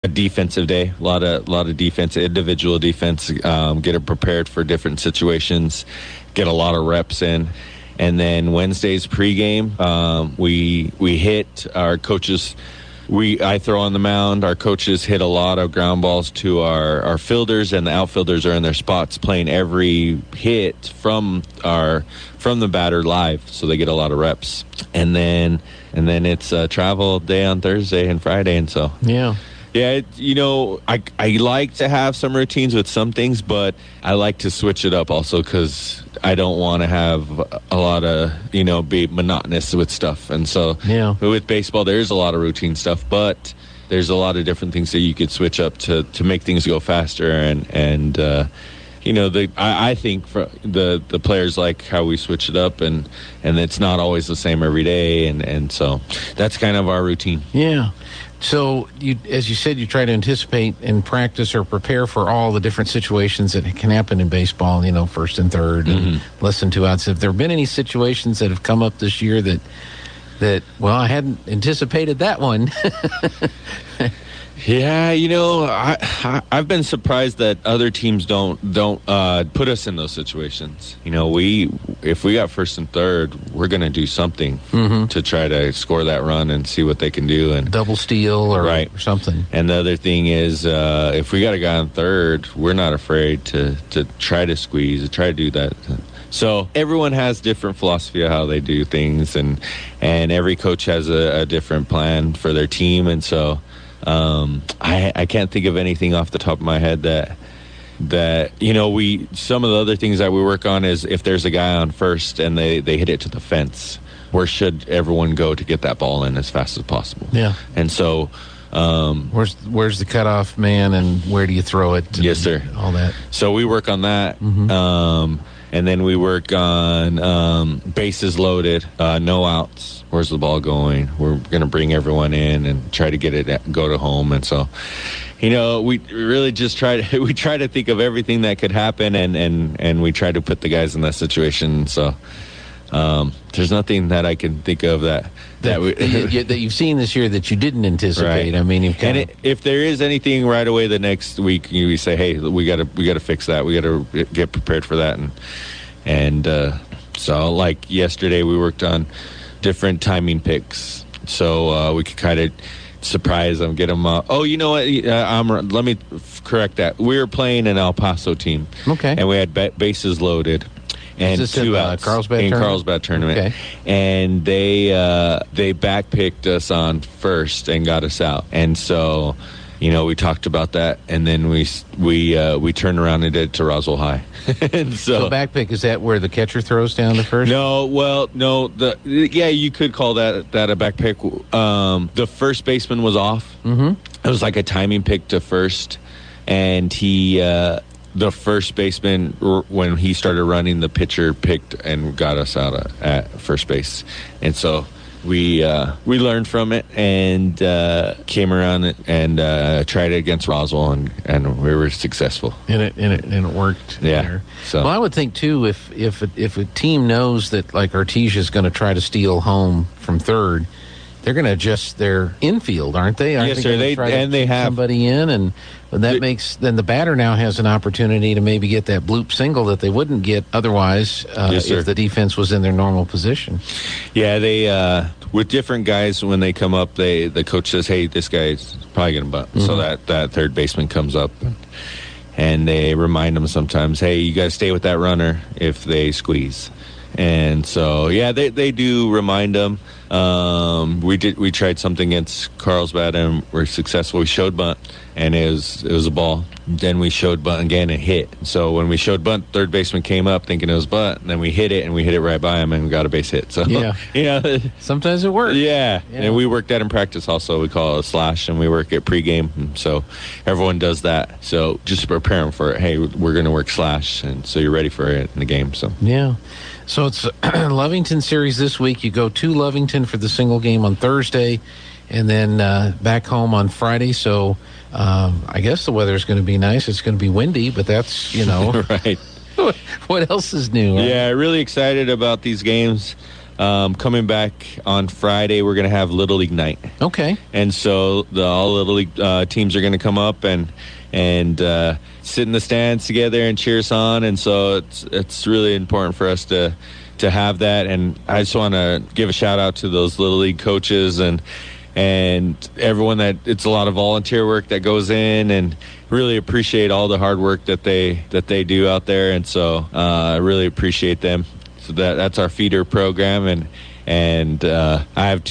a defensive day, a lot of defense, individual defense, get it prepared for different situations, get a lot of reps in. And then Wednesday's pregame, we hit our coaches. I throw on the mound. Our coaches hit a lot of ground balls to our fielders, and the outfielders are in their spots playing every hit from the batter live, so they get a lot of reps. And then it's a travel day on Thursday and Friday, and so yeah, I like to have some routines with some things, but I like to switch it up also because I don't want to have a lot of, be monotonous with stuff. And so with baseball, there's a lot of routine stuff, but there's a lot of different things that you could switch up to make things go faster. I think for the players like how we switch it up, and it's not always the same every day. And so that's kind of our routine. Yeah. So, as you said, you try to anticipate and practice or prepare for all the different situations that can happen in baseball, first and third, and less than 2 outs. Have there been any situations that have come up this year that I hadn't anticipated that one? Yeah, I've been surprised that other teams don't put us in those situations. If we got first and third, we're going to do something to try to score that run and see what they can do, and double steal or something. And the other thing is, if we got a guy on third, we're not afraid to try to squeeze, to try to do that. So everyone has different philosophy of how they do things, and every coach has a different plan for their team, and so. I can't think of anything off the top of my head that some of the other things that we work on is if there's a guy on first and they hit it to the fence, where should everyone go to get that ball in as fast as possible? Yeah. And so where's the cutoff man and where do you throw it? Yes, sir. All that. So we work on that. And then we work on bases loaded, no outs. Where's the ball going? We're going to bring everyone in and try to get it go to home. And so, we really just try to think of everything that could happen, and we try to put the guys in that situation. So there's nothing that I can think of that you've seen this year that you didn't anticipate. Right. I mean, if there is anything right away the next week, we say, hey, we got to fix that. We got to get prepared for that, and so like yesterday, we worked on different timing picks, so we could kind of surprise them, get them. You know what? Let me correct that. We were playing an El Paso team, okay, and we had bases loaded. And is this 2 outs in Carlsbad tournament. Okay. And they backpicked us on first and got us out. And so, we talked about that, and then we turned around and did it to Roswell High. And so backpick, is that where the catcher throws down to first? No. You could call that a backpick. The first baseman was off. It was like a timing pick to first, and the first baseman, when he started running, the pitcher picked and got us out at first base. And so we learned from it and came around and tried it against Roswell, and we were successful. And it worked. Yeah. There. So. Well, I would think too, if a team knows that like Artesia is going to try to steal home from third, they're going to adjust their infield, aren't they? Yes, sir. They have somebody in, and makes then the batter now has an opportunity to maybe get that bloop single that they wouldn't get otherwise if the defense was in their normal position. Yeah, they with different guys when they come up, the coach says, "Hey, this guy's probably going to bunt," so that third baseman comes up. And they remind them sometimes, "Hey, you guys stay with that runner if they squeeze." And so, they do remind them. We tried something against Carlsbad and we're successful. We showed bunt and it was a ball. Then we showed bunt again and hit. So when we showed bunt, third baseman came up thinking it was bunt, and then we hit it right by him and we got a base hit. So sometimes it works. Yeah. And we work that in practice also. We call it a slash, and we work it pregame. So everyone does that. So just prepare them for it. Hey, we're going to work slash, and so you're ready for it in the game. So So it's Lovington series this week. You go to Lovington for the single game on Thursday, and then back home on Friday. So I guess the weather's going to be nice. It's going to be windy, but that's, right. What else is new? Right? Yeah, really excited about these games. coming back on Friday, we're going to have Little League night. Okay. And so all Little League teams are going to come up and sit in the stands together and cheer us on. And so it's really important for us to have that. And I just want to give a shout out to those Little League coaches and everyone that it's a lot of volunteer work that goes in, and really appreciate all the hard work that they do out there. And so I really appreciate them. So that's our feeder program, and I have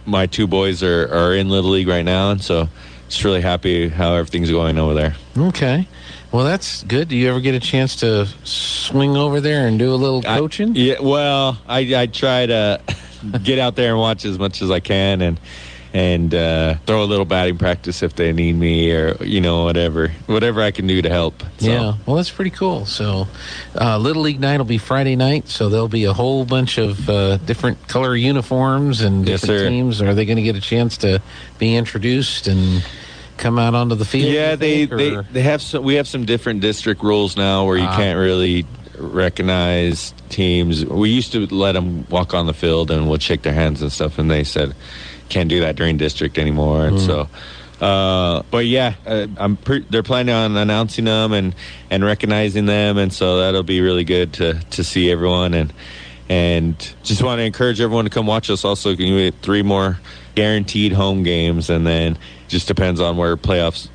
my two boys are in Little League right now, and so just really happy how everything's going over there. Okay. Well, that's good. Do you ever get a chance to swing over there and do a little coaching? Yeah, well, I try to get out there and watch as much as I can, and throw a little batting practice if they need me, or whatever I can do to help. So. Yeah, well, that's pretty cool. So Little League night will be Friday night, so there'll be a whole bunch of different color uniforms and different teams. Are they going to get a chance to be introduced and come out onto the field? Yeah, they have some. We have some different district rules now where you can't really recognize teams. We used to let them walk on the field and we'll shake their hands and stuff, and they said can't do that during district anymore. And so but yeah, they're planning on announcing them and recognizing them, and so that'll be really good to see everyone, and just want to encourage everyone to come watch us. Also, we have 3 more guaranteed home games, and then just depends on where playoffs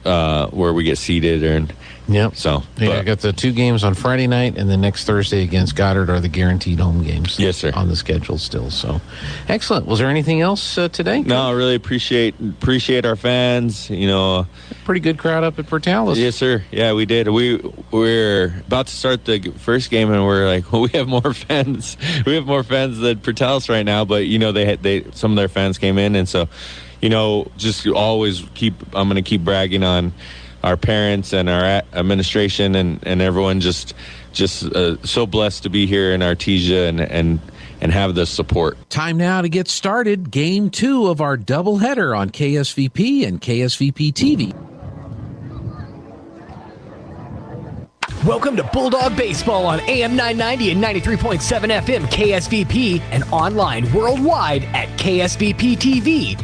where we get seated. Yep. So I got the 2 games on Friday night, and then next Thursday against Goddard are the guaranteed home games. Yes, sir. On the schedule still. So excellent. Was there anything else today? No, I really appreciate our fans. Pretty good crowd up at Portales. Yes, sir. Yeah, we did. We're about to start the first game, and we're like, well, we have more fans. We have more fans than Portales right now. But they some of their fans came in, and so just always I'm going to keep bragging on our parents and our administration and everyone. Just so blessed to be here in Artesia and have the support. Time now to get started. Game 2 of our doubleheader on KSVP and KSVP TV. Welcome to Bulldog Baseball on AM 990 and 93.7 FM KSVP, and online worldwide at ksvptv.com.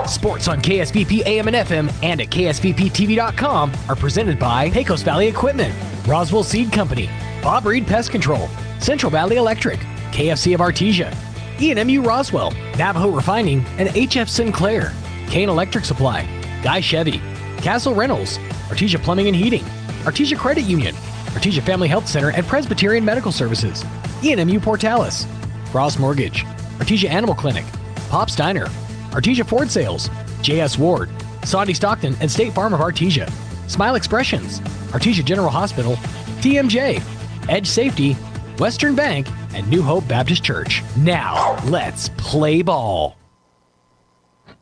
Sports on KSVP AM and FM and at ksvptv.com are presented by Pecos Valley Equipment, Roswell Seed Company, Bob Reed Pest Control, Central Valley Electric, KFC of Artesia, E&MU Roswell, Navajo Refining, and HF Sinclair, Kane Electric Supply, Guy Chevy, Castle Reynolds, Artesia Plumbing and Heating, Artesia Credit Union, Artesia Family Health Center and Presbyterian Medical Services, E&MU Portales, Ross Mortgage, Artesia Animal Clinic, Pop's Diner, Artesia Ford Sales, J.S. Ward, Sondy Stockton and State Farm of Artesia, Smile Expressions, Artesia General Hospital, TMJ, Edge Safety, Western Bank, and New Hope Baptist Church. Now, let's play ball.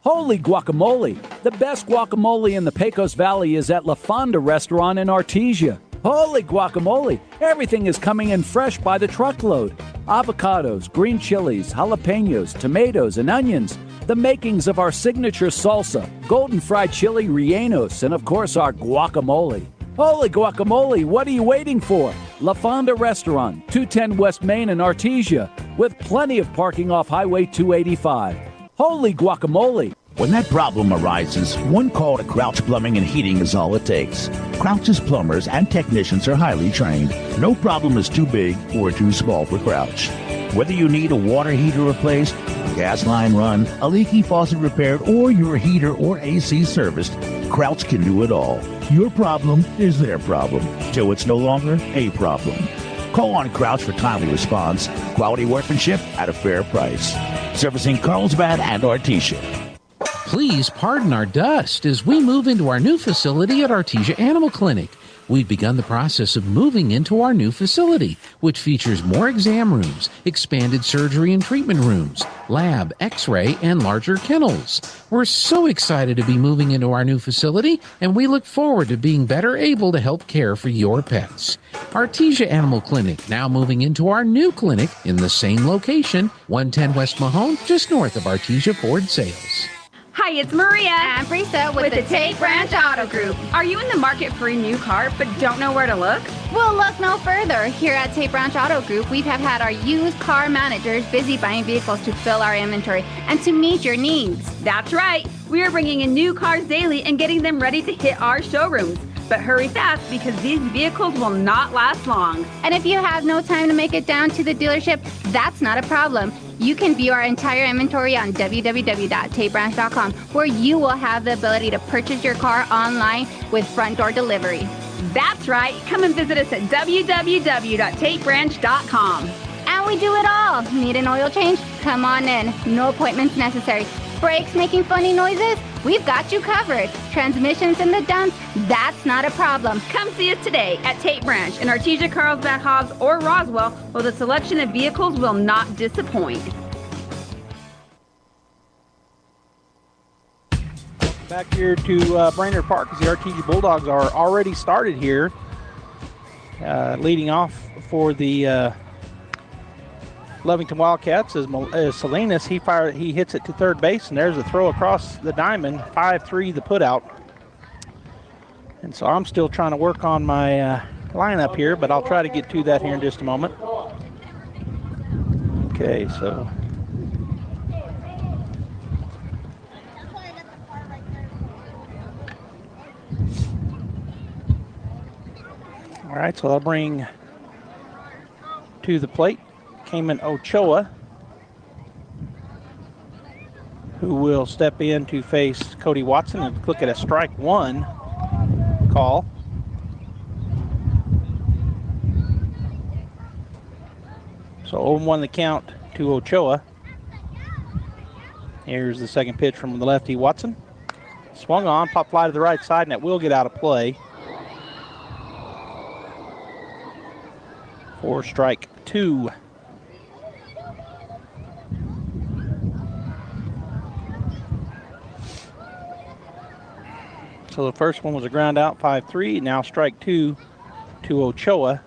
Holy guacamole! The best guacamole in the Pecos Valley is at La Fonda Restaurant in Artesia. Holy guacamole! Everything is coming in fresh by the truckload. Avocados, green chilies, jalapenos, tomatoes, and onions. The makings of our signature salsa, golden fried chili rellenos, and of course our guacamole. Holy guacamole, what are you waiting for? La Fonda Restaurant, 210 West Main in Artesia, with plenty of parking off Highway 285. Holy guacamole! When that problem arises, one call to Crouch Plumbing and Heating is all it takes. Crouch's plumbers and technicians are highly trained. No problem is too big or too small for Crouch. Whether you need a water heater replaced, a gas line run, a leaky faucet repaired, or your heater or AC serviced, Crouch can do it all. Your problem is their problem, till it's no longer a problem. Call on Crouch for timely response, quality workmanship at a fair price. Servicing Carlsbad and Artesia. Please pardon our dust as we move into our new facility at Artesia Animal Clinic. We've begun the process of moving into our new facility, which features more exam rooms, expanded surgery and treatment rooms, lab, x-ray, and larger kennels. We're so excited to be moving into our new facility, and we look forward to being better able to help care for your pets. Artesia Animal Clinic, now moving into our new clinic in the same location, 110 West Mahone, just north of Artesia Ford Sales. Hi, it's Maria. And Brisa with the Tate Branch Auto Group. Are you in the market for a new car but don't know where to look? We'll look no further. Here at Tate Branch Auto Group, we have had our used car managers busy buying vehicles to fill our inventory and to meet your needs. That's right. We are bringing in new cars daily and getting them ready to hit our showrooms. But hurry fast because these vehicles will not last long. And if you have no time to make it down to the dealership, that's not a problem. You can view our entire inventory on www.tatebranch.com, where you will have the ability to purchase your car online with front door delivery. That's right. Come and visit us at www.tatebranch.com. And we do it all. Need an oil change? Come on in. No appointments necessary. Brakes making funny noises? We've got you covered. Transmissions in the dumps? That's not a problem. Come see us today at Tate Branch in Artesia, Carlsbad, Hobbs, or Roswell, where the selection of vehicles will not disappoint. Back here to Brainard Park as the Artesia Bulldogs are already started here. Leading off for the Lovington Wildcats is Salinas. He hits it to third base, and there's a throw across the diamond, 5-3 the put out. And so I'm still trying to work on my lineup here, but I'll try to get to that here in just a moment. Okay, so all right, so I'll bring to the plate Cayman Ochoa, who will step in to face Cody Watson and look at a strike one call. So 0-1 the count to Ochoa. Here's the second pitch from the lefty Watson. Swung on, pop fly to the right side, and it will get out of play for strike two. So the first one was a ground out, 5-3. Now strike two to Ochoa.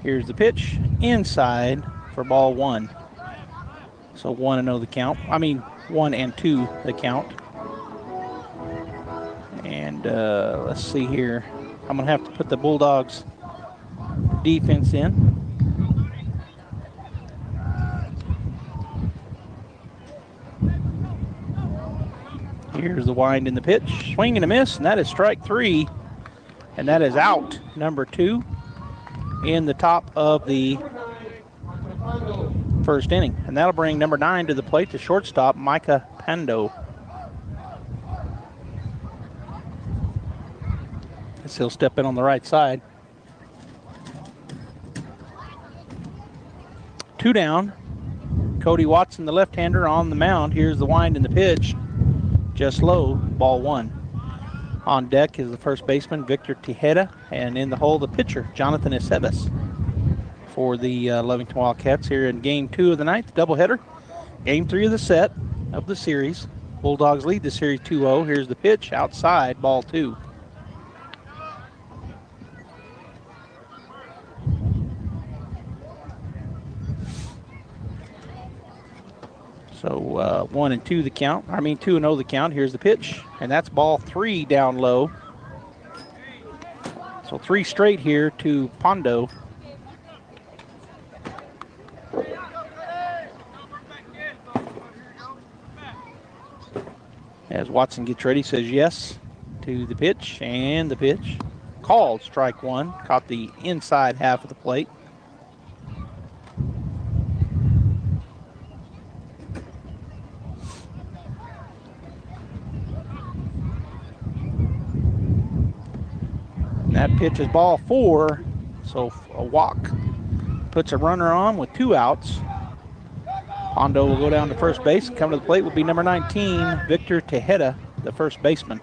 Here's the pitch, inside for ball one. So 1-0 the count. 1-2 the count. And let's see here. I'm going to have to put the Bulldogs defense in. Here's the wind in the pitch. Swing and a miss, and that is strike three. And that is out, number two, in the top of the first inning. And that'll bring number 9 to the plate, the shortstop, Micah Pando. As he'll step in on the right side. 2 down. Cody Watson, the left-hander, on the mound. Here's the wind in the pitch. Just low, ball one. On deck is the first baseman, Victor Tejeda, and in the hole, the pitcher, Jonathan Sivis, for the Lovington Wildcats here in Game 2 of the night, the doubleheader. Game 3 of the set of the series. Bulldogs lead the series 2-0. Here's the pitch, outside, ball two. So 1-2 the count. 2-0 the count. Here's the pitch, and that's ball three down low. So 3 straight here to Pondo. As Watson gets ready, says yes to the pitch, and the pitch called strike one. Caught the inside half of the plate. And that pitch is ball 4, so a walk puts a runner on with 2 outs. Pondo will go down to first base. Come to the plate will be number 19, Victor Tejeda, the first baseman.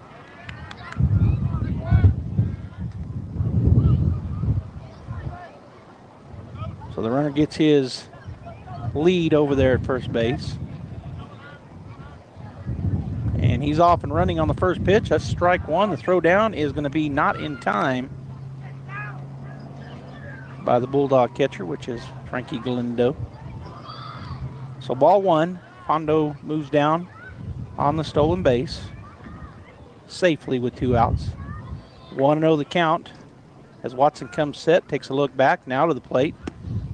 So the runner gets his lead over there at first base. And he's off and running on the first pitch. That's strike one. The throw down is going to be not in time by the Bulldog catcher, which is Frankie Galindo. So ball one. Pondo moves down on the stolen base safely with 2 outs. 1-0 the count as Watson comes set, takes a look back, now to the plate.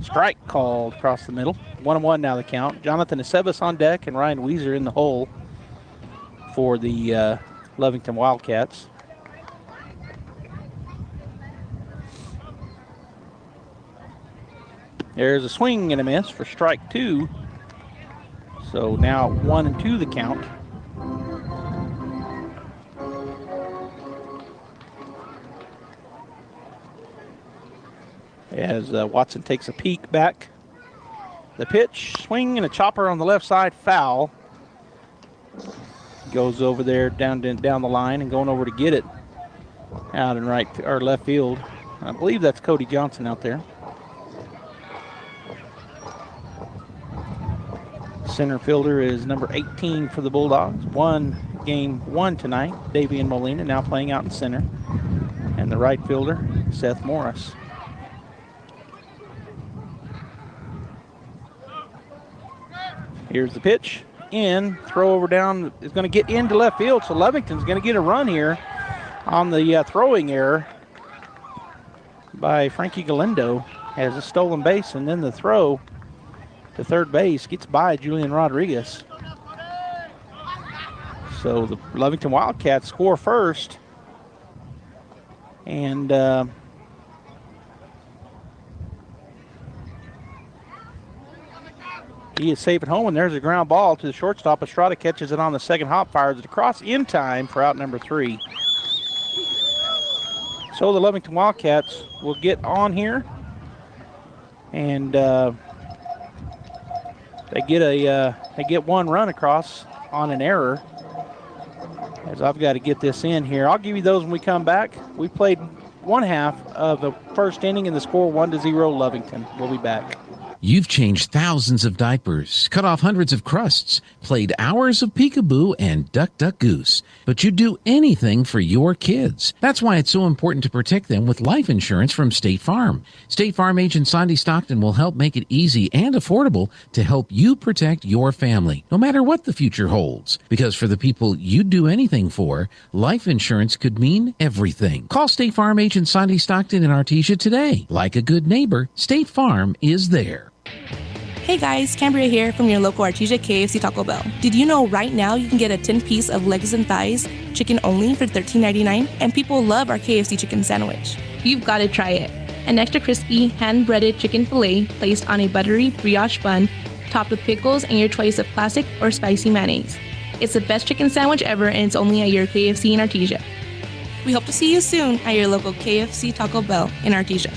Strike called across the middle. 1-1 now the count. Jonathan Sivis on deck and Ryan Weezer in the hole for the Lovington Wildcats. There's a swing and a miss for strike 2. So now 1-2 the count. As Watson takes a peek back. The pitch, swing and a chopper on the left side, foul. Goes over there down the line and going over to get it out in right or left field. I believe that's Cody Johnson out there. Center fielder is number 18 for the Bulldogs. Game 1 tonight, Davian Molina now playing out in center. And the right fielder, Seth Morris. Here's the pitch. In, throw over down, is going to get into left field, so Lovington's going to get a run here on the throwing error by Frankie Galindo. Has a stolen base, and then the throw to third base gets by Julian Rodriguez. So the Lovington Wildcats score first, and he is safe at home, and there's a ground ball to the shortstop. Estrada catches it on the second hop, fires it across in time for out number 3. So the Lovington Wildcats will get on here, and they get one run across on an error. As I've got to get this in here, I'll give you those when we come back. We played one half of the first inning, and the score 1-0 Lovington. We'll be back. You've changed thousands of diapers, cut off hundreds of crusts, played hours of peekaboo and duck, duck, goose. But you'd do anything for your kids. That's why it's so important to protect them with life insurance from State Farm. State Farm agent Sandy Stockton will help make it easy and affordable to help you protect your family, no matter what the future holds. Because for the people you'd do anything for, life insurance could mean everything. Call State Farm agent Sandy Stockton in Artesia today. Like a good neighbor, State Farm is there. Hey guys, Cambria here from your local Artesia KFC Taco Bell. Did you know right now you can get a 10-piece of legs and thighs, chicken only, for $13.99? And people love our KFC chicken sandwich. You've got to try it. An extra crispy, hand-breaded chicken filet placed on a buttery brioche bun, topped with pickles and your choice of classic or spicy mayonnaise. It's the best chicken sandwich ever, and it's only at your KFC in Artesia. We hope to see you soon at your local KFC Taco Bell in Artesia.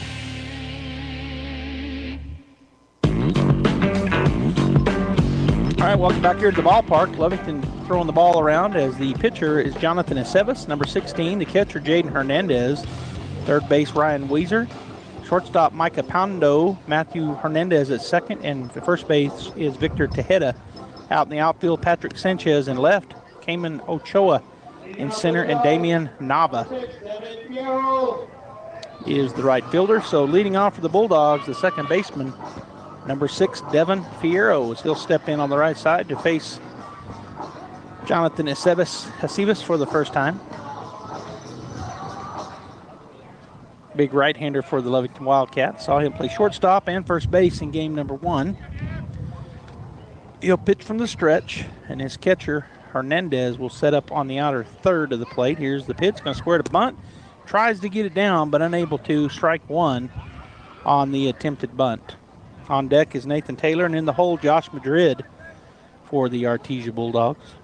All right, welcome back here to the ballpark. Lovington throwing the ball around as the pitcher is Jonathan Aceves, number 16. The catcher, Jaden Hernandez. Third base, Ryan Weezer. Shortstop, Micah Pondo. Matthew Hernandez at second. And the first base is Victor Tejeda. Out in the outfield, Patrick Sanchez in left. Cayman Ochoa in center. And Damian Nava is the right fielder. So leading off for the Bulldogs, the second baseman, number 6, Devin Fierro. He'll step in on the right side to face Jonathan Aceves for the first time. Big right-hander for the Lovington Wildcats. Saw him play shortstop and first base in game number 1. He'll pitch from the stretch, and his catcher, Hernandez, will set up on the outer third of the plate. Here's the pitch, going to square to bunt. Tries to get it down, but unable to. Strike 1 on the attempted bunt. On deck is Nathan Taylor, and in the hole, Josh Madrid for the Artesia Bulldogs.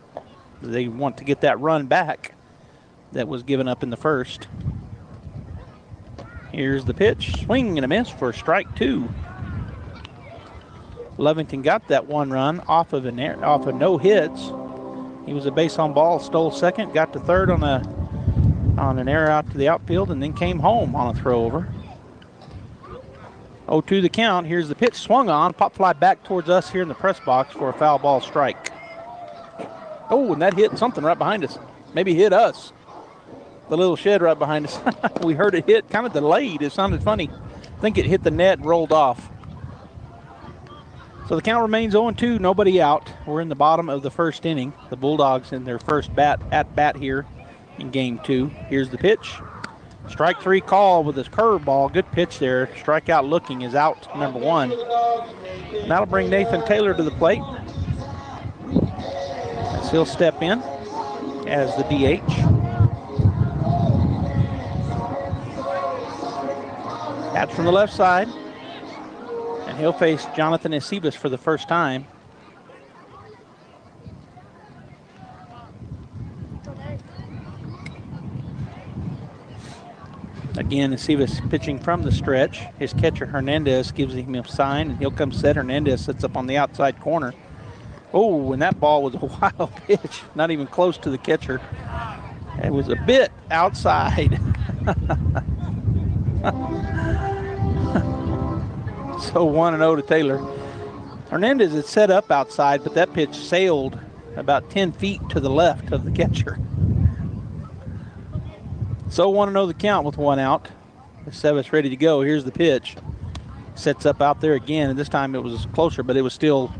They want to get that run back that was given up in the first. Here's the pitch, swing and a miss for strike 2. Lovington got that one run off of no hits. He was a base on ball, stole second, got to third on an error out to the outfield, and then came home on a throw over. 0-2 the count. Here's the pitch, swung on, pop fly back towards us here in the press box for a foul ball strike. Oh, and that hit something right behind us. Maybe hit us. The little shed right behind us. We heard it hit, kind of delayed. It sounded funny. I think it hit the net and rolled off. So the count remains 0-2, nobody out. We're in the bottom of the first inning. The Bulldogs in their first at bat here in game 2. Here's the pitch. Strike 3 call with his curveball. Good pitch there. Strikeout looking is out, number 1. And that'll bring Nathan Taylor to the plate. As he'll step in as the DH. That's from the left side. And he'll face Jonathan Sivis for the first time. Again, Sivis pitching from the stretch. His catcher Hernandez gives him a sign, and he'll come set. Hernandez sits up on the outside corner. Oh, and that ball was a wild pitch. Not even close to the catcher. It was a bit outside. So 1-0 to Taylor. Hernandez had set up outside, but that pitch sailed about 10 feet to the left of the catcher. So 1-0 the count with 1 out. Sivis ready to go. Here's the pitch. Sets up out there again, and this time it was closer, but it was still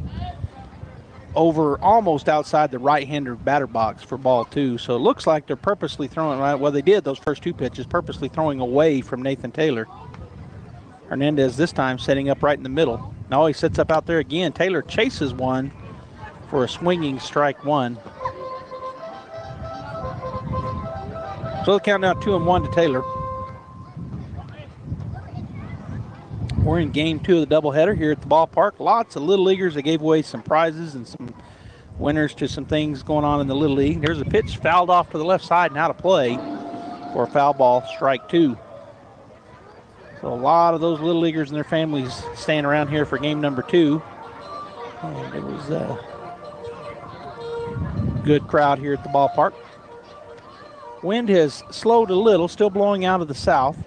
over almost outside the right-hander batter box for ball 2. So it looks like they're purposely throwing, well, they did those first 2 pitches, purposely throwing away from Nathan Taylor. Hernandez this time setting up right in the middle. Now he sets up out there again. Taylor chases one for a swinging strike 1. So the count now 2-1 to Taylor. We're in game 2 of the doubleheader here at the ballpark. Lots of Little Leaguers. They gave away some prizes and some winners to some things going on in the Little League. There's a pitch fouled off to the left side and out of play for a foul ball, strike 2. So a lot of those Little Leaguers and their families staying around here for game number 2. And it was a good crowd here at the ballpark. Wind has slowed a little, still blowing out of the south,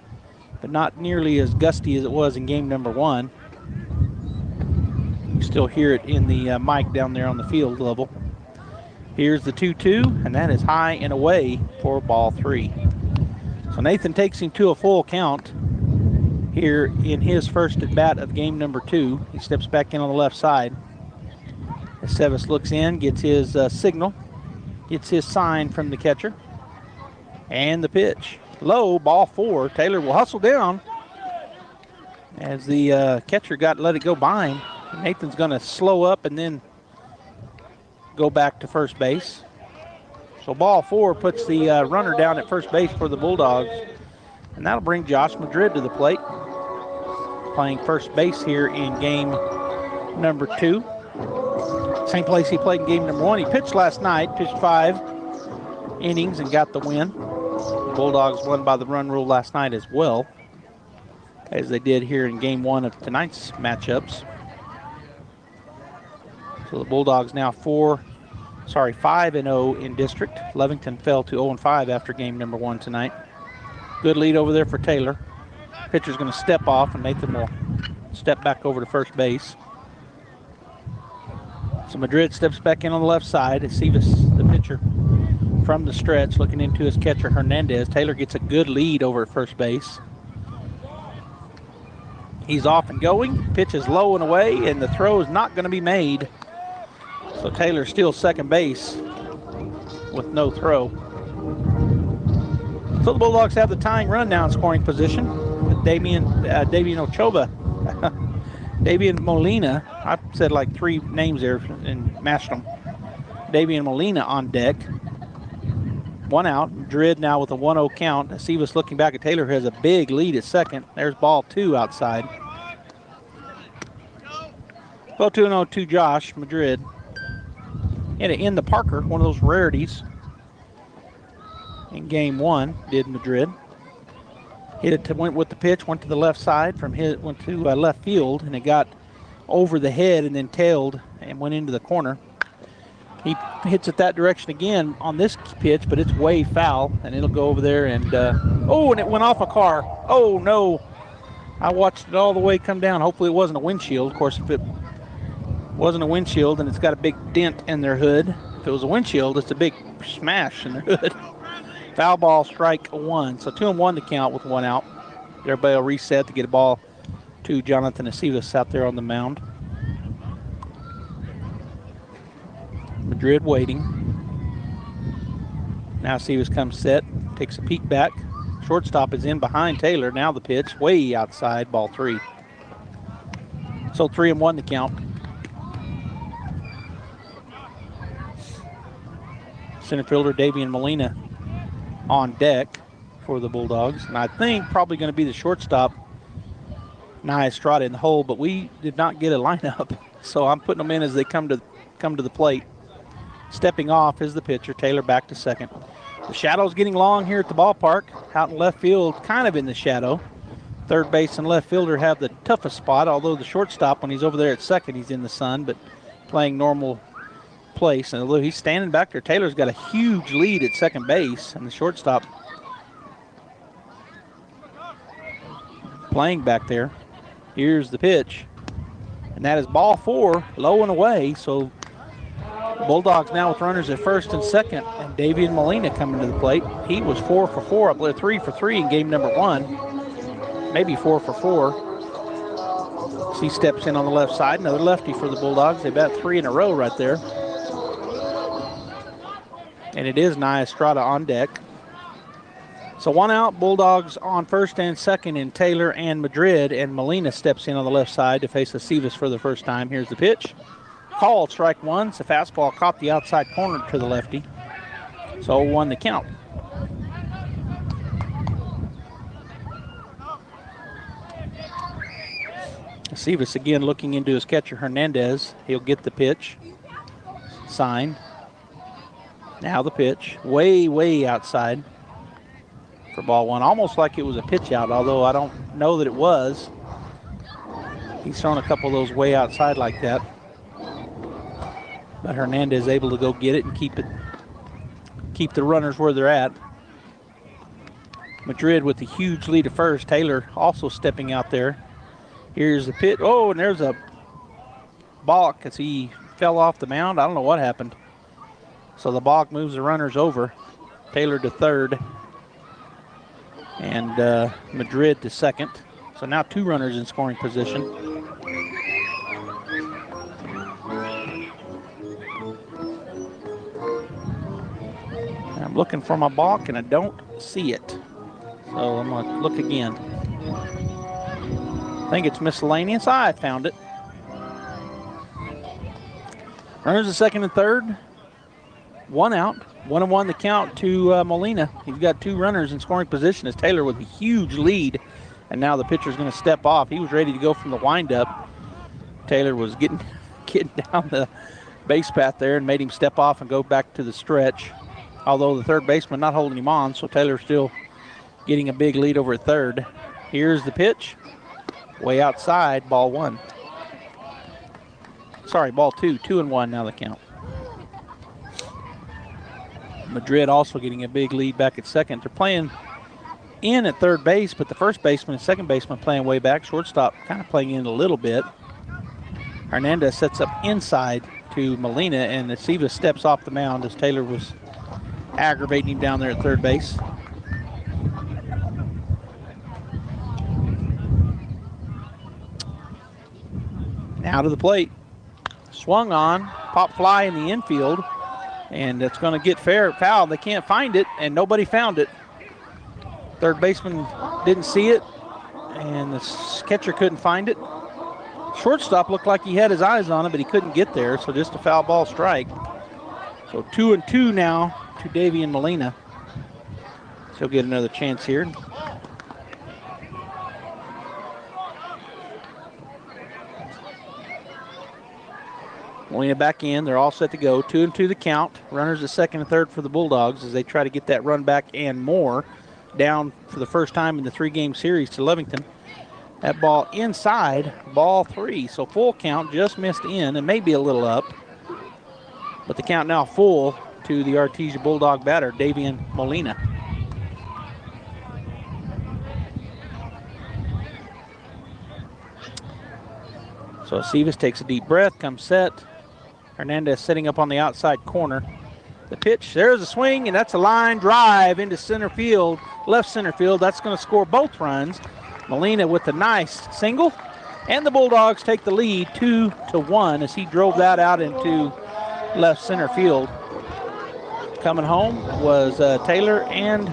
but not nearly as gusty as it was in game number 1. You still hear it in the mic down there on the field level. Here's the 2-2, and that is high and away for ball 3. So Nathan takes him to a full count here in his first at bat of game number 2. He steps back in on the left side. As Sivis looks in, gets his signal, gets his sign from the catcher. And the pitch. Low, ball 4. Taylor will hustle down as the catcher let it go by him. Nathan's going to slow up and then go back to first base. So ball 4 puts the runner down at first base for the Bulldogs. And that'll bring Josh Madrid to the plate. Playing first base here in game number 2. Same place he played in game number 1. He pitched last night, pitched 5 innings and got the win. The Bulldogs won by the run rule last night as well, as they did here in game 1 of tonight's matchups. So the Bulldogs now 5-0 in district. Lovington fell to 0-5 after game number 1 tonight. Good lead over there for Taylor. Pitcher's going to step off, and Nathan will step back over to first base. So Madrid steps back in on the left side. Sivis, the pitcher, from the stretch, looking into his catcher Hernandez. Taylor gets a good lead over at first base. He's off and going. Pitch is low and away, and the throw is not going to be made. So Taylor steals second base with no throw. So the Bulldogs have the tying run now in scoring position with Damian Ochoa. Davian Molina. I said like 3 names there and mashed them. Davian Molina on deck. 1 out. Madrid now with a 1-0 count. Sivis looking back at Taylor, who has a big lead at second. There's ball 2 outside. Well, 2-0 to Josh Madrid. And in the Parker, one of those rarities. In game 1, did Madrid. Went with the pitch, went to the left side, went to left field, and it got over the head and then tailed and went into the corner. He hits it that direction again on this pitch, but it's way foul, and it'll go over there and, and it went off a car. Oh, no. I watched it all the way come down. Hopefully it wasn't a windshield. Of course, if it wasn't a windshield and it's got a big dent in their hood, if it was a windshield, it's a big smash in their hood. Foul ball, strike 1. So 2-1 to count with 1 out. Everybody will reset to get a ball to Jonathan Sivis out there on the mound. Madrid waiting. Now Sivis comes set, takes a peek back. Shortstop is in behind Taylor. Now the pitch, way outside, ball 3. So 3-1 the count. Center fielder Davian Molina on deck for the Bulldogs. And I think probably going to be the shortstop, Nia Estrada, in the hole, but we did not get a lineup. So I'm putting them in as they come to the plate. Stepping off is the pitcher, Taylor back to second. The shadow's getting long here at the ballpark. Out in left field, kind of in the shadow. Third base and left fielder have the toughest spot, although the shortstop, when he's over there at second, he's in the sun, but playing normal place. And although he's standing back there, Taylor's got a huge lead at second base, and the shortstop playing back there. Here's the pitch, and that is ball 4, low and away. So Bulldogs now with runners at first and second, and Davian Molina coming to the plate. He was 4 for 4, I believe 3 for 3 in game number 1, maybe 4 for 4. So he steps in on the left side, another lefty for the Bulldogs. They bat 3 in a row right there. And it is Nia Estrada on deck. So 1 out, Bulldogs on first and second in Taylor and Madrid, and Molina steps in on the left side to face the Sivis for the first time. Here's the pitch. Called strike 1. It's a fastball caught the outside corner to the lefty. So 0-1 the count. Sivis again looking into his catcher Hernandez. He'll get the pitch. Signed. Now the pitch. Way outside for ball 1. Almost like it was a pitch out, although I don't know that it was. He's thrown a couple of those way outside like that. But Hernandez able to go get it and keep the runners where they're at. Madrid with the huge lead at first. Taylor also stepping out there. Here's the pitch. Oh, and there's a balk as he fell off the mound. I don't know what happened. So the balk moves the runners over. Taylor to third. And Madrid to second. So now 2 runners in scoring position. I'm looking for my balk and I don't see it. So I'm going to look again. I think it's miscellaneous. I found it. Runners at second and third. 1 out. 1-1 the count to Molina. He's got 2 runners in scoring position as Taylor with a huge lead. And now the pitcher's going to step off. He was ready to go from the windup. Taylor was getting down the base path there and made him step off and go back to the stretch. Although the third baseman not holding him on, so Taylor's still getting a big lead over at third. Here's the pitch. Way outside, ball 1. Sorry, ball 2. 2-1 now the count. Madrid also getting a big lead back at second. They're playing in at third base, but the first baseman and second baseman playing way back. Shortstop kind of playing in a little bit. Hernandez sets up inside to Molina, and the Sivis steps off the mound as Taylor was aggravating him down there at third base. Now to the plate. Swung on, pop fly in the infield, and it's going to get foul. They can't find it, and nobody found it. Third baseman didn't see it, and the catcher couldn't find it. Shortstop looked like he had his eyes on it, but he couldn't get there, so just a foul ball strike. So 2-2 now to Davian Molina. So he'll get another chance here. Molina back in. They're all set to go. 2-2 the count. Runners at second and third for the Bulldogs as they try to get that run back and more. Down for the first time in the 3-game series to Lovington. That ball inside, ball 3. So full count, just missed in and maybe a little up. But the count now full to the Artesia Bulldog batter, Davian Molina. So Sivis takes a deep breath, comes set. Hernandez sitting up on the outside corner. The pitch, there's a swing, and that's a line drive into center field, left center field. That's going to score both runs. Molina with a nice single, and the Bulldogs take the lead 2-1 as he drove that out into left center field. Coming home was Taylor and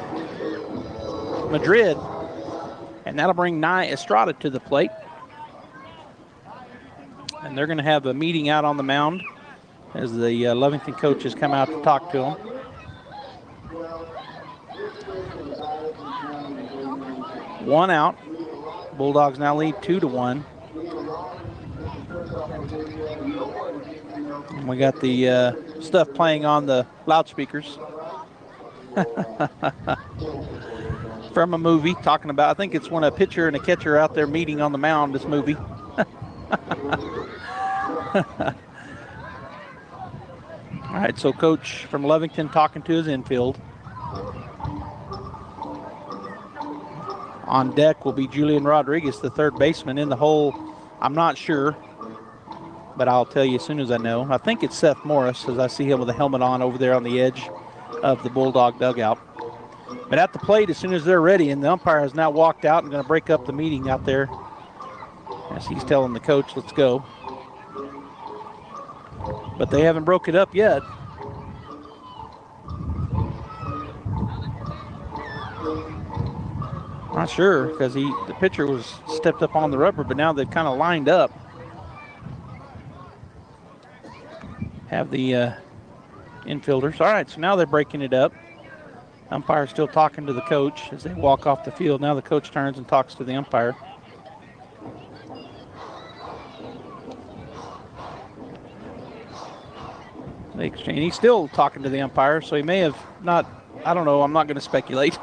Madrid, and that'll bring Nye Estrada to the plate. And they're going to have a meeting out on the mound as the Lovington coaches come out to talk to them. One out. Bulldogs now lead 2-1. And we got the stuff playing on the loudspeakers from a movie talking about, I think it's when a pitcher and a catcher are out there meeting on the mound, this movie. All right, so coach from Lovington talking to his infield. On deck will be Julian Rodriguez, the third baseman. In the hole, I'm not sure, but I'll tell you as soon as I know. I think it's Seth Morris, as I see him with a helmet on over there on the edge of the Bulldog dugout. But at the plate, as soon as they're ready, and the umpire has now walked out and going to break up the meeting out there as he's telling the coach, let's go. But they haven't broke it up yet. Not sure, because the pitcher was stepped up on the rubber, but now they've kind of lined up. Have the infielders. All right, so now they're breaking it up. Umpire's still talking to the coach as they walk off the field. Now the coach turns and talks to the umpire. They exchange. He's still talking to the umpire, so he may have not, I don't know, I'm not going to speculate.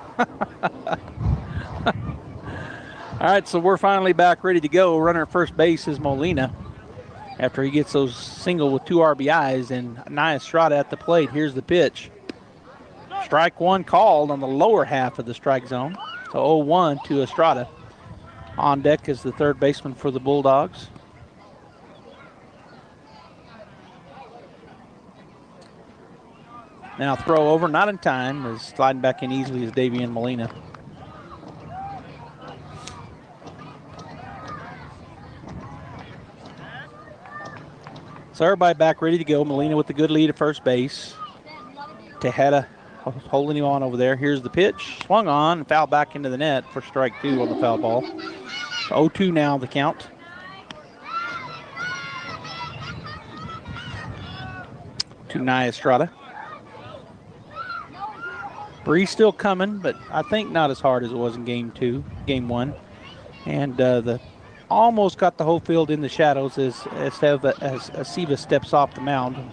All right, so we're finally back ready to go. Runner at first base is Molina after he gets those single with 2 RBIs, and Nye Estrada at the plate. Here's the pitch. Strike one called on the lower half of the strike zone. So 0-1 to Estrada. On deck is the third baseman for the Bulldogs. Now throw over, not in time, as sliding back in easily is Davian Molina. So everybody back ready to go. Molina with the good lead at first base. Tejeda holding him on over there. Here's the pitch. Swung on and fouled back into the net for strike 2 on the foul ball. 0-2 now the count. To Nye Estrada. Breeze still coming, but I think not as hard as it was in game 1. And the almost got the whole field in the shadows as Sivis steps off the mound and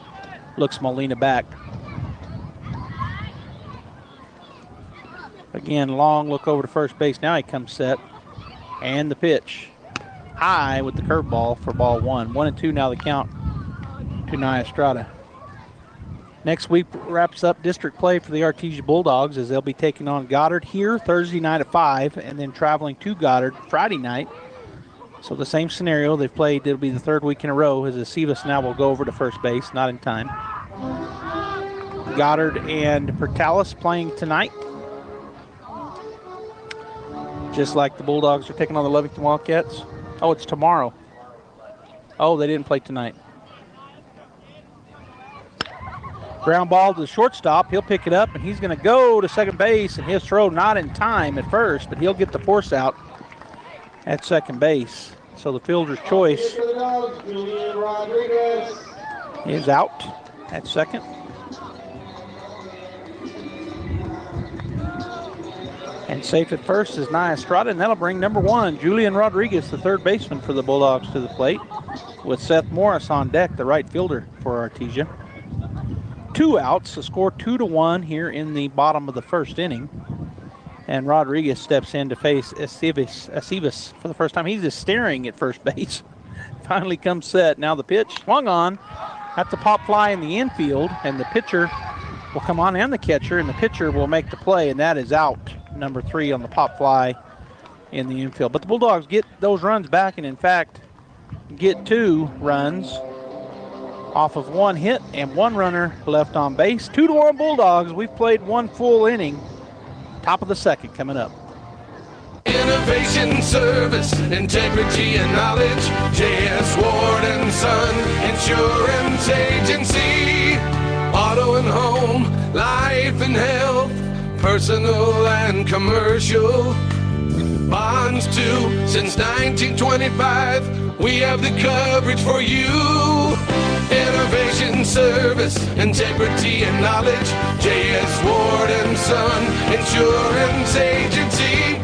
looks Molina back. Again, long look over to first base. Now he comes set. And the pitch. High with the curveball for ball 1. 1-2 now the count to Nye Estrada. Next week wraps up district play for the Artesia Bulldogs as they'll be taking on Goddard here Thursday night at 5 and then traveling to Goddard Friday night. So the same scenario they've played, it'll be the 3rd week in a row as the Sivis now will go over to first base, not in time. Goddard and Pertalis playing tonight. Just like the Bulldogs are taking on the Lovington Wildcats. Oh, it's tomorrow. Oh, they didn't play tonight. Ground ball to the shortstop. He'll pick it up, and he's going to go to second base, and his throw not in time at first, but he'll get the force out at second base. So the fielder's choice is out at second. And safe at first is Nye Estrada, and that'll bring number 1, Julian Rodriguez, the third baseman for the Bulldogs, to the plate, with Seth Morris on deck, the right fielder for Artesia. 2 outs, the score 2-1 here in the bottom of the first inning. And Rodriguez steps in to face Sivis for the first time. He's just staring at first base. Finally comes set. Now the pitch swung on at the pop fly in the infield, and the pitcher will come on and the catcher, and the pitcher will make the play, and that is out. Number 3 on the pop fly in the infield. But the Bulldogs get those runs back, and in fact get 2 runs off of 1 hit and 1 runner left on base. 2-1 Bulldogs. We've played 1 full inning. Top of the second coming up. Innovation, service, integrity, and knowledge. J.S. Ward and Son Insurance Agency. Auto and home, life and health, personal and commercial. Bonds too, since 1925. We have the coverage for you. Innovation, service, integrity, and knowledge. J.S. Ward and Son Insurance Agency.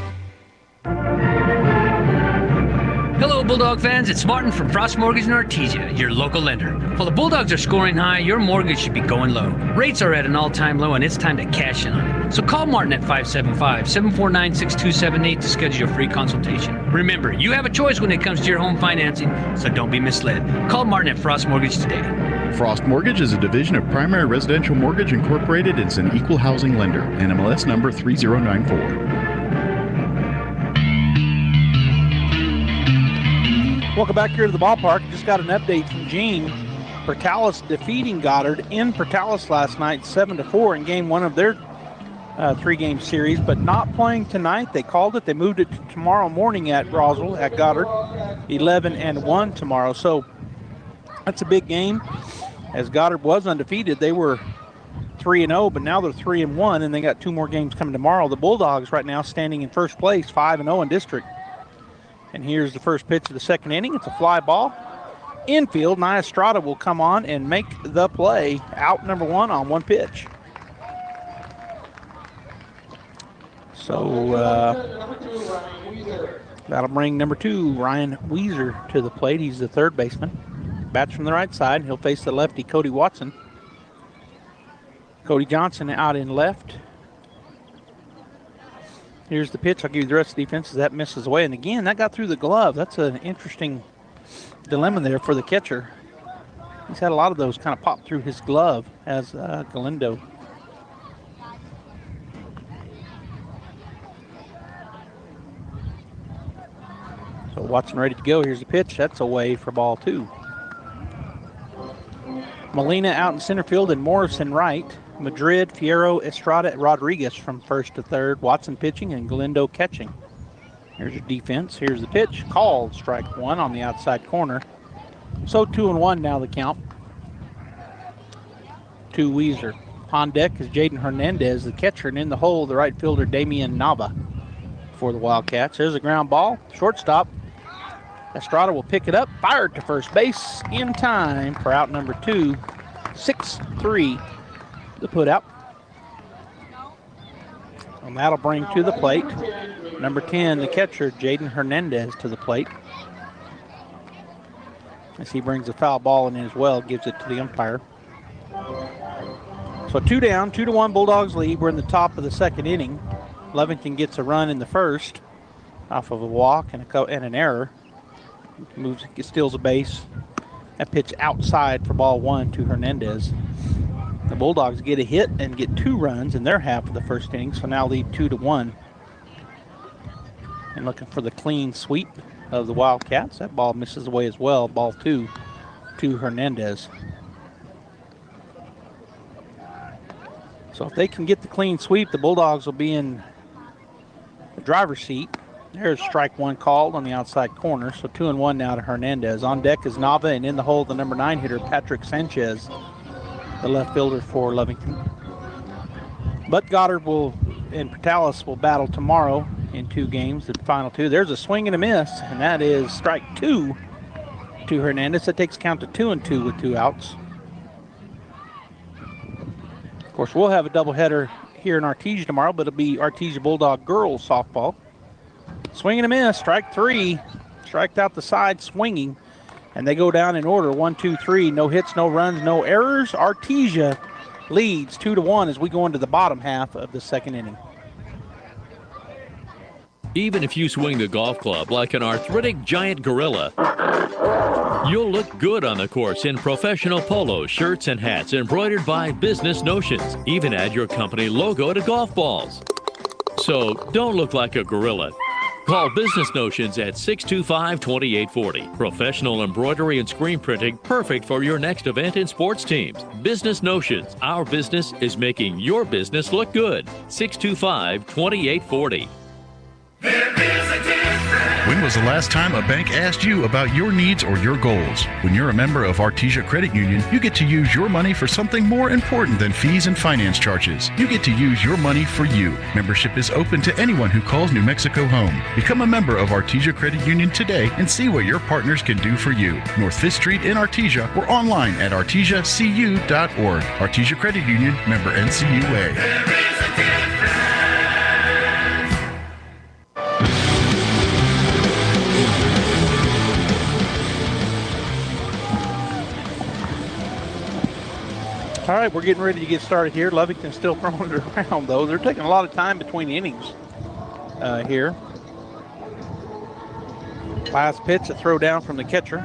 Hello, Bulldog fans. It's Martin from Frost Mortgage in Artesia, your local lender. While the Bulldogs are scoring high, your mortgage should be going low. Rates are at an all-time low, and it's time to cash in on it. So call Martin at 575-749-6278 to schedule your free consultation. Remember, you have a choice when it comes to your home financing, so don't be misled. Call Martin at Frost Mortgage today. Frost Mortgage is a division of Primary Residential Mortgage Incorporated. It's an equal housing lender. NMLS number 3094. Welcome back here to the ballpark. Just got an update from Gene. Portales defeating Goddard in Portales last night, 7-4 in game one of their three-game series, but not playing tonight. They called it. They moved it to tomorrow morning at Roswell, at Goddard, 11-1 tomorrow. So that's a big game. As Goddard was undefeated, they were 3-0, but now they're 3-1, and they got two more games coming tomorrow. The Bulldogs right now standing in first place, 5-0 in district. And here's the first pitch of the second inning. It's a fly ball. Infield, Nia Estrada will come on and make the play. Out number one on one pitch. So that'll bring number two, Ryan Weezer, to the plate. He's the third baseman. Bats from the right side. He'll face the lefty, Cody Watson. Cody Johnson out in left. Here's the pitch. I'll give you the rest of the defense as that misses away. And again, that got through the glove. That's an interesting dilemma there for the catcher. He's had a lot of those kind of pop through his glove as Galindo. So Watson ready to go. Here's the pitch. That's away for ball two. Molina out in center field and Morrison right. Madrid, Fierro, Estrada, Rodriguez from first to third. Watson pitching and Galindo catching. Here's your defense. Here's the pitch. Called strike one on the outside corner. So 2-1 now the count. To Weezer. On deck is Jaden Hernandez, the catcher, and in the hole, the right fielder Damian Nava for the Wildcats. There's a ground ball. Shortstop. Estrada will pick it up. Fired to first base in time for out number two. 6-3. The put out. And that'll bring to the plate number 10, the catcher, Jaden Hernandez, to the plate. As he brings the foul ball in as well, gives it to the umpire. So two down, 2-1 Bulldogs lead. We're in the top of the second inning. Lovington gets a run in the first off of a walk and an error. Moves, steals a base. That pitch outside for ball one to Hernandez. The Bulldogs get a hit and get two runs in their half of the first inning, so now lead 2-1. And looking for the clean sweep of the Wildcats. That ball misses away as well. Ball two to Hernandez. So if they can get the clean sweep, the Bulldogs will be in the driver's seat. There's strike one called on the outside corner, so 2-1 now to Hernandez. On deck is Nava, and in the hole, the number 9 hitter, Patrick Sanchez, the left fielder for Lovington. But Goddard and Portales will battle tomorrow in two games, the final two. There's a swing and a miss, and that is strike two to Hernandez. That takes count to 2-2 with two outs. Of course, we'll have a doubleheader here in Artesia tomorrow, but it'll be Artesia Bulldog girls softball. Swing and a miss, strike three. Striked out the side, swinging. And they go down in order, 1, 2, 3. No hits, no runs, no errors. Artesia leads 2-1 as we go into the bottom half of the second inning. Even if you swing the golf club like an arthritic giant gorilla, you'll look good on the course in professional polos, shirts, and hats embroidered by Business Notions. Even add your company logo to golf balls. So don't look like a gorilla. Call Business Notions at 625-2840. Professional embroidery and screen printing, perfect for your next event and sports teams. Business Notions. Our business is making your business look good. 625-2840. was the last time a bank asked you about your needs or your goals? When you're a member of Artesia Credit Union, you get to use your money for something more important than fees and finance charges. You get to use your money for you. Membership is open to anyone who calls New Mexico home. Become a member of Artesia Credit Union today and see what your partners can do for you. North 5th Street in Artesia or online at artesiacu.org. Artesia Credit Union, member NCUA. All right, we're getting ready to get started here. Lovington's still throwing it around, though. They're taking a lot of time between innings here. Last pitch, a throw down from the catcher.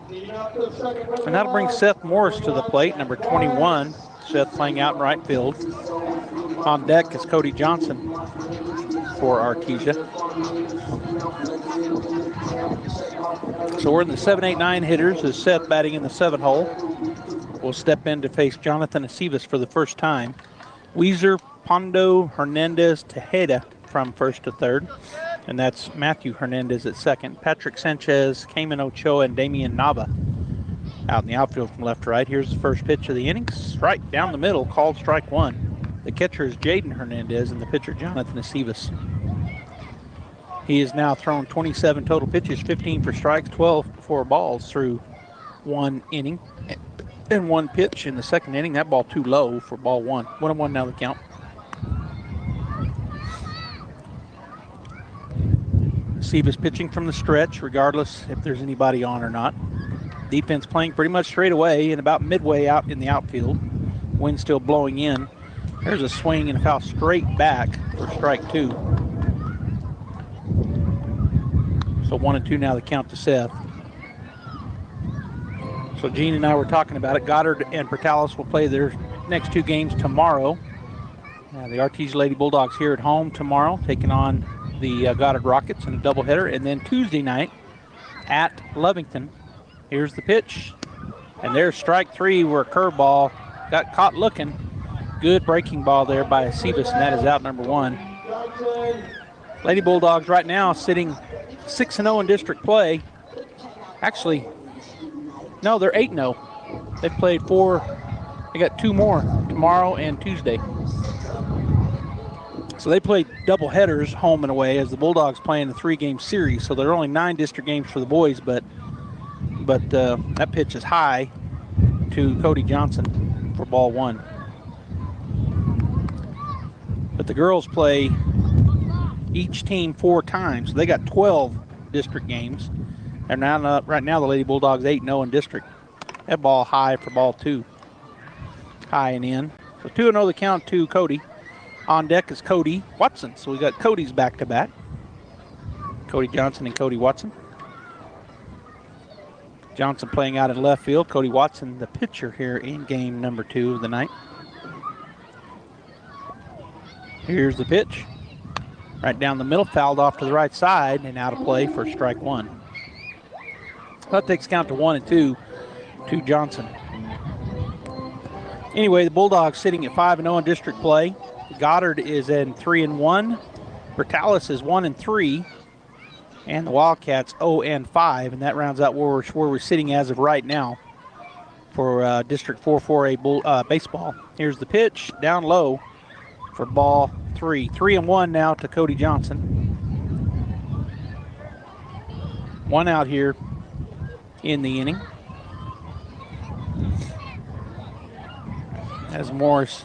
And that'll bring Seth Morris to the plate, number 21. Seth playing out in right field. On deck is Cody Johnson for Artesia. So we're in the 7, 8, 9 hitters as Seth batting in the 7 hole. Will step in to face Jonathan Sivis for the first time. Weezer, Pondo, Hernandez, Tejeda from first to third. And that's Matthew Hernandez at second. Patrick Sanchez, Cayman Ochoa, and Damian Nava out in the outfield from left to right. Here's the first pitch of the inning. Strike down the middle, called strike one. The catcher is Jaden Hernandez and the pitcher Jonathan Sivis. He has now thrown 27 total pitches, 15 for strikes, 12 for balls through one inning. And one pitch in the second inning. That ball too low for ball one. 1-1 now the count. Sivis pitching from the stretch, regardless if there's anybody on or not. Defense playing pretty much straight away and about midway out in the outfield. Wind still blowing in. There's a swing and a foul straight back for strike two. So 1-2 now the count to Seth. So Gene and I were talking about it. Goddard and Portales will play their next two games tomorrow. The Artesia Lady Bulldogs here at home tomorrow, taking on the Goddard Rockets in a doubleheader. And then Tuesday night at Lovington. Here's the pitch. And there's strike three where a curveball got caught looking. Good breaking ball there by Sivis, and that is out number one. Lady Bulldogs right now sitting 6-0 in district play. Actually, no, they're 8-0. They've played four. They got two more tomorrow and Tuesday. So they played double headers home and away as the Bulldogs play in a 3-game series. So there are only 9 district games for the boys, but that pitch is high to Cody Johnson for ball one. But the girls play each team 4 times. So they got 12 district games. And now, right now, the Lady Bulldogs 8-0 in district. That ball high for ball two. High and in. So 2-0 the count to Cody. On deck is Cody Watson. So we got Cody's back-to-back. Cody Johnson and Cody Watson. Johnson playing out in left field. Cody Watson, the pitcher here in game number 2 of the night. Here's the pitch. Right down the middle, fouled off to the right side, and out of play for strike one. That takes count to 1-2 to Johnson. Anyway, the Bulldogs sitting at 5-0 in district play. Goddard is in 3-1. Portales is 1-3. And the Wildcats 0-5. And that rounds out where we're sitting as of right now for District 4-4A baseball. Here's the pitch, down low for ball 3. 3-1 now to Cody Johnson. 1 out here in the inning. As Morris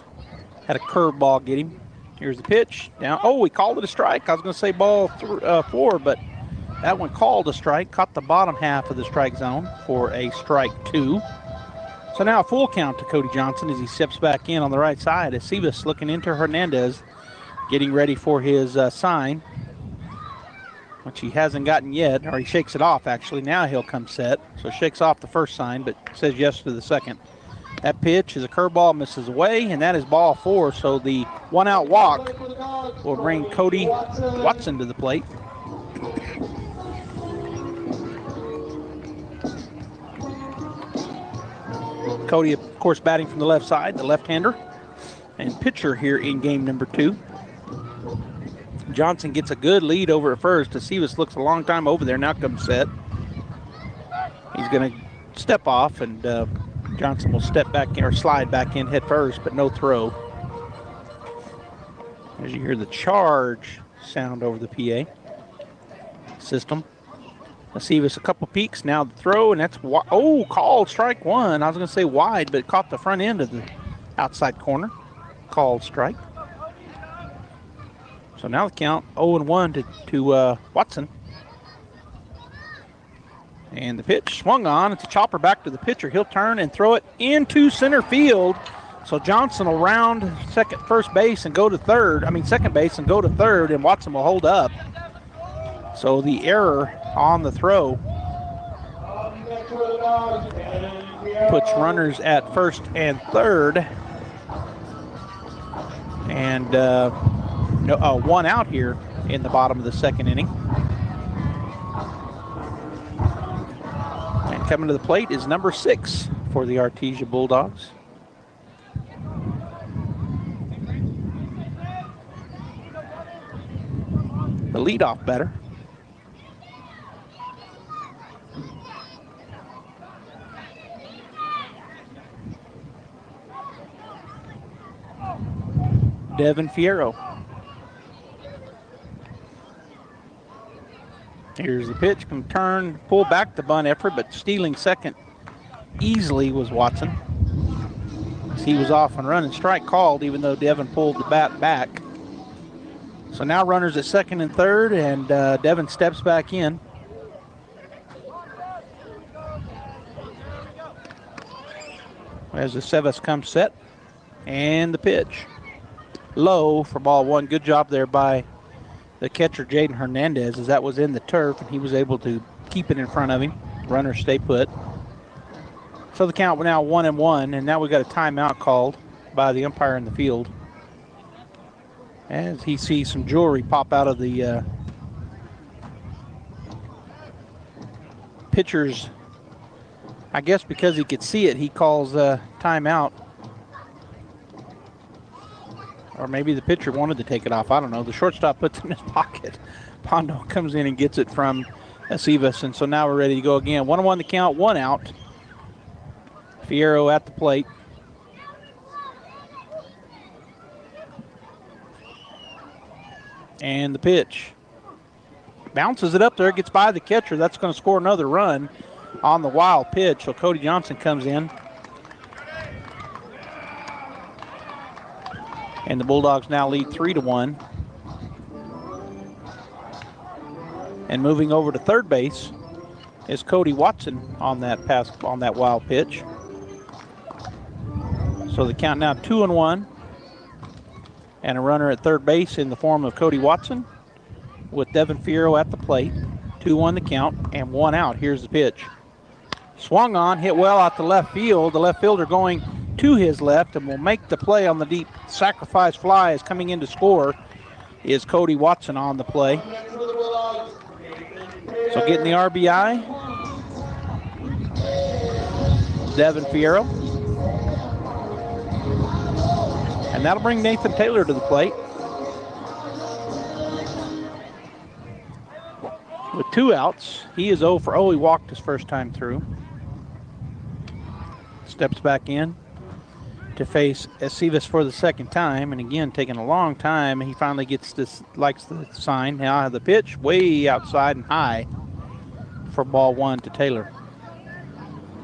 had a curveball get him. Here's the pitch. Down. Oh, we called it a strike. I was going to say ball 4, but that one called a strike. Caught the bottom half of the strike zone for a strike 2. So now a full count to Cody Johnson as he steps back in on the right side. As Sivis looking into Hernandez, getting ready for his sign, which he hasn't gotten yet, or he shakes it off actually. Now he'll come set. So shakes off the first sign, but says yes to the second. That pitch is a curveball, misses away, and that is ball 4. So the 1-out walk will bring Cody Watson to the plate. Cody, of course, batting from the left side, the left-hander, and pitcher here in game number 2. Johnson gets a good lead over at first. Sivis looks a long time over there. Now comes set. He's going to step off, and Johnson will step back in or slide back in head first, but no throw. As you hear the charge sound over the PA system. Sivis a couple peeks. Now the throw, and that's called strike one. I was going to say wide, but it caught the front end of the outside corner. Called strike. So now the count 0-1 to Watson. And the pitch swung on. It's a chopper back to the pitcher. He'll turn and throw it into center field. So Johnson will round second base and go to third, and Watson will hold up. So the error on the throw puts runners at first and third. And one out here in the bottom of the second inning. And coming to the plate is number 6 for the Artesia Bulldogs. The leadoff batter. Devin Fierro. Here's the pitch. Can turn, pull back the bunt effort, but stealing second easily was Watson. He was off and running. Strike called, even though Devin pulled the bat back. So now runners at second and third, and Devin steps back in. As the Sivis comes set, and the pitch. Low for ball one. Good job there by the catcher, Jaden Hernandez, as that was in the turf, and he was able to keep it in front of him. Runners stay put. So the count now 1-1, and now we got a timeout called by the umpire in the field. As he sees some jewelry pop out of the pitcher's, I guess because he could see it, he calls timeout. Or maybe the pitcher wanted to take it off. I don't know. The shortstop puts it in his pocket. Pondo comes in and gets it from Sivis. And so now we're ready to go again. 1-1 the count, 1 out. Fierro at the plate. And the pitch. Bounces it up there, gets by the catcher. That's going to score another run on the wild pitch. So Cody Johnson comes in. And the Bulldogs now lead 3-1. And moving over to third base is Cody Watson on that wild pitch. So the count now 2-1. And a runner at third base in the form of Cody Watson with Devin Fierro at the plate. 2-1 the count and 1 out. Here's the pitch. Swung on, hit well out to left field. The left fielder going to his left and will make the play on the deep sacrifice fly. Is coming in to score is Cody Watson on the play. So getting the RBI, Devin Fierro. And that'll bring Nathan Taylor to the plate. With 2 outs, he is 0 for 0. He walked his first time through. Steps back in to face Sivis for the second time, and again taking a long time. He finally gets this, likes the sign. Now the pitch way outside and high for ball 1 to Taylor.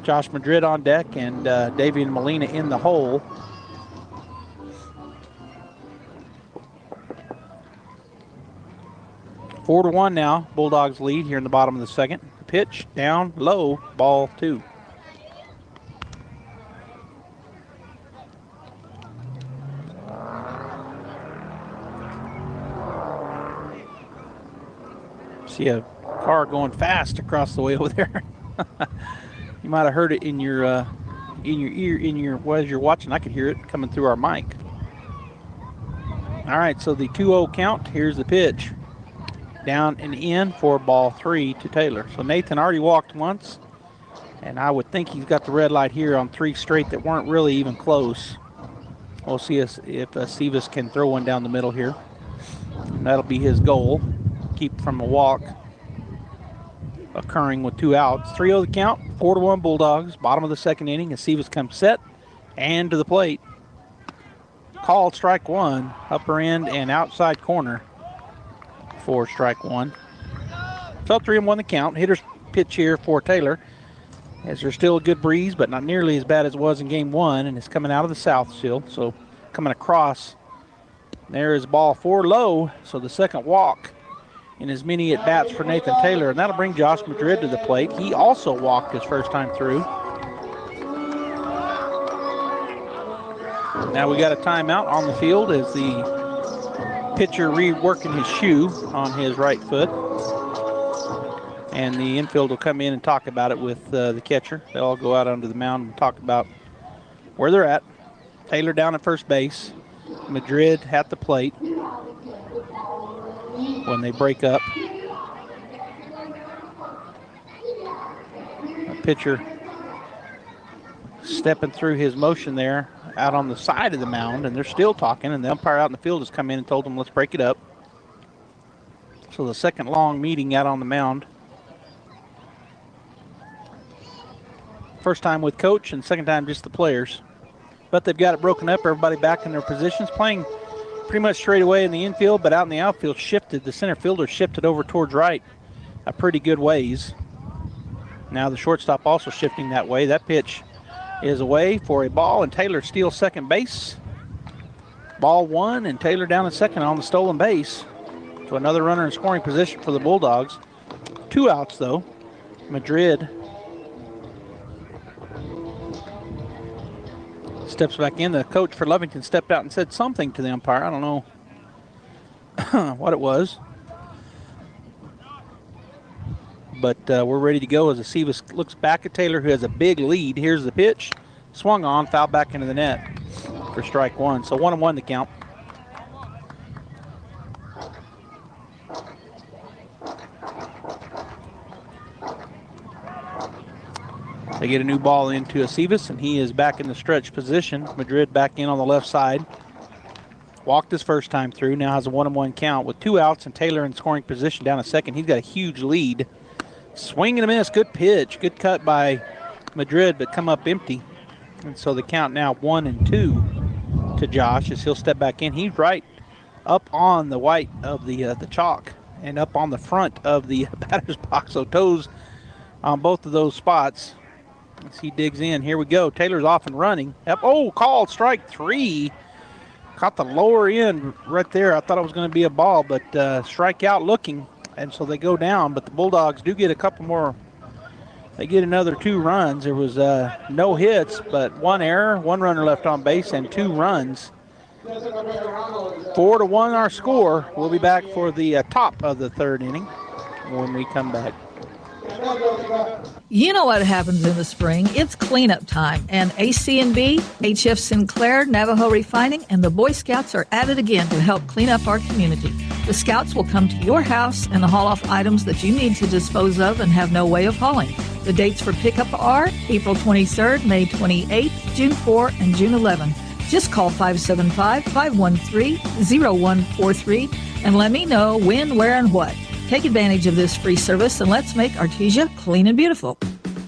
Josh Madrid on deck and Davian Molina in the hole. Four to 1 now. Bulldogs lead here in the bottom of the second. The pitch down low, ball 2. See a car going fast across the way over there. You might have heard it in your ear, as you're watching. I could hear it coming through our mic. All right, so the 2-0 count. Here's the pitch. Down and in for ball 3 to Taylor. So Nathan already walked once, and I would think he's got the red light here on 3 straight that weren't really even close. We'll see if Sivis can throw one down the middle here. That'll be his goal. Keep from a walk occurring with 2 outs. 3-0 the count, 4-1 Bulldogs. Bottom of the second inning as Sivis comes set and to the plate. Called strike 1, upper end and outside corner for strike 1. So 3-1 the count. Hitter's pitch here for Taylor, as there's still a good breeze, but not nearly as bad as it was in game 1, and it's coming out of the south still. So coming across, there is ball 4 low. So the second walk in as many at bats for Nathan Taylor, and that'll bring Josh Madrid to the plate. He also walked his first time through. Now we got a timeout on the field as the pitcher reworking his shoe on his right foot. And the infield will come in and talk about it with the catcher. They'll all go out onto the mound and talk about where they're at. Taylor down at first base. Madrid at the plate when they break up. The pitcher stepping through his motion there out on the side of the mound, and they're still talking, and the umpire out in the field has come in and told them, let's break it up. So the second long meeting out on the mound. First time with coach and second time just the players. But they've got it broken up, everybody back in their positions, playing pretty much straight away in the infield, but out in the outfield shifted. The center fielder shifted over towards right a pretty good ways. Now the shortstop also shifting that way. That pitch is away for a ball, and Taylor steals second base. Ball 1, and Taylor down at second on the stolen base. So another runner in scoring position for the Bulldogs. 2 outs though. Madrid steps back in. The coach for Lovington stepped out and said something to the umpire. I don't know what it was. But we're ready to go as the Sivis looks back at Taylor, who has a big lead. Here's the pitch. Swung on, foul back into the net for strike 1. So 1-1 the count. They get a new ball into a Sivis, and he is back in the stretch position. Madrid back in on the left side. Walked his first time through. Now has a 1-1 count with 2 outs and Taylor in scoring position down a second. He's got a huge lead. Swing and a miss. Good pitch. Good cut by Madrid, but come up empty. And so the count now 1-2 to Josh as he'll step back in. He's right up on the white of the chalk and up on the front of the batter's box. So toes on both of those spots as he digs in. Here we go. Taylor's off and running. Oh, called strike 3. Caught the lower end right there. I thought it was going to be a ball, but strikeout looking. And so they go down, but the Bulldogs do get a couple more. They get another 2 runs. There was no hits, but 1 error, 1 runner left on base, and 2 runs. 4-1 our score. We'll be back for the top of the 3rd inning when we come back. You know what happens in the spring. It's cleanup time, and AC&B, HF Sinclair, Navajo Refining, and the Boy Scouts are at it again to help clean up our community. The Scouts will come to your house and haul off items that you need to dispose of and have no way of hauling. The dates for pickup are April 23rd, May 28th, June 4, and June 11. Just call 575-513-0143 and let me know when, where, and what. Take advantage of this free service and let's make Artesia clean and beautiful.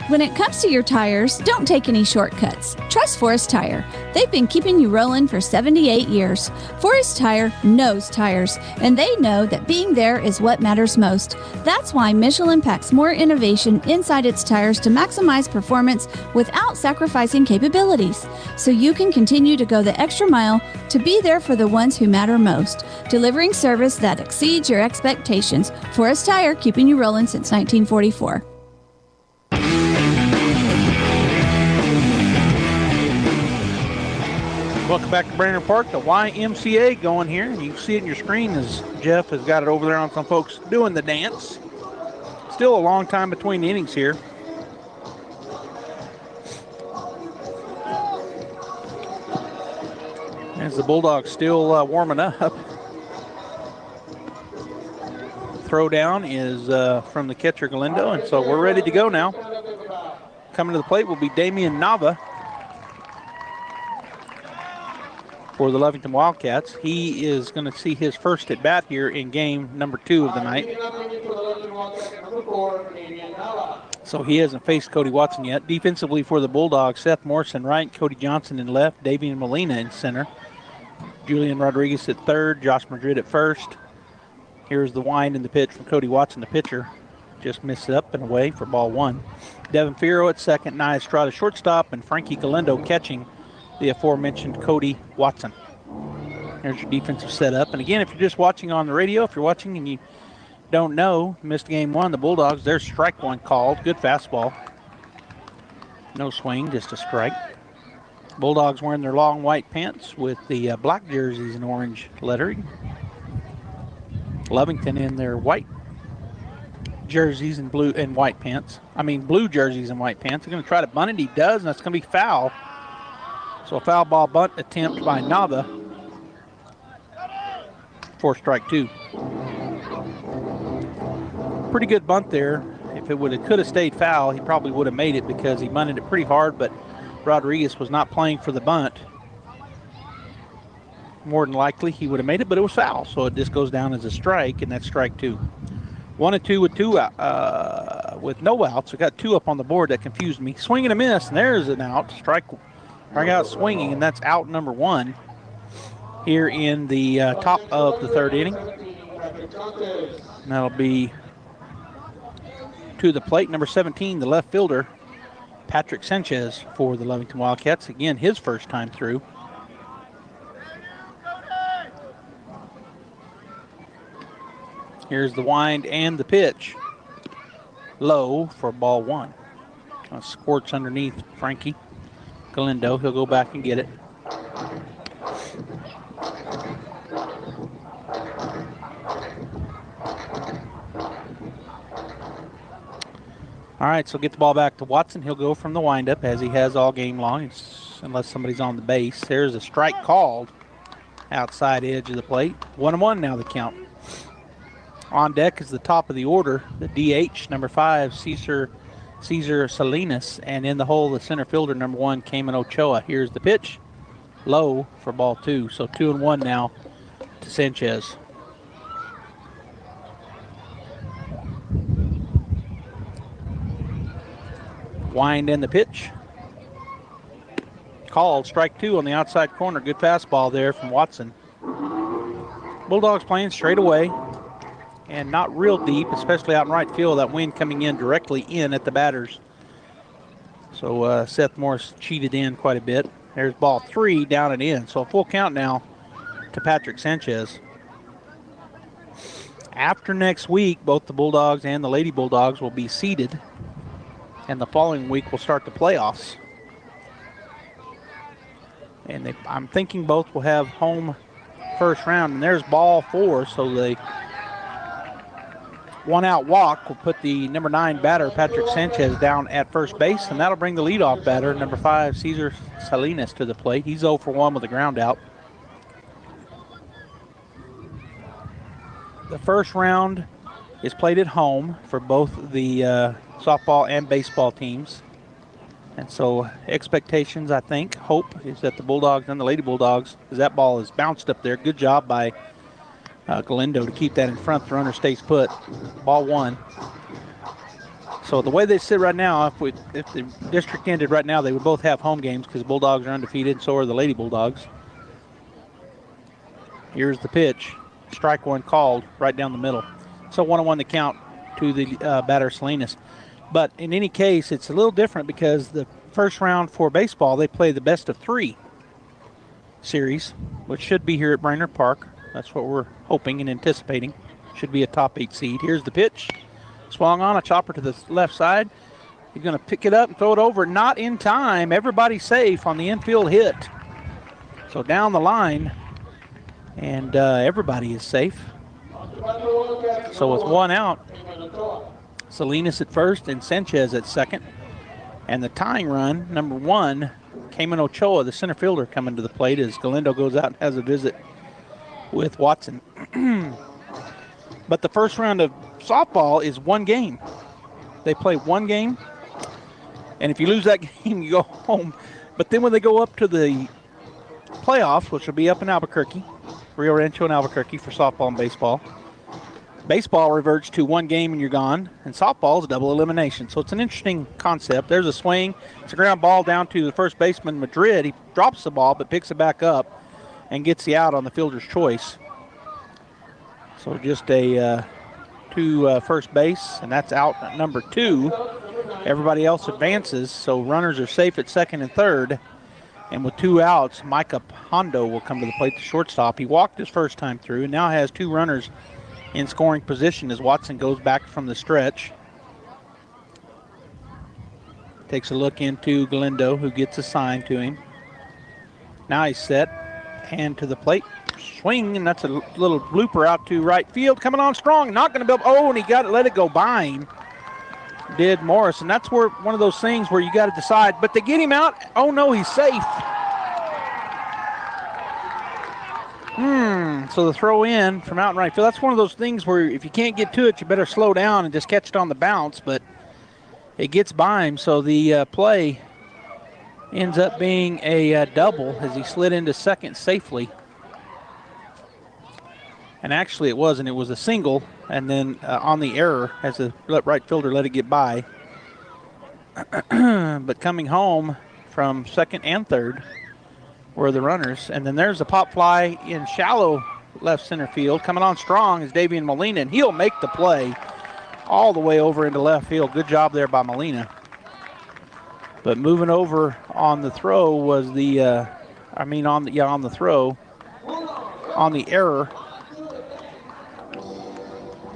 When it comes to your tires, don't take any shortcuts. Trust Forest Tire. They've been keeping you rolling for 78 years. Forest Tire knows tires, and they know that being there is what matters most. That's why Michelin packs more innovation inside its tires to maximize performance without sacrificing capabilities, so you can continue to go the extra mile to be there for the ones who matter most, delivering service that exceeds your expectations. Forest Tire, keeping you rolling since 1944. Welcome back to Brainard Park, the YMCA going here. You can see it in your screen as Jeff has got it over there on some folks doing the dance. Still a long time between innings here. As the Bulldogs still warming up. Throw down is from the catcher Galindo, and so we're ready to go now. Coming to the plate will be Damian Nava. for the Lovington Wildcats. He is going to see his first at bat here in game number 2 of the night. So he hasn't faced Cody Watson yet. Defensively for the Bulldogs, Seth Morrison right, Cody Johnson in left, Davian Molina in center, Julian Rodriguez at third, Josh Madrid at first. Here's the wind and the pitch from Cody Watson, the pitcher. Just missed it up and away for ball 1. Devin Fierro at second, Nia Estrada shortstop, and Frankie Galindo catching the aforementioned Cody Watson. There's your defensive setup. And again, if you're just watching on the radio, if you're watching and you don't know, missed game 1, the Bulldogs, there's strike 1 called. Good fastball. No swing, just a strike. Bulldogs wearing their long white pants with the black jerseys and orange lettering. Lovington in their white jerseys and blue and white pants. Blue jerseys and white pants. They're going to try to bunt it. He does, and that's going to be foul. So a foul ball bunt attempt by Nava for strike 2. Pretty good bunt there. If it could have stayed foul, he probably would have made it because he bunted it pretty hard, but Rodriguez was not playing for the bunt. More than likely he would have made it, but it was foul, so it just goes down as a strike, and that's strike 2. 1-2 with no outs. We got 2 up on the board. That confused me. Swing and a miss, and there's an out. Strike out swinging, and that's out number 1 here in the top of the 3rd inning. And that'll be to the plate, number 17, the left fielder, Patrick Sanchez for the Lovington Wildcats. Again, his first time through. Here's the wind and the pitch. Low for ball 1. Squirts underneath Frankie Galindo. He'll go back and get it. All right, so get the ball back to Watson. He'll go from the windup as he has all game long, unless somebody's on the base. There's a strike called outside edge of the plate. 1-1 now the count. On deck is the top of the order, the DH, number 5, Caesar Salinas, and in the hole, the center fielder, number 1, Cayman Ochoa. Here's the pitch, low for ball 2. So 2-1 now to Sanchez. Wind in the pitch. Called, strike 2 on the outside corner. Good fastball there from Watson. Bulldogs playing straight away and not real deep, especially out in right field. That wind coming in directly in at the batters. So Seth Morris cheated in quite a bit. There's ball 3 down and in. So a full count now to Patrick Sanchez. After next week, both the Bulldogs and the Lady Bulldogs will be seeded. And the following week we'll start the playoffs. And I'm thinking both will have home first round. And there's ball 4, so the 1-out walk will put the number 9 batter, Patrick Sanchez, down at first base. And that'll bring the leadoff batter, number 5, Caesar Salinas, to the plate. He's 0 for 1 with a ground out. The first round is played at home for both the softball and baseball teams. And so expectations, I think, hope, is that the Bulldogs and the Lady Bulldogs, as that ball is bounced up there. Good job by Galindo to keep that in front. The runner stays put. Ball 1. So the way they sit right now, if the district ended right now, they would both have home games because the Bulldogs are undefeated, and so are the Lady Bulldogs. Here's the pitch. Strike 1 called right down the middle. So 1-1 the count to the batter Salinas. But in any case, it's a little different because the first round for baseball, they play the best of 3 series, which should be here at Brainard Park. That's what we're hoping and anticipating. Should be a top 8 seed. Here's the pitch. Swung on, a chopper to the left side. He's going to pick it up and throw it over. Not in time. Everybody's safe on the infield hit. So down the line, and everybody is safe. So with 1 out, Salinas at first and Sanchez at second. And the tying run, number 1, Cayman Ochoa, the center fielder, coming to the plate as Galindo goes out and has a visit with Watson. But the first round of softball is 1 game. They play 1 game, and if you lose that game, you go home. But then when they go up to the playoffs, which will be up in Albuquerque, Rio Rancho and Albuquerque for softball and baseball. Baseball reverts to one game and you're gone, and softball is double elimination. So it's an interesting concept. There's a swing. It's a ground ball down to the first baseman, Madrid. He drops the ball but picks it back up and gets the out on the fielder's choice. So just a to first base, and that's out at number 2. Everybody else advances, so runners are safe at second and third. And with 2 outs, Micah Hondo will come to the plate, the shortstop. He walked his first time through and now has 2 runners in scoring position as Watson goes back from the stretch. Takes a look into Galindo, who gets assigned to him. Now he's set, hand to the plate, swing, and that's a little blooper out to right field. Coming on strong, not going to be, and he got it, let it go by him. Did Morris, and that's where one of those things where you got to decide, but they get him out. Oh no, he's safe. So the throw in from out in right field, that's one of those things where if you can't get to it, you better slow down and just catch it on the bounce, but it gets by him, so the play ends up being a double as he slid into second safely. And actually it wasn't, it was a single, and then on the error as the right fielder let it get by. But coming home from second and third were the runners. And then there's a pop fly in shallow left center field. Coming on strong is Davian Molina, and he'll make the play all the way over into left field. Good job there by Molina. But moving over on the throw was the, on the throw, on the error.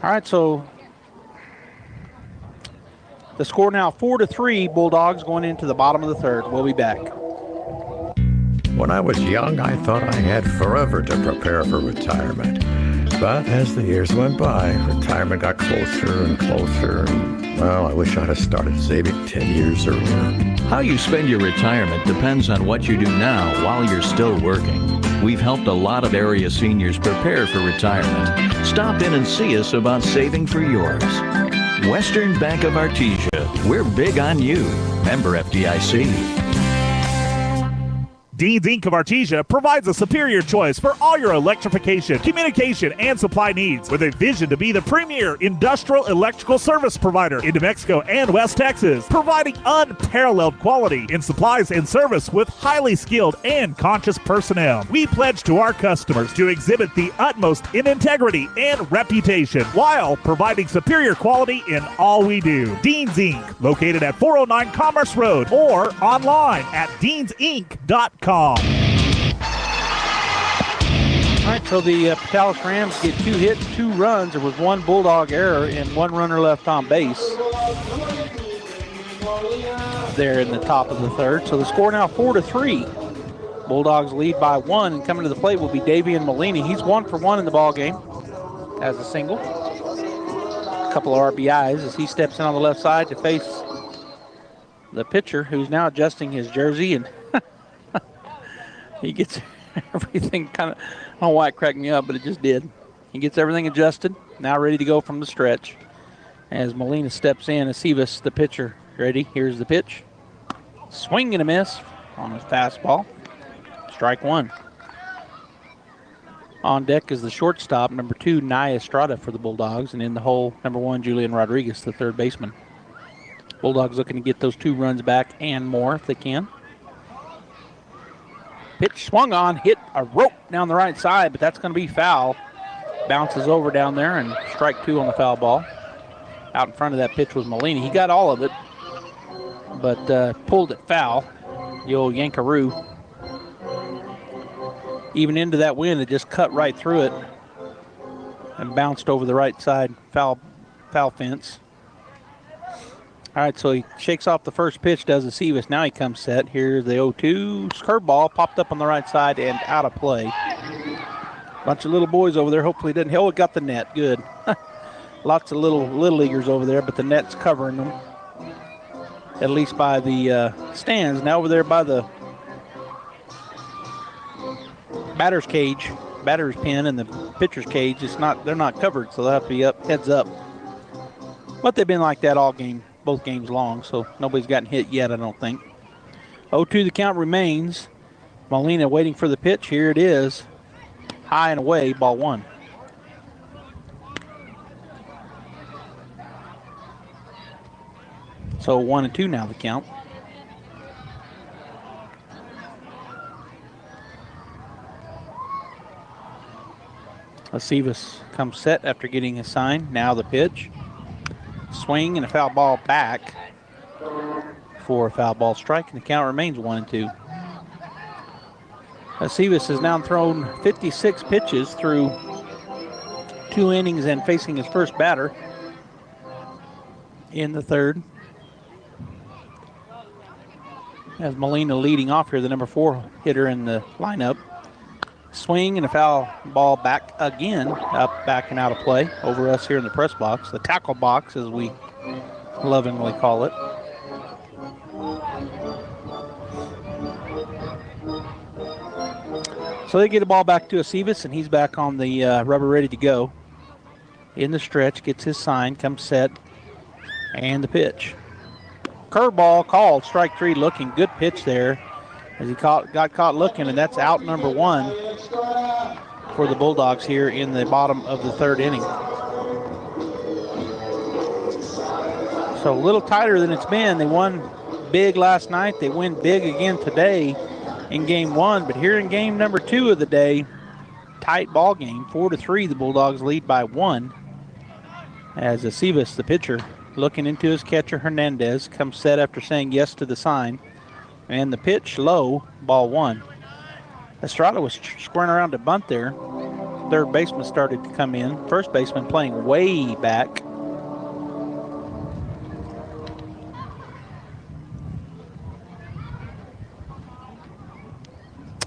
All right, so the score now 4-3, Bulldogs going into the bottom of the third. We'll be back. When I was young, I thought I had forever to prepare for retirement. But as the years went by, retirement got closer and closer. And, well, I wish I'd have started saving 10 years earlier. How you spend your retirement depends on what you do now while you're still working. We've helped a lot of area seniors prepare for retirement. Stop in and see us about saving for yours. Western Bank of Artesia. We're big on you. Member FDIC. Dean's Inc. of Artesia provides a superior choice for all your electrification, communication, and supply needs with a vision to be the premier industrial electrical service provider in New Mexico and West Texas, providing unparalleled quality in supplies and service with highly skilled and conscious personnel. We pledge to our customers to exhibit the utmost in integrity and reputation while providing superior quality in all we do. Dean's Inc., located at 409 Commerce Road or online at deansinc.com. All right, so the Portales Rams get 2 hits, 2 runs. There was 1 Bulldog error and 1 runner left on base there in the top of the third. So the score now 4-3. Bulldogs lead by 1, and coming to the plate will be Davian Molina. He's 1 for 1 in the ball game as a single. A couple of RBIs as he steps in on the left side to face the pitcher, who's now adjusting his jersey, and he gets everything kind of, I don't know why it cracked me up, but it just did. He gets everything adjusted, now ready to go from the stretch. As Molina steps in, as Sivis, the pitcher, ready. Here's the pitch. Swing and a miss on his fastball. Strike 1. On deck is the shortstop, number 2, Nia Estrada for the Bulldogs, and in the hole, number 1, Julian Rodriguez, the third baseman. Bulldogs looking to get those 2 runs back and more if they can. Pitch swung on, hit a rope down the right side, but that's going to be foul. Bounces over down there, and strike 2 on the foul ball. Out in front of that pitch was Molina. He got all of it, but pulled it foul. The old Yankaroo. Even into that wind, it just cut right through it and bounced over the right side foul fence. All right, so he shakes off the first pitch, does the Sivis. Now he comes set. Here's the 0-2. Curveball popped up on the right side and out of play. Bunch of little boys over there. Hopefully it didn't. Oh, it got the net. Good. Lots of little leaguers over there, but the net's covering them. At least by the stands. Now over there by the batter's cage, batter's pen, and the pitcher's cage, they're not covered, so they'll have to be up, heads up. But they've been like that all game. Both games long, so nobody's gotten hit yet, I don't think. 0-2 the count remains Molina waiting for the pitch. Here it is. High and away, ball 1. So 1-2 now the count. Sivis comes set after getting a sign. Now the pitch. Swing and a foul ball back for a foul ball strike, and the count remains 1-2. Sivis has now thrown 56 pitches through 2 innings and facing his first batter in the third. As Molina leading off here, the number 4 hitter in the lineup. Swing and a foul ball back again, up, back, and out of play over us here in the press box, the tackle box as we lovingly call it. So they get a ball back to Sivis, and he's back on the rubber ready to go. In the stretch, gets his sign, comes set, and the pitch. Curveball called, strike 3, looking good pitch there as he got caught looking, and that's out number 1 for the Bulldogs here in the bottom of the third inning. So a little tighter than it's been. They won big last night. They win big again today in game 1, but here in game number 2 of the day, tight ball game, 4-3. The Bulldogs lead by 1 as Sivis, the pitcher, looking into his catcher Hernandez, comes set after saying yes to the sign. And the pitch low, ball 1. Estrada was squaring around to bunt there. Third baseman started to come in. First baseman playing way back.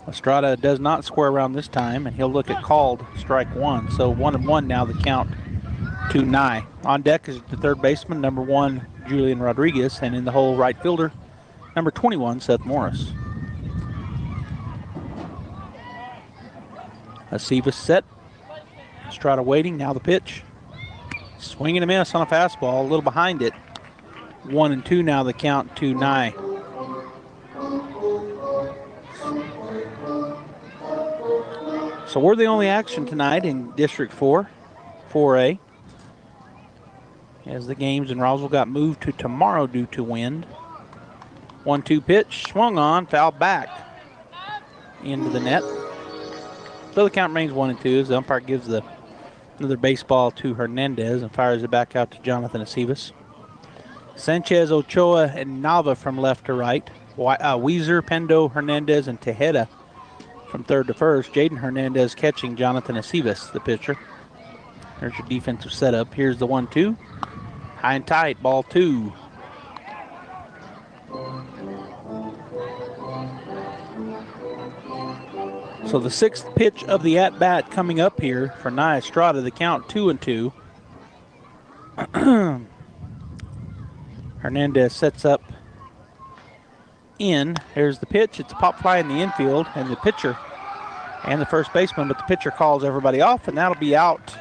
Estrada does not square around this time, and he'll look at called strike 1. So 1-1 now the count to Nye. On deck is the third baseman, number 1, Julian Rodriguez, and in the hole, right fielder, number 21, Seth Morris. Sivis set. Estrada waiting. Now the pitch. Swing and a miss on a fastball. A little behind it. 1-2 now the count to Nye. So we're the only action tonight in District 4, 4A. As the games in Roswell got moved to tomorrow due to wind. 1-2 pitch, swung on, foul back into the net. So the count remains 1-2 as the umpire gives another baseball to Hernandez and fires it back out to Jonathan Sivis. Sanchez, Ochoa, and Nava from left to right. Weezer, Pendo, Hernandez, and Tejeda from third to first. Jaden Hernandez catching Jonathan Sivis, the pitcher. There's your defensive setup. Here's the 1-2. High and tight, ball 2. So the 6th pitch of the at-bat coming up here for Nye Estrada. The count 2-2. Hernandez sets up in. Here's the pitch. It's a pop fly in the infield, and the pitcher and the first baseman, but the pitcher calls everybody off, and that'll be out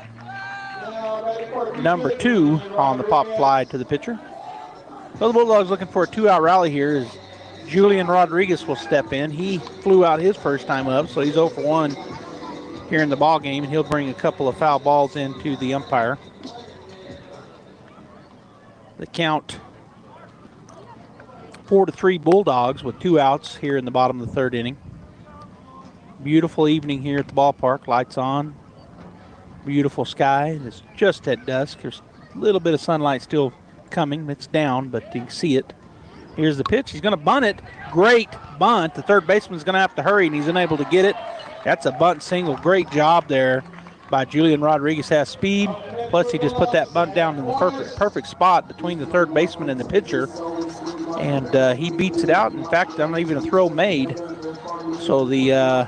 number 2 on the pop fly to the pitcher. So the Bulldogs looking for a 2-out rally here as Julian Rodriguez will step in. He flew out his first time up, so he's 0 for 1 here in the ball game, and he'll bring a couple of foul balls into the umpire. The count 4-3 Bulldogs with 2 outs here in the bottom of the third inning. Beautiful evening here at the ballpark. Lights on. Beautiful sky. It's just at dusk. There's a little bit of sunlight still coming. It's down, but you can see it. Here's the pitch. He's going to bunt it. Great bunt. The third baseman's going to have to hurry, and he's unable to get it. That's a bunt single. Great job there by Julian Rodriguez. Has speed. Plus, he just put that bunt down in the perfect spot between the third baseman and the pitcher. And he beats it out. In fact, not even a throw made. So the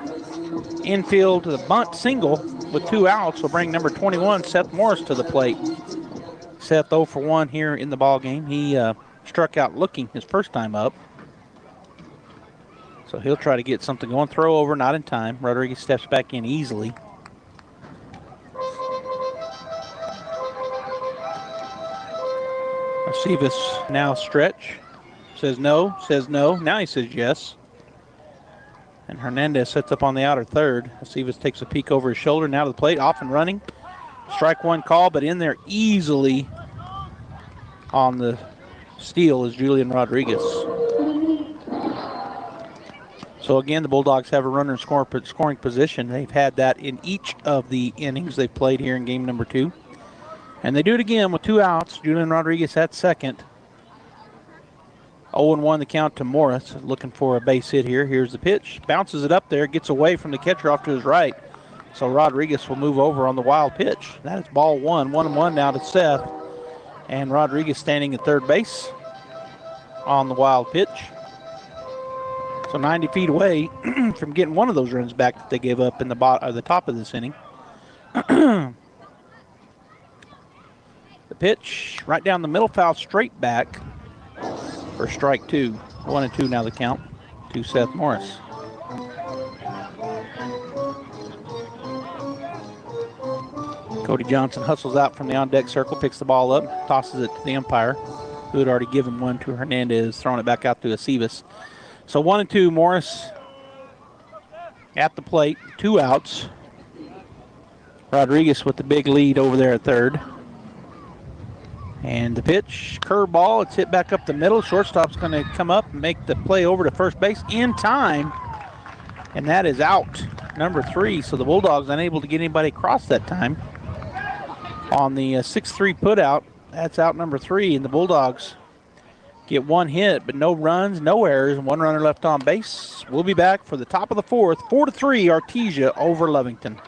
infield, the bunt single with 2 outs will bring number 21, Seth Morris, to the plate. Seth 0 for 1 here in the ball game. He struck out looking his first time up. So he'll try to get something going. Throw over, not in time. Rodriguez steps back in easily. Sivis now stretch. Says no, says no. Now he says yes. And Hernandez sets up on the outer third. Sivis takes a peek over his shoulder, now to the plate, off and running. Strike one call, but in there easily on the steal is Julian Rodriguez. So again, the Bulldogs have a runner in scoring position. They've had that in each of the innings they've played here in game number 2. And they do it again with 2 outs. Julian Rodriguez at second. 0-1 the count to Morris, looking for a base hit here. Here's the pitch, bounces it up there, gets away from the catcher off to his right. So Rodriguez will move over on the wild pitch. That is ball 1, 1-1 now to Seth. And Rodriguez standing at third base on the wild pitch. So 90 feet away from getting one of those runs back that they gave up in the top of this inning. The pitch right down the middle, foul straight back for strike 2. 1-2 now the count to Seth Morris. Cody Johnson hustles out from the on-deck circle, picks the ball up, tosses it to the umpire, who had already given one to Hernandez, throwing it back out to Sivis. So 1-2, Morris at the plate, 2 outs. Rodriguez with the big lead over there at third. And the pitch, curveball, it's hit back up the middle. Shortstop's going to come up and make the play over to first base in time. And that is out, number 3. So the Bulldogs unable to get anybody across that time. On the 6-3 putout, that's out number 3. And the Bulldogs get 1 hit, but no runs, no errors, and 1 runner left on base. We'll be back for the top of the 4th. 4-3, Artesia over Lovington.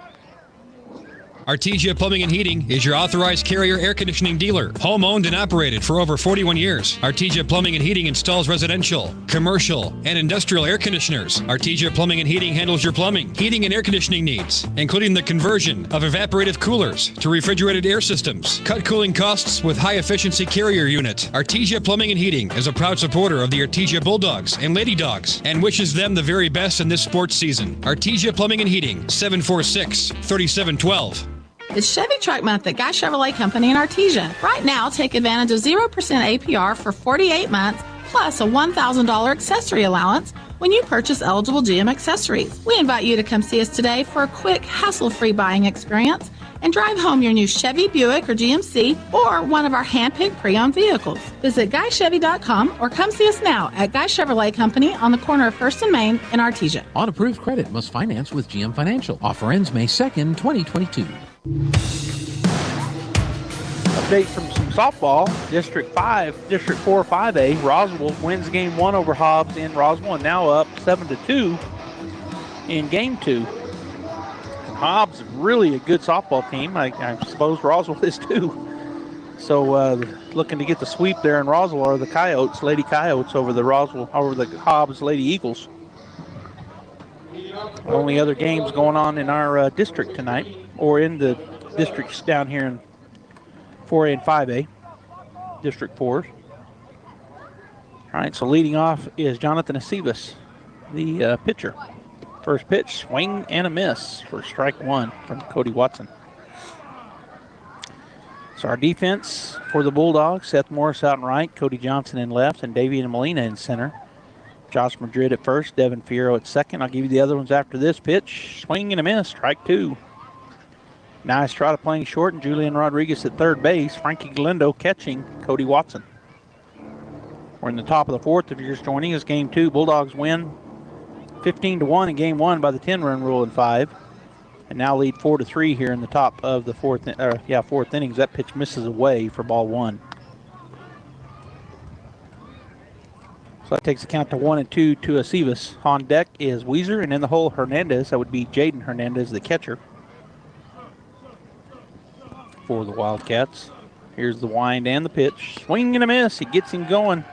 Artesia Plumbing and Heating is your authorized Carrier air conditioning dealer. Home owned and operated for over 41 years. Artesia Plumbing and Heating installs residential, commercial, and industrial air conditioners. Artesia Plumbing and Heating handles your plumbing, heating, and air conditioning needs, including the conversion of evaporative coolers to refrigerated air systems. Cut cooling costs with high-efficiency Carrier unit. Artesia Plumbing and Heating is a proud supporter of the Artesia Bulldogs and Lady Dogs and wishes them the very best in this sports season. Artesia Plumbing and Heating, 746-3712. It's Chevy Truck Month at Guy Chevrolet Company in Artesia. Right now, take advantage of 0% APR for 48 months, plus a $1,000 accessory allowance when you purchase eligible GM accessories. We invite you to come see us today for a quick, hassle-free buying experience and drive home your new Chevy, Buick, or GMC, or one of our hand-picked pre-owned vehicles. Visit GuyChevy.com or come see us now at Guy Chevrolet Company on the corner of 1st and Main in Artesia. On approved credit must finance with GM Financial. Offer ends May 2nd, 2022. Update from some softball. District 4 5A. Roswell wins game 1 over Hobbs in Roswell, and now up 7-2 in game 2. Hobbs really a good softball team. I suppose Roswell is too. So looking to get the sweep there in Roswell are the Coyotes, Lady Coyotes, over the Hobbs Lady Eagles. Only other games going on in our district tonight, or in the districts down here in 4A and 5A, District 4s. All right, so leading off is Jonathan Sivis, the pitcher. First pitch, swing and a miss for strike 1 from Cody Watson. So our defense for the Bulldogs, Seth Morris out in right, Cody Johnson in left, and Davian Molina in center. Josh Madrid at first, Devin Fierro at second. I'll give you the other ones after this pitch. Swing and a miss, strike 2. Now Estrada playing short, and Julian Rodriguez at third base. Frankie Galindo catching Cody Watson. We're in the top of the 4th. If you're just joining us, game 2. Bulldogs win 15-1 in game 1 by the 10-run rule in 5. And now lead 4-3 here in the top of the 4th innings. That pitch misses away for ball 1. So that takes the count to 1-2 to Sivis. On deck is Weezer, and in the hole, Hernandez. That would be Jaden Hernandez, the catcher for the Wildcats. Here's the wind and the pitch. Swing and a miss. He gets him going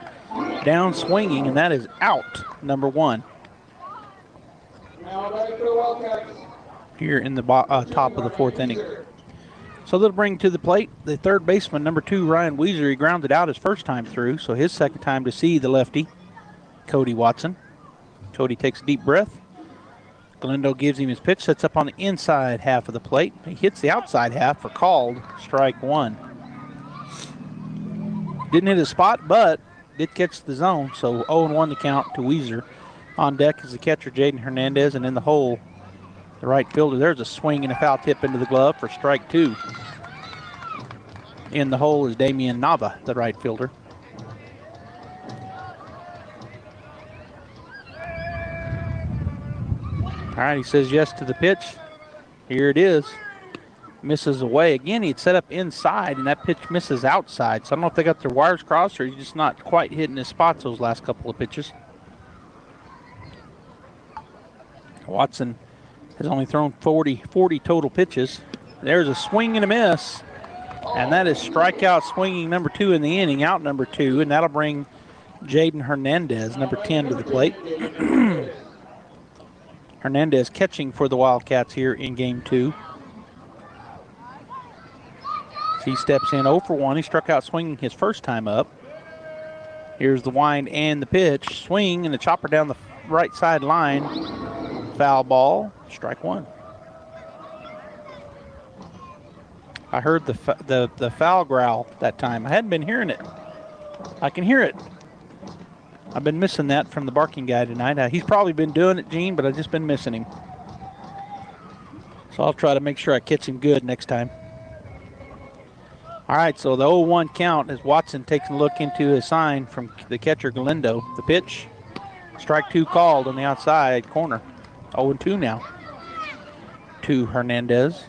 down swinging, and that is out, number 1. Here in the top of the 4th inning. So they'll bring to the plate the third baseman, number 2, Ryan Weezer. He grounded out his first time through, so his second time to see the lefty, Cody Watson. Cody takes a deep breath. Galindo gives him his pitch, sets up on the inside half of the plate. He hits the outside half for called strike 1. Didn't hit his spot, but did catch the zone, so 0-1 the count to Weezer. On deck is the catcher, Jaden Hernandez, and in the hole, the right fielder. There's a swing and a foul tip into the glove for strike 2. In the hole is Damian Nava, the right fielder. All right, he says yes to the pitch. Here it is. Misses away. Again, he'd set up inside, and that pitch misses outside. So I don't know if they got their wires crossed or he's just not quite hitting his spots those last couple of pitches. Watson has only thrown 40 total pitches. There's a swing and a miss. And that is strikeout swinging number 2 in the inning, out number 2. And that'll bring Jaden Hernandez, number 10, to the plate. Hernandez catching for the Wildcats here in game 2. He steps in 0 for 1. He struck out swinging his first time up. Here's the wind and the pitch. Swing and the chopper down the right side line. Foul ball, strike 1. I heard the foul growl that time. I hadn't been hearing it. I can hear it. I've been missing that from the barking guy tonight. He's probably been doing it, Gene, but I've just been missing him. So I'll try to make sure I catch him good next time. All right, so the 0-1 count as Watson takes a look into his sign from the catcher, Galindo. The pitch, strike 2 called on the outside corner. 0-2 now to Hernandez.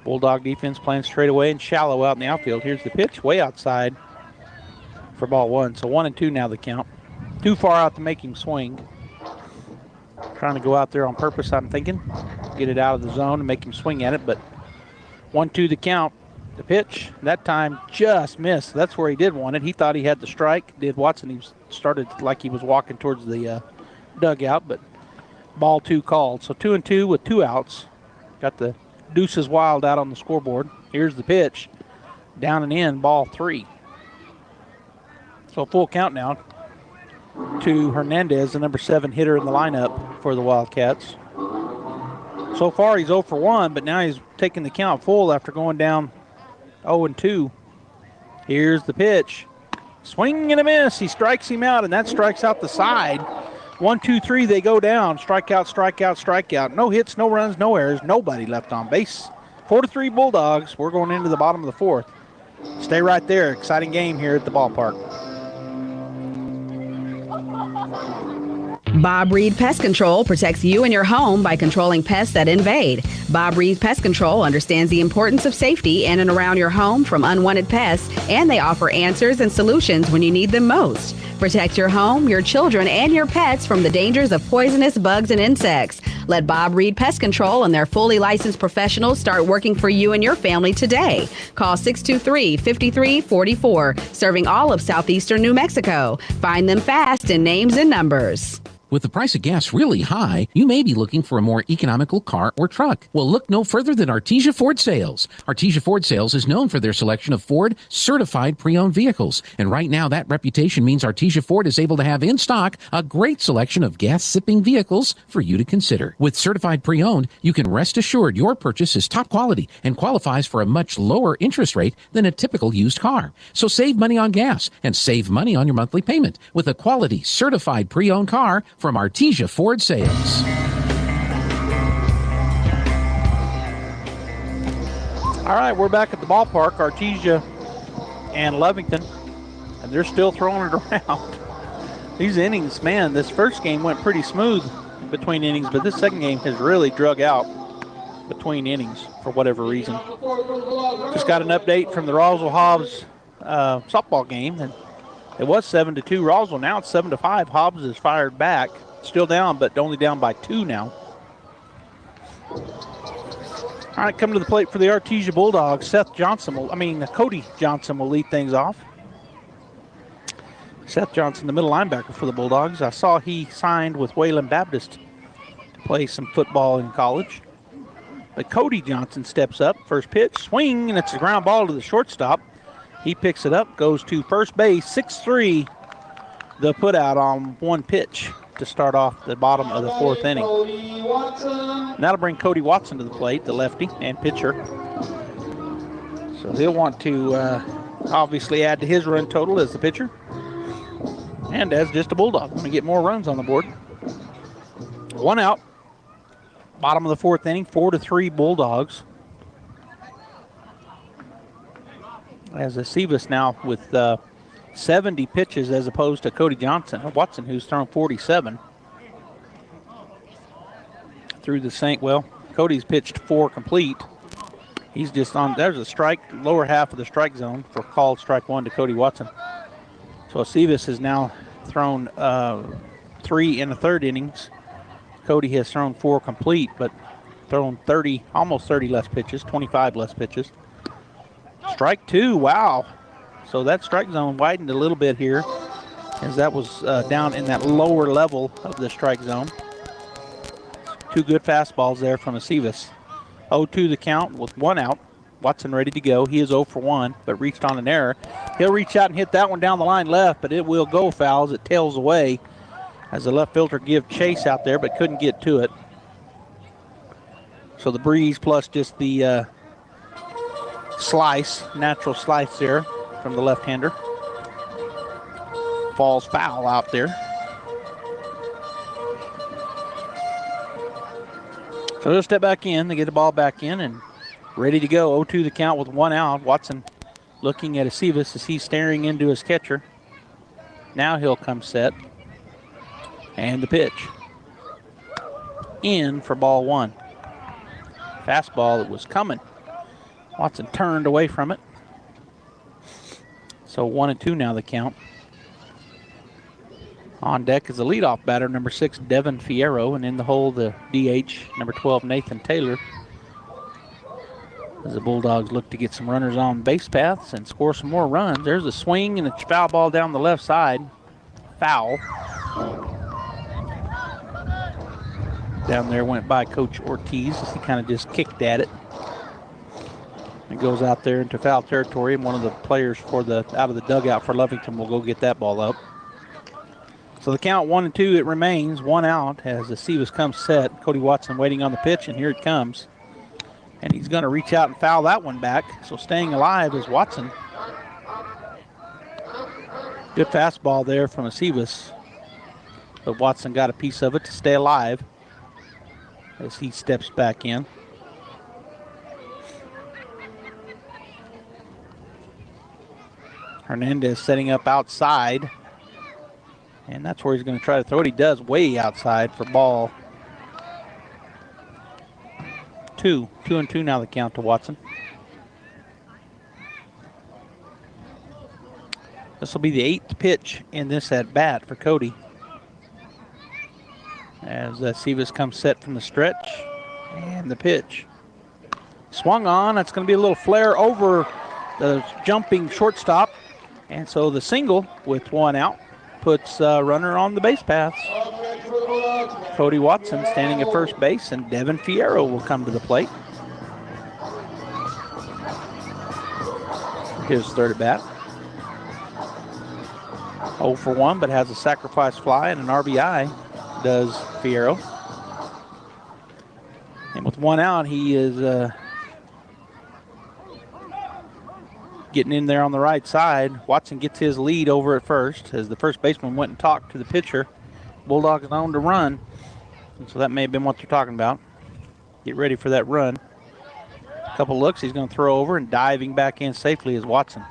Bulldog defense playing straight away and shallow out in the outfield. Here's the pitch, way outside for ball 1. So 1-2 now the count. Too far out to make him swing. Trying to go out there on purpose, I'm thinking. Get it out of the zone and make him swing at it, but 1-2 the count. The pitch, that time just missed. That's where he did want it. He thought he had the strike. Did Watson. He started like he was walking towards the dugout, but ball 2 called. So 2-2 with 2 outs. Got the deuces wild out on the scoreboard. Here's the pitch. Down and in, ball 3. So full count now to Hernandez, the number 7 hitter in the lineup for the Wildcats. So far he's 0 for 1, but now he's taking the count full after going down 0-2. Here's the pitch. Swing and a miss. He strikes him out, and that strikes out the side. 1, 2, 3, they go down. Strikeout, strikeout, strikeout. No hits, no runs, no errors. Nobody left on base. 4-3 Bulldogs. We're going into the bottom of the 4th. Stay right there. Exciting game here at the ballpark. Bob Reed Pest Control protects you and your home by controlling pests that invade. Bob Reed Pest Control understands the importance of safety in and around your home from unwanted pests, and they offer answers and solutions when you need them most. Protect your home, your children, and your pets from the dangers of poisonous bugs and insects. Let Bob Reed Pest Control and their fully licensed professionals start working for you and your family today. Call 623-5344, serving all of southeastern New Mexico. Find them fast in names and numbers. With the price of gas really high, you may be looking for a more economical car or truck. Well, look no further than Artesia Ford Sales. Artesia Ford Sales is known for their selection of Ford certified pre-owned vehicles. And right now, that reputation means Artesia Ford is able to have in stock a great selection of gas-sipping vehicles for you to consider. With certified pre-owned, you can rest assured your purchase is top quality and qualifies for a much lower interest rate than a typical used car. So save money on gas and save money on your monthly payment with a quality certified pre-owned car from Artesia Ford Sales. All right, we're back at the ballpark, Artesia and Lovington, and they're still throwing it around. These innings, man, this first game went pretty smooth between innings, but this second game has really drug out between innings for whatever reason. Just got an update from the Roswell-Hobbs softball game, and it was 7-2 Roswell. Now it's 7-5. Hobbs is fired back. Still down, but only down by 2 now. All right, coming to the plate for the Artesia Bulldogs, Cody Johnson will lead things off. Seth Johnson, the middle linebacker for the Bulldogs. I saw he signed with Wayland Baptist to play some football in college. But Cody Johnson steps up. First pitch, swing, and it's a ground ball to the shortstop. He picks it up, goes to first base, 6-3, the put out on one pitch to start off the bottom of the 4th inning. And that'll bring Cody Watson to the plate, the lefty and pitcher. So he'll want to obviously add to his run total as the pitcher. And as just a Bulldog, going to get more runs on the board. 1 out. Bottom of the 4th inning, 4-3 Bulldogs. As the Sivis now with 70 pitches as opposed to Cody Watson, who's thrown 47. Through the sink. Well, Cody's pitched 4 complete. He's just on, there's a strike, lower half of the strike zone for called strike 1 to Cody Watson. So Sivis has now thrown 3 in the 3rd innings. Cody has thrown 4 complete, but thrown 30, almost 30 less pitches, 25 less pitches. Strike 2, wow. So that strike zone widened a little bit here, as that was down in that lower level of the strike zone. 2 good fastballs there from the Sivis. 0-2 the count with 1 out. Watson ready to go. He is 0 for 1, but reached on an error. He'll reach out and hit that one down the line left, but it will go foul as it tails away as the left fielder give chase out there, but couldn't get to it. So the breeze plus just the natural slice there from the left-hander. Falls foul out there. So they'll step back in. They get the ball back in and ready to go. 0-2 the count with 1 out. Watson looking at Sivis as he's staring into his catcher. Now he'll come set. And the pitch. In for ball 1. Fastball that was coming. Watson turned away from it. So 1-2 now the count. On deck is the leadoff batter, number 6, Devin Fierro, and in the hole, the DH, number 12, Nathan Taylor. As the Bulldogs look to get some runners on base paths and score some more runs. There's a swing and a foul ball down the left side. Foul. Down there went by Coach Ortiz as he kind of just kicked at it. It goes out there into foul territory, and one of the players for out of the dugout for Lovington will go get that ball up. So the count 1-2, it remains 1 out as the Sivis comes set. Cody Watson waiting on the pitch, and here it comes. And he's going to reach out and foul that one back. So staying alive is Watson. Good fastball there from the Sivis. But Watson got a piece of it to stay alive as he steps back in. Hernandez setting up outside. And that's where he's going to try to throw it. He does way outside for ball 2. 2-2 now the count to Watson. This will be the 8th pitch in this at bat for Cody. As Sivis comes set from the stretch. And the pitch. Swung on. That's going to be a little flare over the jumping shortstop. And so the single with 1 out puts runner on the base paths. Cody Watson standing at first base, and Devin Fierro will come to the plate. His third at bat. 0 for 1, but has a sacrifice fly and an RBI, does Fierro. And with 1 out, he is getting in there on the right side. Watson gets his lead over at first as the first baseman went and talked to the pitcher. Bulldogs on to run. And so that may have been what they're talking about. Get ready for that run. A couple looks, he's going to throw over, and diving back in safely is Watson.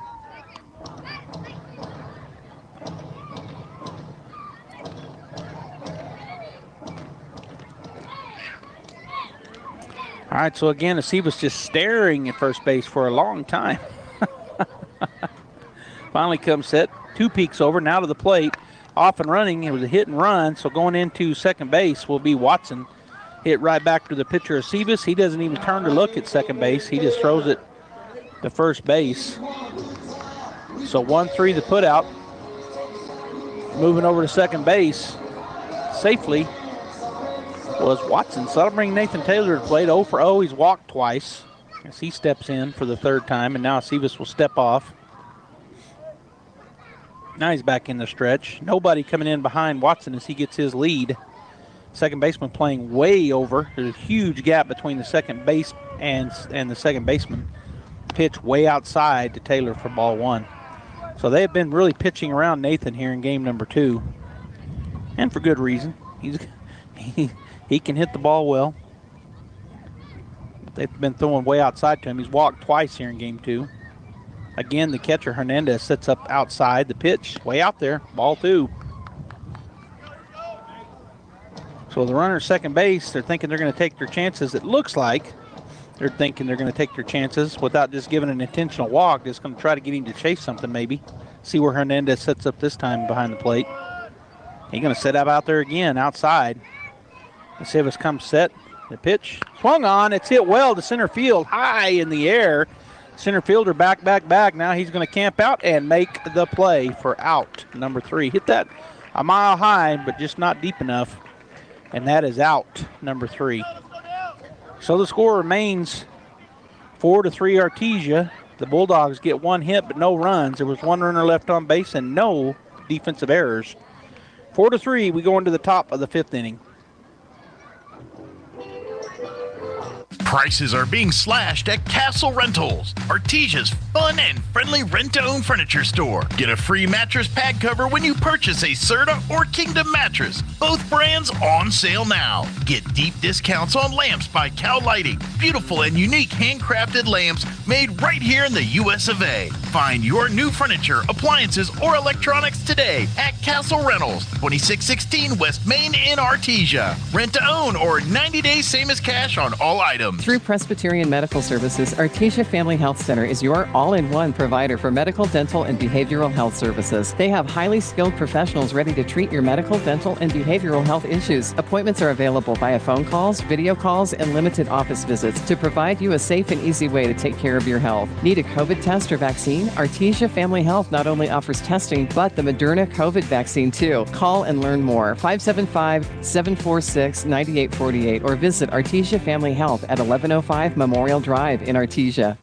All right, so again, Sivis just staring at first base for a long time. Finally comes set, 2 peeks over, now to the plate, off and running. It was a hit and run, so going into second base will be Watson. Hit right back to the pitcher of Sivis. He doesn't even turn to look at second base. He just throws it to first base. So 1-3 the put out. Moving over to second base safely was Watson. So that'll bring Nathan Taylor to the plate. 0 for 0. He's walked twice as he steps in for the 3rd time, and now Sivis will step off. Now he's back in the stretch. Nobody coming in behind Watson as he gets his lead. Second baseman playing way over. There's a huge gap between the second base and the second baseman. pitch way outside to Taylor for ball 1. So they have been really pitching around Nathan here in game number 2. And for good reason. He can hit the ball well. They've been throwing way outside to him. He's walked twice here in game 2. Again, the catcher, Hernandez, sets up outside. The pitch, way out there, ball 2. So the runner at second base, they're thinking they're going to take their chances. It looks like they're thinking they're going to take their chances without just giving an intentional walk. Just going to try to get him to chase something maybe. See where Hernandez sets up this time behind the plate. He's going to set up out there again, outside. The Sivis comes set. The pitch swung on. It's hit well to center field, high in the air. Center fielder back. Now he's going to camp out and make the play for out number 3. Hit that a mile high, but just not deep enough. And that is out number 3. So the score remains 4-3 Artesia. The Bulldogs get 1 hit, but no runs. There was 1 runner left on base and no defensive errors. 4-3, we go into the top of the 5th inning. Prices are being slashed at Castle Rentals, Artesia's fun and friendly rent-to-own furniture store. Get a free mattress pad cover when you purchase a Serta or Kingdom mattress. Both brands on sale now. Get deep discounts on lamps by Cow Lighting. Beautiful and unique handcrafted lamps made right here in the US of A. Find your new furniture, appliances, or electronics today at Castle Rentals, 2616 West Main in Artesia. Rent to own or 90 days same as cash on all items. Through Presbyterian Medical Services, Artesia Family Health Center is your all-in-one provider for medical, dental, and behavioral health services. They have highly skilled professionals ready to treat your medical, dental, and behavioral health issues. Appointments are available via phone calls, video calls, and limited office visits to provide you a safe and easy way to take care of your health. Need a COVID test or vaccine? Artesia Family Health not only offers testing, but the Moderna COVID vaccine too. Call and learn more. 575-746-9848 or visit Artesia Family Health at 1105 Memorial Drive in Artesia.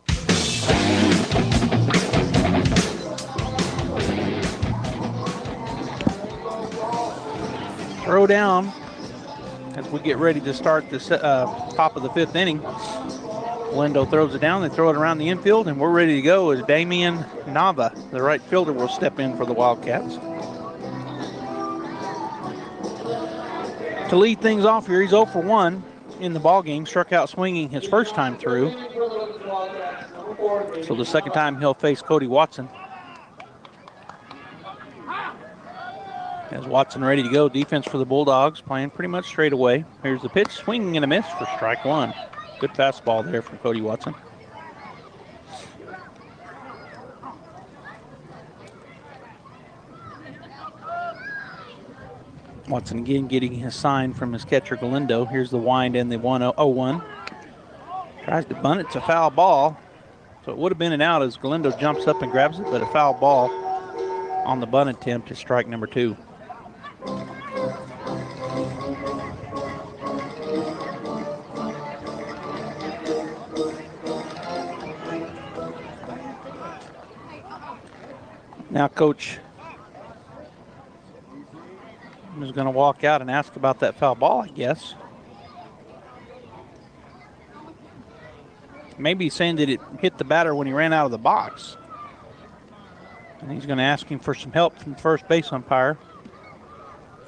Throw down as we get ready to start the top of the 5th inning. Lindo throws it down. They throw it around the infield, and we're ready to go as Damian Nava, the right fielder, will step in for the Wildcats. To lead things off here, he's 0 for 1 in the ballgame. Struck out swinging his first time through. So the second time he'll face Cody Watson. As Watson ready to go, defense for the Bulldogs, playing pretty much straight away. Here's the pitch, swinging and a miss for strike 1. Good fastball there from Cody Watson. Watson again getting his sign from his catcher Galindo. Here's the wind and the 1-0-1. Tries to bunt it. It's a foul ball. So it would have been an out as Galindo jumps up and grabs it, but a foul ball on the bunt attempt is strike number 2. Now Coach is going to walk out and ask about that foul ball, I guess. Maybe he's saying that it hit the batter when he ran out of the box. And he's going to ask him for some help from the first base umpire.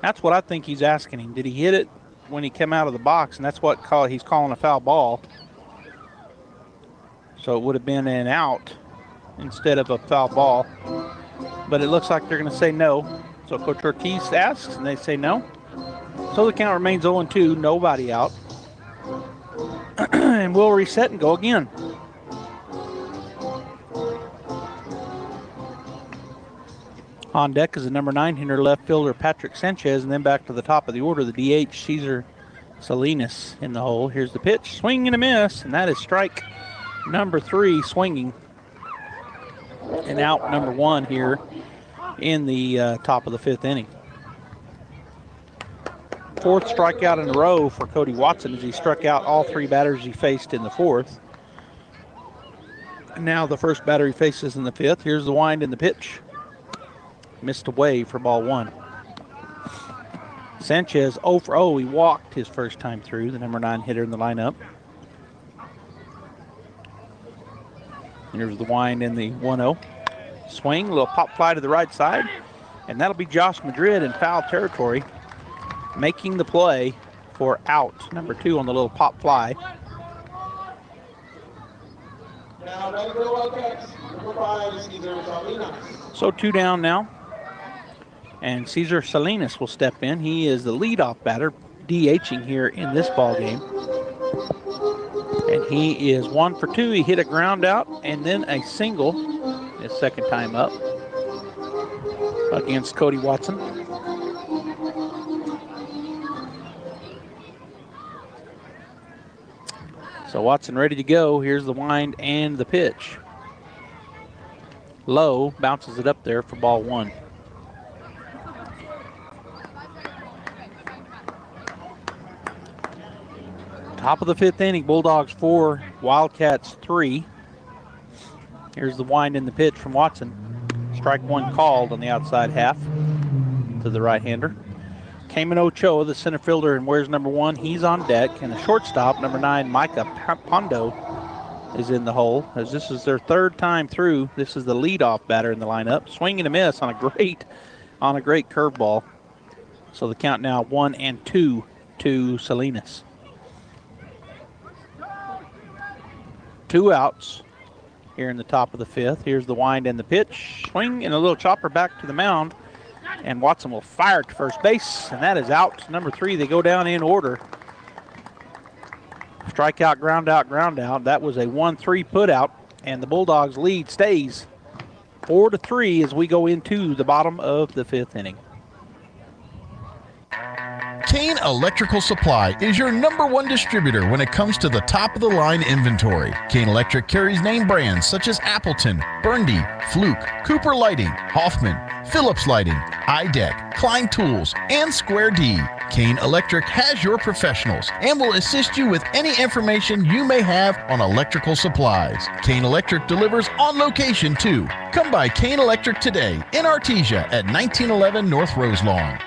That's what I think he's asking him. Did he hit it when he came out of the box? And that's what he's calling a foul ball. So it would have been an out instead of a foul ball. But it looks like they're going to say no. So Coach Ortiz asks, and they say no. So the count remains 0-2, nobody out. And we'll reset and go again. On deck is the number 9 hitter, left fielder Patrick Sanchez, and then back to the top of the order, the DH Cesar Salinas in the hole. Here's the pitch, swing and a miss, and that is strike number 3, swinging. And out number 1 here in the top of the 5th inning. 4th strikeout in a row for Cody Watson as he struck out all 3 batters he faced in the 4th. And now the first batter he faces in the 5th. Here's the wind and the pitch. Missed away for ball 1. Sanchez 0 for 0. He walked his first time through, the number 9 hitter in the lineup. Here's the wind in the 1-0. Swing, little pop fly to the right side. And that'll be Josh Madrid in foul territory, making the play for out number 2 on the little pop fly. So 2 down now. And Cesar Salinas will step in. He is the leadoff batter, DHing here in this ball game. And he is 1 for 2. He hit a ground out and then a single his second time up against Cody Watson. So Watson ready to go. Here's the wind and the pitch. Low, bounces it up there for ball 1. Top of the 5th inning, Bulldogs 4, Wildcats 3. Here's the wind in the pitch from Watson. Strike 1 called on the outside half to the right-hander. Cayman Ochoa, the center fielder, and where's number 1? He's on deck. And the shortstop, number 9, Micah Pondo, is in the hole. As this is their 3rd time through, this is the leadoff batter in the lineup. Swing and a miss on a great curveball. So the count now 1-2 to Salinas. 2 outs here in the top of the 5th. Here's the wind and the pitch. Swing and a little chopper back to the mound. And Watson will fire to first base, and that is out. Number 3, they go down in order. Strikeout, ground out, ground out. That was a 1-3 put out, and the Bulldogs lead stays 4-3 as we go into the bottom of the 5th inning. Kane Electrical Supply is your #1 distributor when it comes to the top-of-the-line inventory. Kane Electric carries name brands such as Appleton, Burndy, Fluke, Cooper Lighting, Hoffman, Phillips Lighting, iDeck, Klein Tools, and Square D. Kane Electric has your professionals and will assist you with any information you may have on electrical supplies. Kane Electric delivers on location too. Come by Kane Electric today in Artesia at 1911 North Roselawn.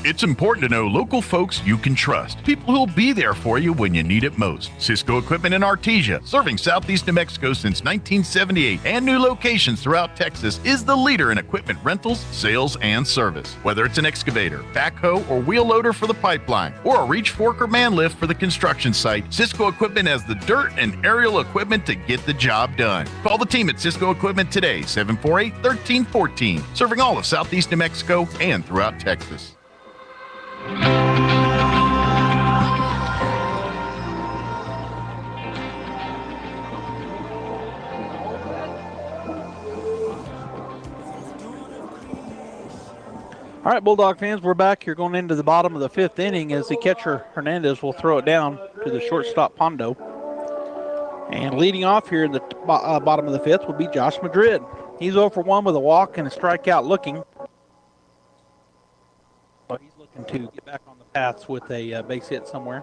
It's important to know local folks you can trust. People who'll be there for you when you need it most. Cisco Equipment in Artesia, serving southeast New Mexico since 1978 and new locations throughout Texas, is the leader in equipment rentals, sales, and service. Whether it's an excavator, backhoe, or wheel loader for the pipeline, or a reach fork or man lift for the construction site, Cisco Equipment has the dirt and aerial equipment to get the job done. Call the team at Cisco Equipment today, 748-1314, serving all of southeast New Mexico and throughout Texas. All right, Bulldog fans, we're back here going into the bottom of the 5th inning as the catcher Hernandez will throw it down to the shortstop Pondo. And leading off here in the bottom of the 5th will be Josh Madrid. He's 0 for 1 with a walk and a strikeout looking. So he's looking to get back on the paths with a base hit somewhere.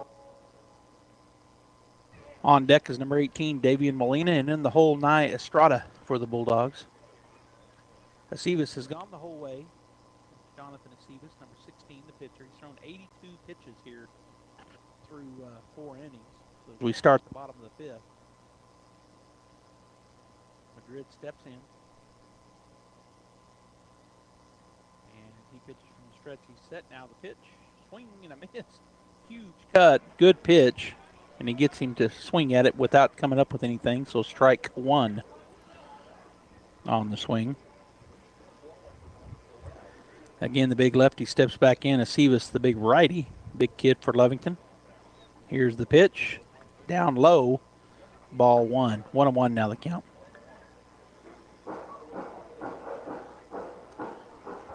On deck is number 18, Davian Molina, and in the hole, Nye Estrada for the Bulldogs. Sivis has gone the whole way. Jonathan Sivis, number 16, the pitcher. He's thrown 82 pitches here through 4 innings. So as we start the bottom of the 5th, Madrid steps in. And he pitches from the stretch. He's set now. The pitch, swing and a miss. Huge cut, good pitch. And he gets him to swing at it without coming up with anything. So strike 1 on the swing. Again, the big lefty steps back in. Sivis, the big righty, big kid for Lovington. Here's the pitch. Down low. Ball 1. 1-1 now the count.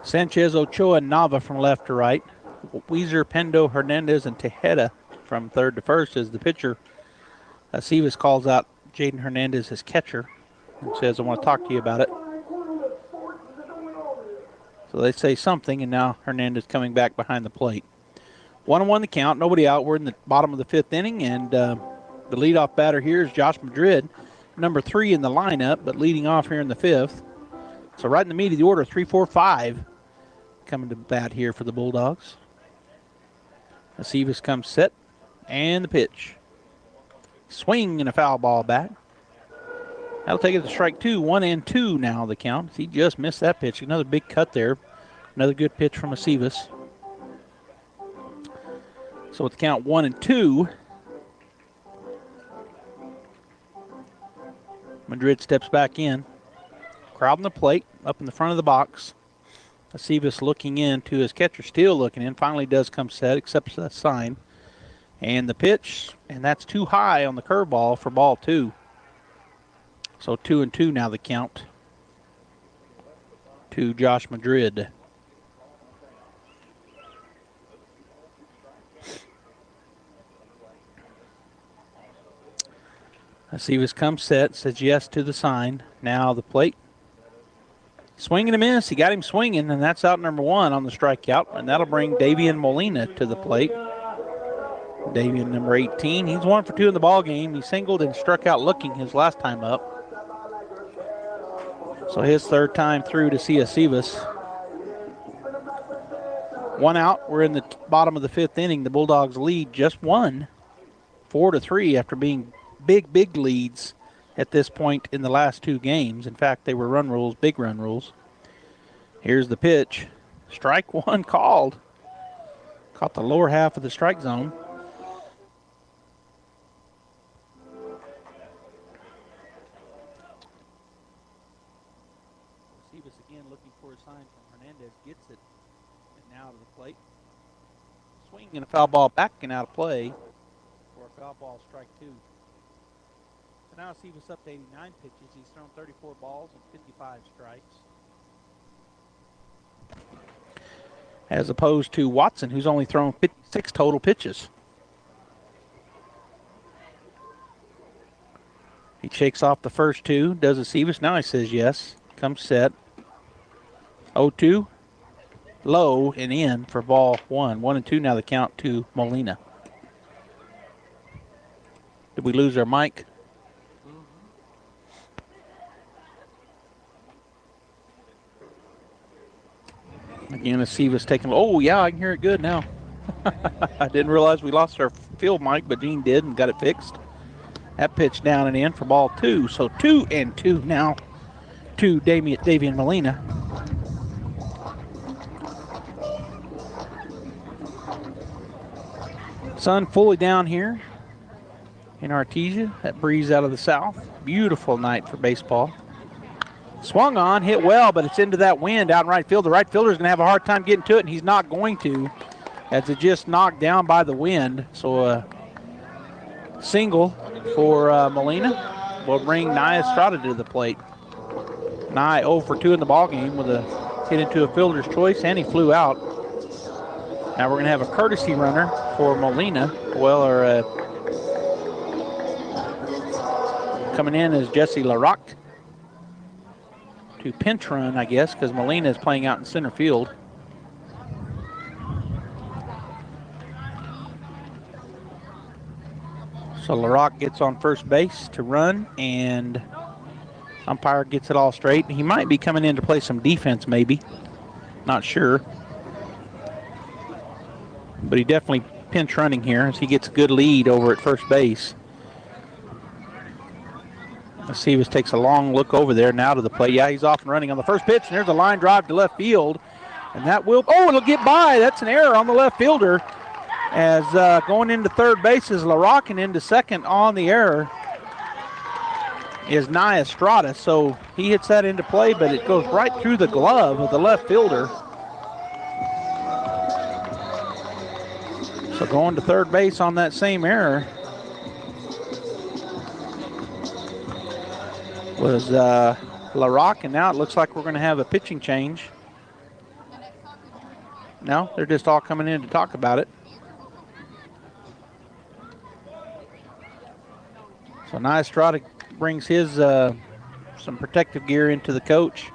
Sanchez, Ochoa, and Nava from left to right. Weezer, Pendo, Hernandez, and Tejeda from third to first as the pitcher. Sivis calls out Jaden Hernandez as catcher and says, I want to talk to you about it. So they say something, and now Hernandez coming back behind the plate. 1-1 the count, nobody out. We're in the bottom of the 5th inning, and the leadoff batter here is Josh Madrid, number 3 in the lineup, but leading off here in the 5th. So right in the meat of the order, 3-4-5 coming to bat here for the Bulldogs. Sivis comes set, and the pitch. Swing and a foul ball back. That'll take it to strike 2. 1-2 now the count. He just missed that pitch. Another big cut there. Another good pitch from a Sivis. So with the count 1-2, Madrid steps back in. Crowd on the plate, up in the front of the box. Sivis looking in to his catcher, still looking in. Finally does come set, accepts that sign. And the pitch, and that's too high on the curveball for ball 2. So 2-2 now the count to Josh Madrid. Sivis comes set, says yes to the sign. Now the plate. Swing and a miss. He got him swinging, and that's out number 1 on the strikeout. And that'll bring Davian Molina to the plate. Davian, number 18. He's 1 for 2 in the ball game. He singled and struck out looking his last time up. So his 3rd time through to see a Sivis. 1 out. We're in the bottom of the 5th inning. The Bulldogs lead just 1, 4-3 after being big leads at this point in the last 2 games. In fact, they were run rules, big run rules. Here's the pitch. Strike 1 called. Caught the lower half of the strike zone. Sivis again looking for a sign from Hernandez. Gets it. And now to the plate. Swing and a foul ball back and out of play for a foul ball, strike 2. Now Sivis up to 89 pitches. He's thrown 34 balls and 55 strikes. As opposed to Watson, who's only thrown 56 total pitches. He shakes off the first 2. Does a Sivis. Now he says yes. Comes set. 0-2. Low and in for ball 1. 1-2 now the count to Molina. Did we lose our mic? Again, a Sivis taking. Oh, yeah, I can hear it good now. I didn't realize we lost our field mic, but Gene did and got it fixed. That pitch down and in for ball 2. So 2-2 now to Davian Molina. Sun fully down here in Artesia. That breeze out of the south. Beautiful night for baseball. Swung on, hit well, but it's into that wind out in right field. The right fielder's going to have a hard time getting to it, and he's not going to, as it just knocked down by the wind. So a single for Molina will bring Nye Estrada to the plate. Nye 0 for 2 in the ballgame with a hit into a fielder's choice, and he flew out. Now we're going to have a courtesy runner for Molina. Coming in is Jesse LaRocque. To pinch run, I guess, because Molina is playing out in center field. So LaRocque gets on first base to run, and umpire gets it all straight. He might be coming in to play some defense, maybe. Not sure. But he definitely pinch running here as he gets a good lead over at first base. Sivis takes a long look over there now to the plate. Yeah, he's off and running on the first pitch, and there's a line drive to left field. And that will, it'll get by. That's an error on the left fielder. As going into third base is LaRocque, and into second on the error is Nye Estrada. So he hits that into play, but it goes right through the glove of the left fielder. So going to third base on that same error was LaRocque, and now it looks like we're going to have a pitching change. No, they're just all coming in to talk about it. So Nye Estrada brings his some protective gear into the coach,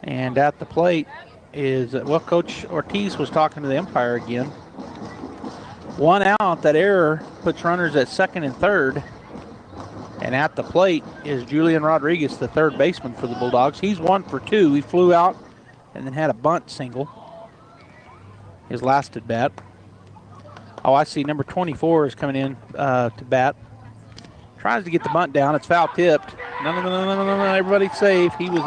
and at the plate is, Coach Ortiz was talking to the umpire again. 1 out. That error puts runners at second and third. And at the plate is Julian Rodriguez, the third baseman for the Bulldogs. He's 1 for 2. He flew out and then had a bunt single. His last at bat. Oh, I see. Number 24 is coming in to bat. Tries to get the bunt down. It's foul tipped. No. Everybody's safe. It was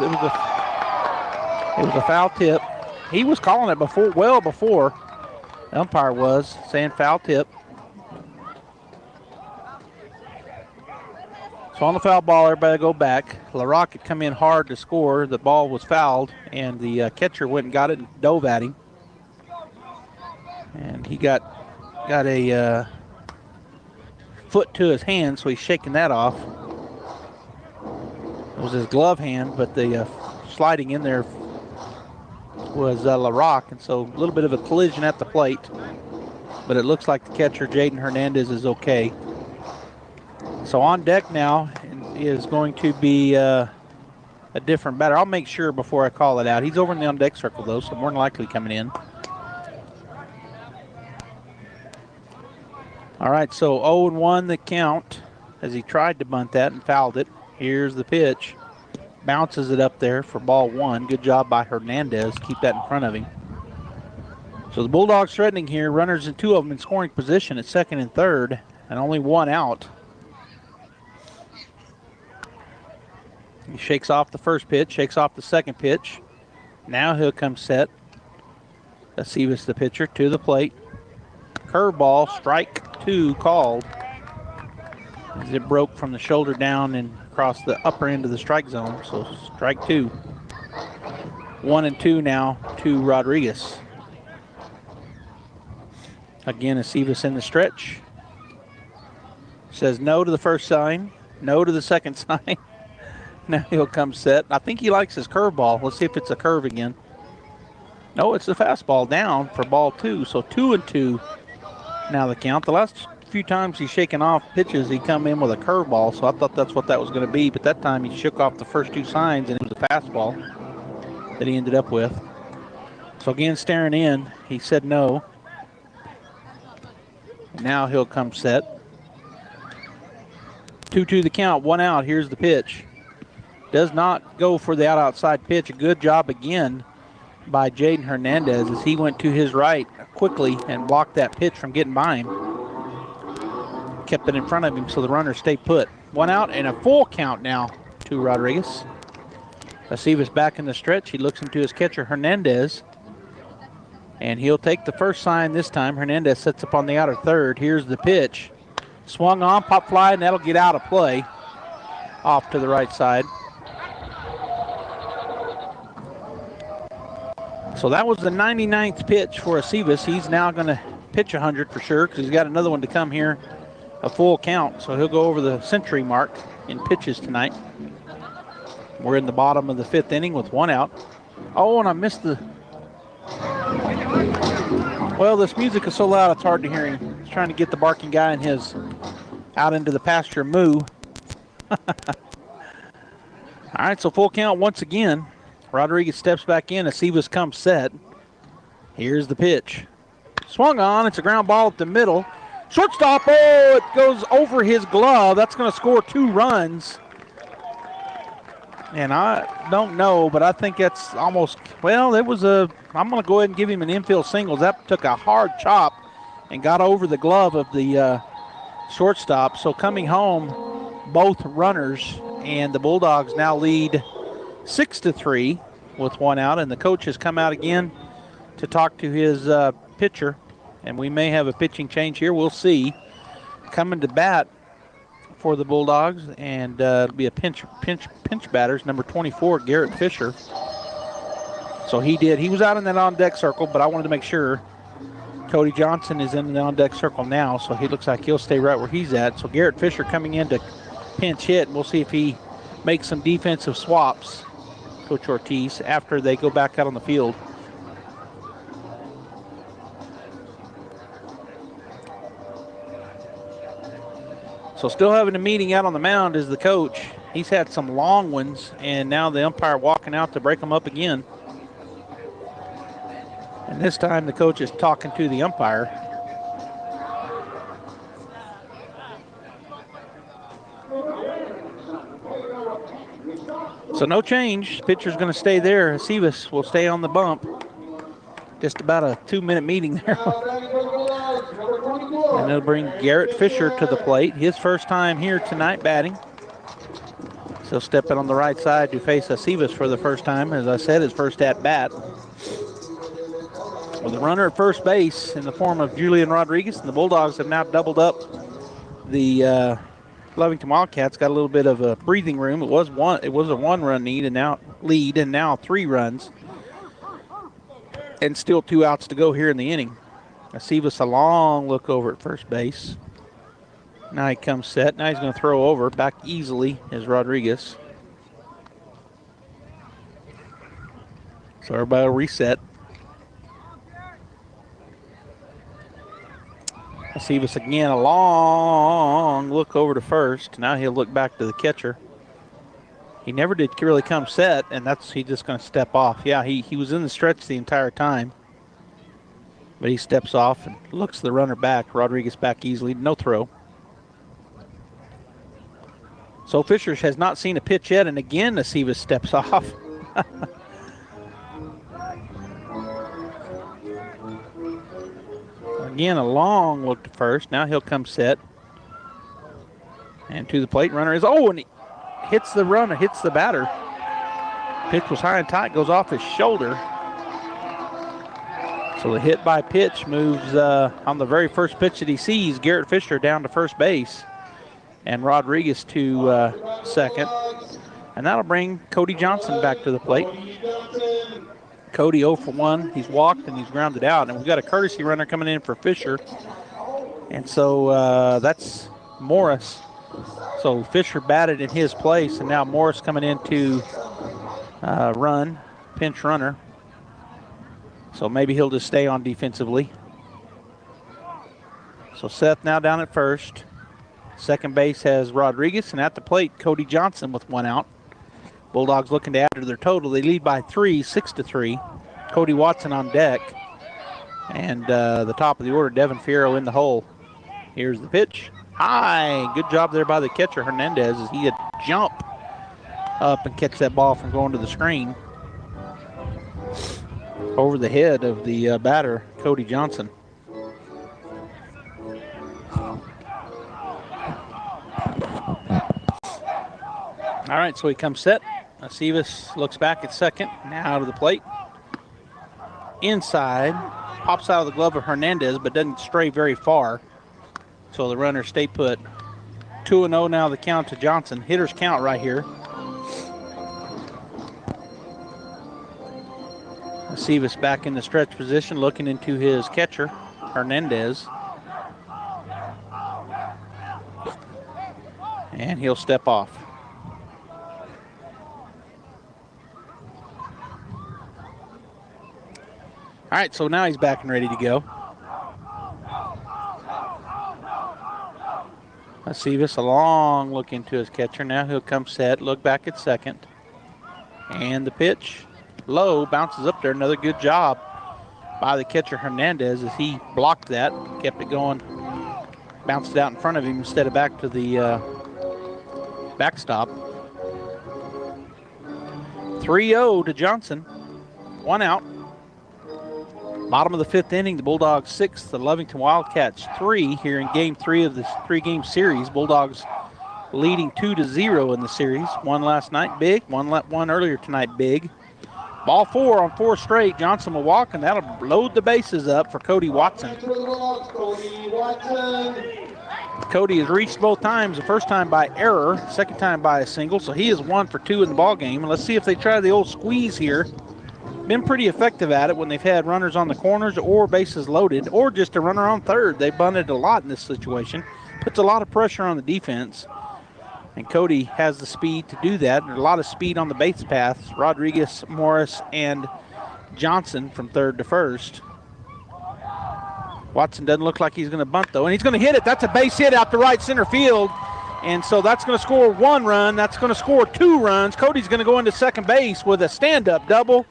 a foul tip. He was calling it well before the umpire was saying foul tip. So on the foul ball, everybody go back. LaRock had come in hard to score. The ball was fouled, and the catcher went and got it and dove at him. And he got a foot to his hand, so he's shaking that off. It was his glove hand, but the sliding in there was LaRock, and so a little bit of a collision at the plate. But it looks like the catcher, Jaden Hernandez, is okay. So on deck now is going to be a different batter. I'll make sure before I call it out. He's over in the on-deck circle, though, so more than likely coming in. All right, so 0-1 the count as he tried to bunt that and fouled it. Here's the pitch. Bounces it up there for ball one. Good job by Hernandez. Keep that in front of him. So the Bulldogs threatening here. Runners and two of them in scoring position at second and third, and only one out. He shakes off the first pitch, shakes off the second pitch. Now he'll come set. Sivis, the pitcher, to the plate. Curveball, strike two called. As it broke from the shoulder down and across the upper end of the strike zone. So strike two. 1-2 now to Rodriguez. Again, Sivis in the stretch. Says no to the first sign, no to the second sign. Now he'll come set. I think he likes his curveball. Let's see if it's a curve again. No, it's the fastball down for ball two. So 2-2 now the count. The last few times he's shaken off pitches, he come in with a curveball. So I thought that's what that was going to be. But that time he shook off the first two signs, and it was a fastball that he ended up with. So again, staring in, he said no. Now he'll come set. 2-2 the count, one out. Here's the pitch. Does not go for the outside pitch. A good job again by Jaden Hernandez as he went to his right quickly and blocked that pitch from getting by him. Kept it in front of him so the runner stayed put. One out and a full count now to Rodriguez. Sivis back in the stretch. He looks into his catcher, Hernandez. And he'll take the first sign this time. Hernandez sets up on the outer third. Here's the pitch. Swung on, pop fly, and that'll get out of play. Off to the right side. So that was the 99th pitch for Sivis. He's now going to pitch 100 for sure because he's got another one to come here, a full count. So he'll go over the century mark in pitches tonight. We're in the bottom of the fifth inning with one out. Oh, and I missed the... Well, this music is so loud it's hard to hear him. He's trying to get the barking guy and his out into the pasture moo. All right, so full count once again. Rodriguez steps back in as Sivis comes set. Here's the pitch. Swung on. It's a ground ball at the middle. Shortstop. Oh, it goes over his glove. That's going to score 2 runs. And I don't know, but I think that's almost, well, it was I'm going to go ahead and give him an infield singles. That took a hard chop and got over the glove of the shortstop. So coming home, both runners, and the Bulldogs now lead 6-3 with one out, and the coach has come out again to talk to his pitcher, and we may have a pitching change here. We'll see. Coming to bat for the Bulldogs, and it'll be a pinch batters, number 24, Garrett Fisher. So he was out in that on-deck circle, but I wanted to make sure. Cody Johnson is in the on-deck circle now, so he looks like he'll stay right where he's at. So Garrett Fisher coming in to pinch hit, and we'll see if he makes some defensive swaps, Coach Ortiz, after they go back out on the field. So still having a meeting out on the mound is the coach. He's had some long ones, and now the umpire walking out to break them up again. And this time the coach is talking to the umpire. So no change. Pitcher's going to stay there. Sivis will stay on the bump. Just about a 2-minute meeting there. And they'll bring Garrett Fisher to the plate. His first time here tonight batting. So step in on the right side to face Sivis for the first time. As I said, his first at-bat. With a runner at first base in the form of Julian Rodriguez, and the Bulldogs have now doubled up the Lovington Wildcats. Got a little bit of a breathing room. It was a one-run lead, and now 3 runs, and still 2 outs to go here in the inning. Sivis a long look over at first base. Now he comes set. Now he's going to throw over. Back easily is Rodriguez. So everybody will reset. Sivis again, a long look over to first. Now he'll look back to the catcher. He never did really come set, and he's just going to step off. Yeah, he was in the stretch the entire time. But he steps off and looks the runner back. Rodriguez back easily, no throw. So Fisher has not seen a pitch yet, and again Sivis steps off. Again, a long look to first. Now he'll come set. And to the plate, runner is, and he hits the runner, hits the batter. Pitch was high and tight, goes off his shoulder. So the hit by pitch moves on the very first pitch that he sees, Garrett Fisher down to first base. And Rodriguez to second. And that'll bring Cody Johnson back to the plate. Cody 0 for 1. He's walked and he's grounded out. And we've got a courtesy runner coming in for Fisher. And so that's Morris. So Fisher batted in his place, and now Morris coming in to run, pinch runner. So maybe he'll just stay on defensively. So Seth now down at first. Second base has Rodriguez, and at the plate, Cody Johnson with 1 out. Bulldogs looking to add to their total. They lead by 3, 6-3. Cody Watson on deck. And the top of the order, Devin Fierro in the hole. Here's the pitch. High. Good job there by the catcher, Hernandez, as he had to jump up and catch that ball from going to the screen. Over the head of the batter, Cody Johnson. All right, so he comes set. Sivis looks back at second, now to the plate. Inside, pops out of the glove of Hernandez, but doesn't stray very far. So the runner stay put. 2-0 now the count to Johnson. Hitters count right here. Sivis back in the stretch position, looking into his catcher, Hernandez. And he'll step off. All right, so now he's back and ready to go. Sivis a long look into his catcher. Now he'll come set, look back at second. And the pitch, low, bounces up there. Another good job by the catcher Hernandez as he blocked that, kept it going, bounced it out in front of him instead of back to the backstop. 3-0 to Johnson, 1 out. Bottom of the 5th inning, the Bulldogs 6, the Lovington Wildcats 3 here in Game 3 of this 3-game series. Bulldogs leading 2-0 in the series. One last night, big. One earlier tonight, big. Ball 4 on 4 straight. Johnson will walk, and that'll load the bases up for Cody Watson. Cody has reached both times, the first time by error, second time by a single, so he is 1 for 2 in the ball game. And let's see if they try the old squeeze here. Been pretty effective at it when they've had runners on the corners or bases loaded or just a runner on third. They bunted a lot in this situation. Puts a lot of pressure on the defense. And Cody has the speed to do that. There's a lot of speed on the base paths. Rodriguez, Morris, and Johnson from third to first. Watson doesn't look like he's going to bunt, though. And he's going to hit it. That's a base hit out to right center field. And so that's going to score 1 run. That's going to score 2 runs. Cody's going to go into second base with a stand-up double.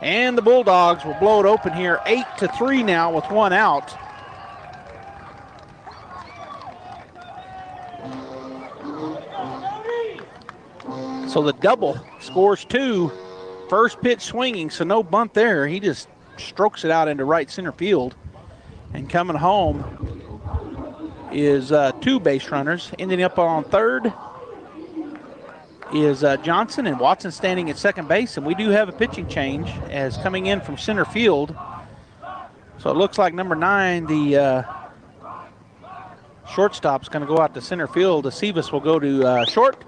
And the Bulldogs will blow it open here 8-3 now with 1 out. So the double scores 2. First pitch swinging, so no bunt there. He just strokes it out into right center field. And coming home is 2 base runners. Ending up on third is Johnson, and Watson standing at second base. And we do have a pitching change as coming in from center field. So it looks like number 9, the shortstop's going to go out to center field. The Sivis will go to short.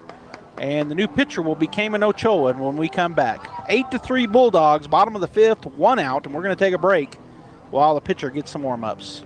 And the new pitcher will be Cayman Ochoa when we come back. 8-3 Bulldogs, bottom of the 5th, 1 out. And we're going to take a break while the pitcher gets some warm-ups.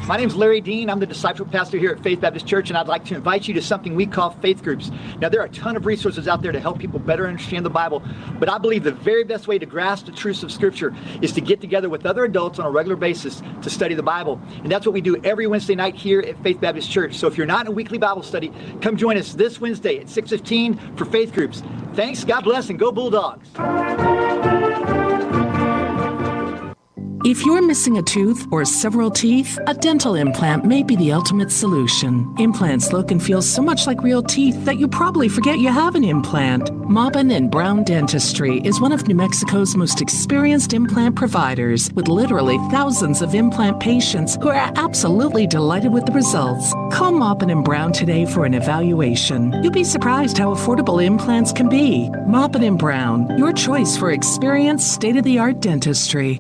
My name is Larry Dean. I'm the discipleship pastor here at Faith Baptist Church, and I'd like to invite you to something we call faith groups. Now, there are a ton of resources out there to help people better understand the Bible, but I believe the very best way to grasp the truths of Scripture is to get together with other adults on a regular basis to study the Bible. And that's what we do every Wednesday night here at Faith Baptist Church. So if you're not in a weekly Bible study, come join us this Wednesday at 6:15 for faith groups. Thanks, God bless, and go Bulldogs. If you're missing a tooth or several teeth, a dental implant may be the ultimate solution. Implants look and feel so much like real teeth that you probably forget you have an implant. Maupin and Brown Dentistry is one of New Mexico's most experienced implant providers, with literally thousands of implant patients who are absolutely delighted with the results. Call Maupin and Brown today for an evaluation. You'll be surprised how affordable implants can be. Maupin and Brown, your choice for experienced, state-of-the-art dentistry.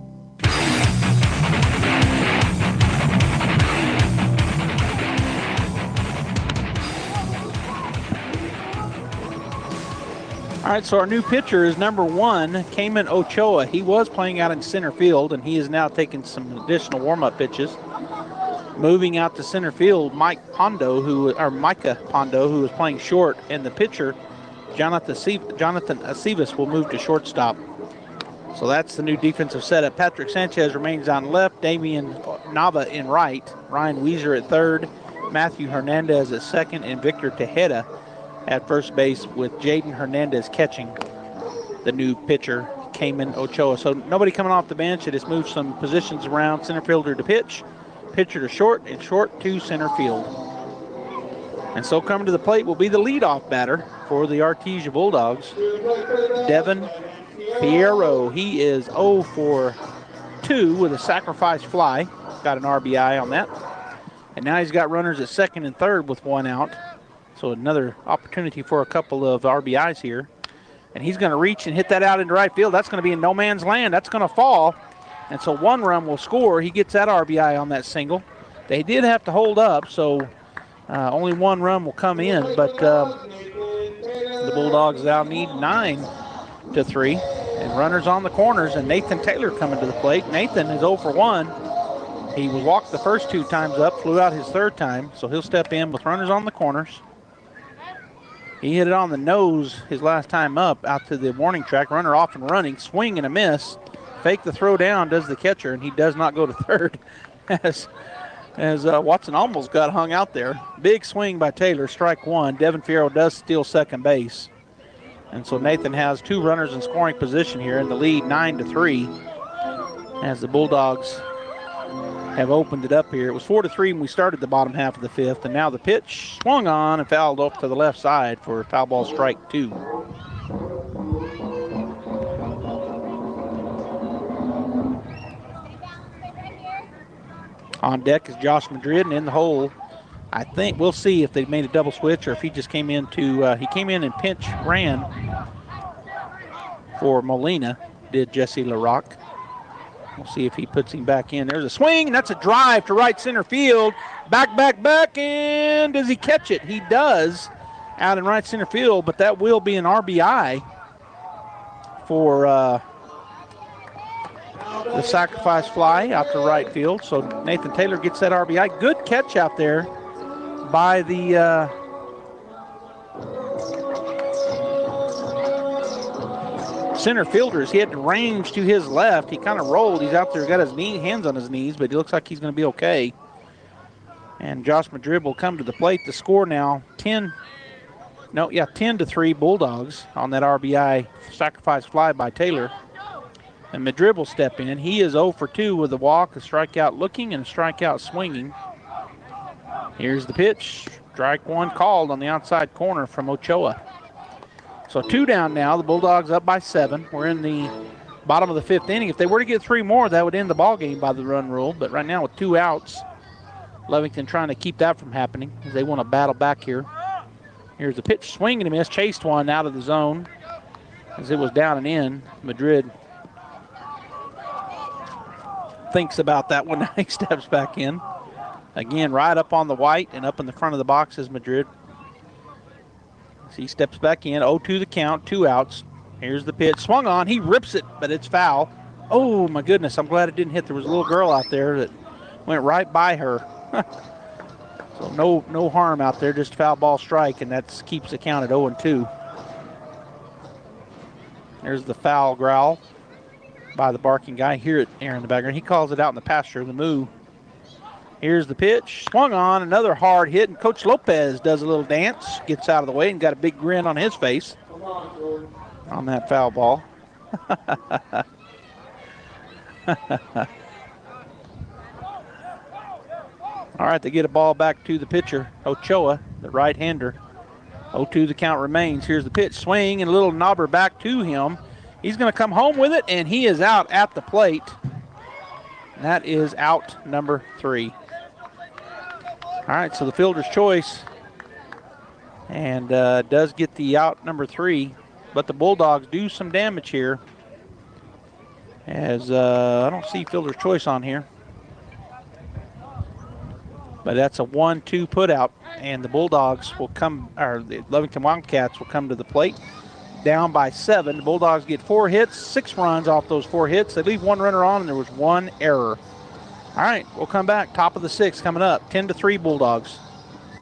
All right, so our new pitcher is number 1, Cayman Ochoa. He was playing out in center field, and he is now taking some additional warm-up pitches. Moving out to center field, Micah Pondo, who is playing short, and the pitcher, Jonathan Sivis, will move to shortstop. So that's the new defensive setup. Patrick Sanchez remains on left, Damian Nava in right, Ryan Weezer at third, Matthew Hernandez at second, and Victor Tejeda at first base, with Jaden Hernandez catching the new pitcher, Cayman Ochoa. So nobody coming off the bench. It just moves some positions around. Center fielder to pitch, pitcher to short, and short to center field. And so coming to the plate will be the leadoff batter for the Artesia Bulldogs, Devin Fierro. He is 0 for 2 with a sacrifice fly. Got an RBI on that. And now he's got runners at second and third with 1 out. So another opportunity for a couple of RBIs here. And he's going to reach and hit that out into right field. That's going to be in no man's land. That's going to fall. And so 1 run will score. He gets that RBI on that single. They did have to hold up, so only 1 run will come in. But the Bulldogs now need 9-3. And runners on the corners, and Nathan Taylor coming to the plate. Nathan is 0 for 1. He was walked the first 2 times up, flew out his 3rd time. So he'll step in with runners on the corners. He hit it on the nose his last time up out to the warning track. Runner off and running, swing and a miss. Fake the throw down, does the catcher, and he does not go to third as Watson almost got hung out there. Big swing by Taylor, strike 1. Devin Fierro does steal second base. And so Nathan has 2 runners in scoring position here in the lead, 9-3, as the Bulldogs have opened it up here. It was 4-3 when we started the bottom half of the 5th, and now the pitch swung on and fouled off to the left side for foul ball strike 2. On deck is Josh Madrid, and in the hole, I think we'll see if they made a double switch or if he just came in to, he came in and pinch ran for Molina, did Jesse LaRocque. We'll see if he puts him back in. There's a swing, and that's a drive to right center field. Back, and does he catch it? He does out in right center field, but that will be an RBI for the sacrifice fly out to right field. So Nathan Taylor gets that RBI. Good catch out there by the center fielders. He had range to his left. He kind of rolled. He's out there, got his hands on his knees, but he looks like he's going to be okay. And Josh Madrid will come to the plate. The score now 10-3 Bulldogs on that RBI sacrifice fly by Taylor. And Madrid will step in. He is 0 for 2 with a walk, a strikeout looking, and a strikeout swinging. Here's the pitch. Strike 1 called on the outside corner from Ochoa. So 2 down now. The Bulldogs up by 7. We're in the bottom of the 5th inning. If they were to get 3 more, that would end the ball game by the run rule. But right now with 2 outs, Lovington trying to keep that from happening as they want to battle back here. Here's the pitch, swing and a miss, chased one out of the zone as it was down and in. Madrid thinks about that one. He steps back in. Again, right up on the white and up in the front of the box is Madrid. As he steps back in, 0-2 the count, 2 outs. Here's the pitch, swung on, he rips it, but it's foul. Oh my goodness, I'm glad it didn't hit. There was a little girl out there that went right by her. So no harm out there, just foul ball strike, and that keeps the count at 0-2. There's the foul growl by the barking guy. Hear it, Aaron, in the background. He calls it out in the pasture, the moo. Here's the pitch, swung on, another hard hit, and Coach Lopez does a little dance, gets out of the way, and got a big grin on his face on that foul ball. All right, they get a ball back to the pitcher, Ochoa, the right-hander. 0-2 the count remains. Here's the pitch, swing, and a little knobber back to him. He's going to come home with it, and he is out at the plate. And that is out number 3. All right, so the fielder's choice, and does get the out number 3, but the Bulldogs do some damage here. As I don't see fielder's choice on here. But that's a 1-2 put out, and the Bulldogs will come, or the Lovington Wildcats will come to the plate. Down by 7. The Bulldogs get 4 hits, 6 runs off those 4 hits. They leave 1 runner on, and there was 1 error. All right, we'll come back. Top of the 6th coming up. 10-3 Bulldogs.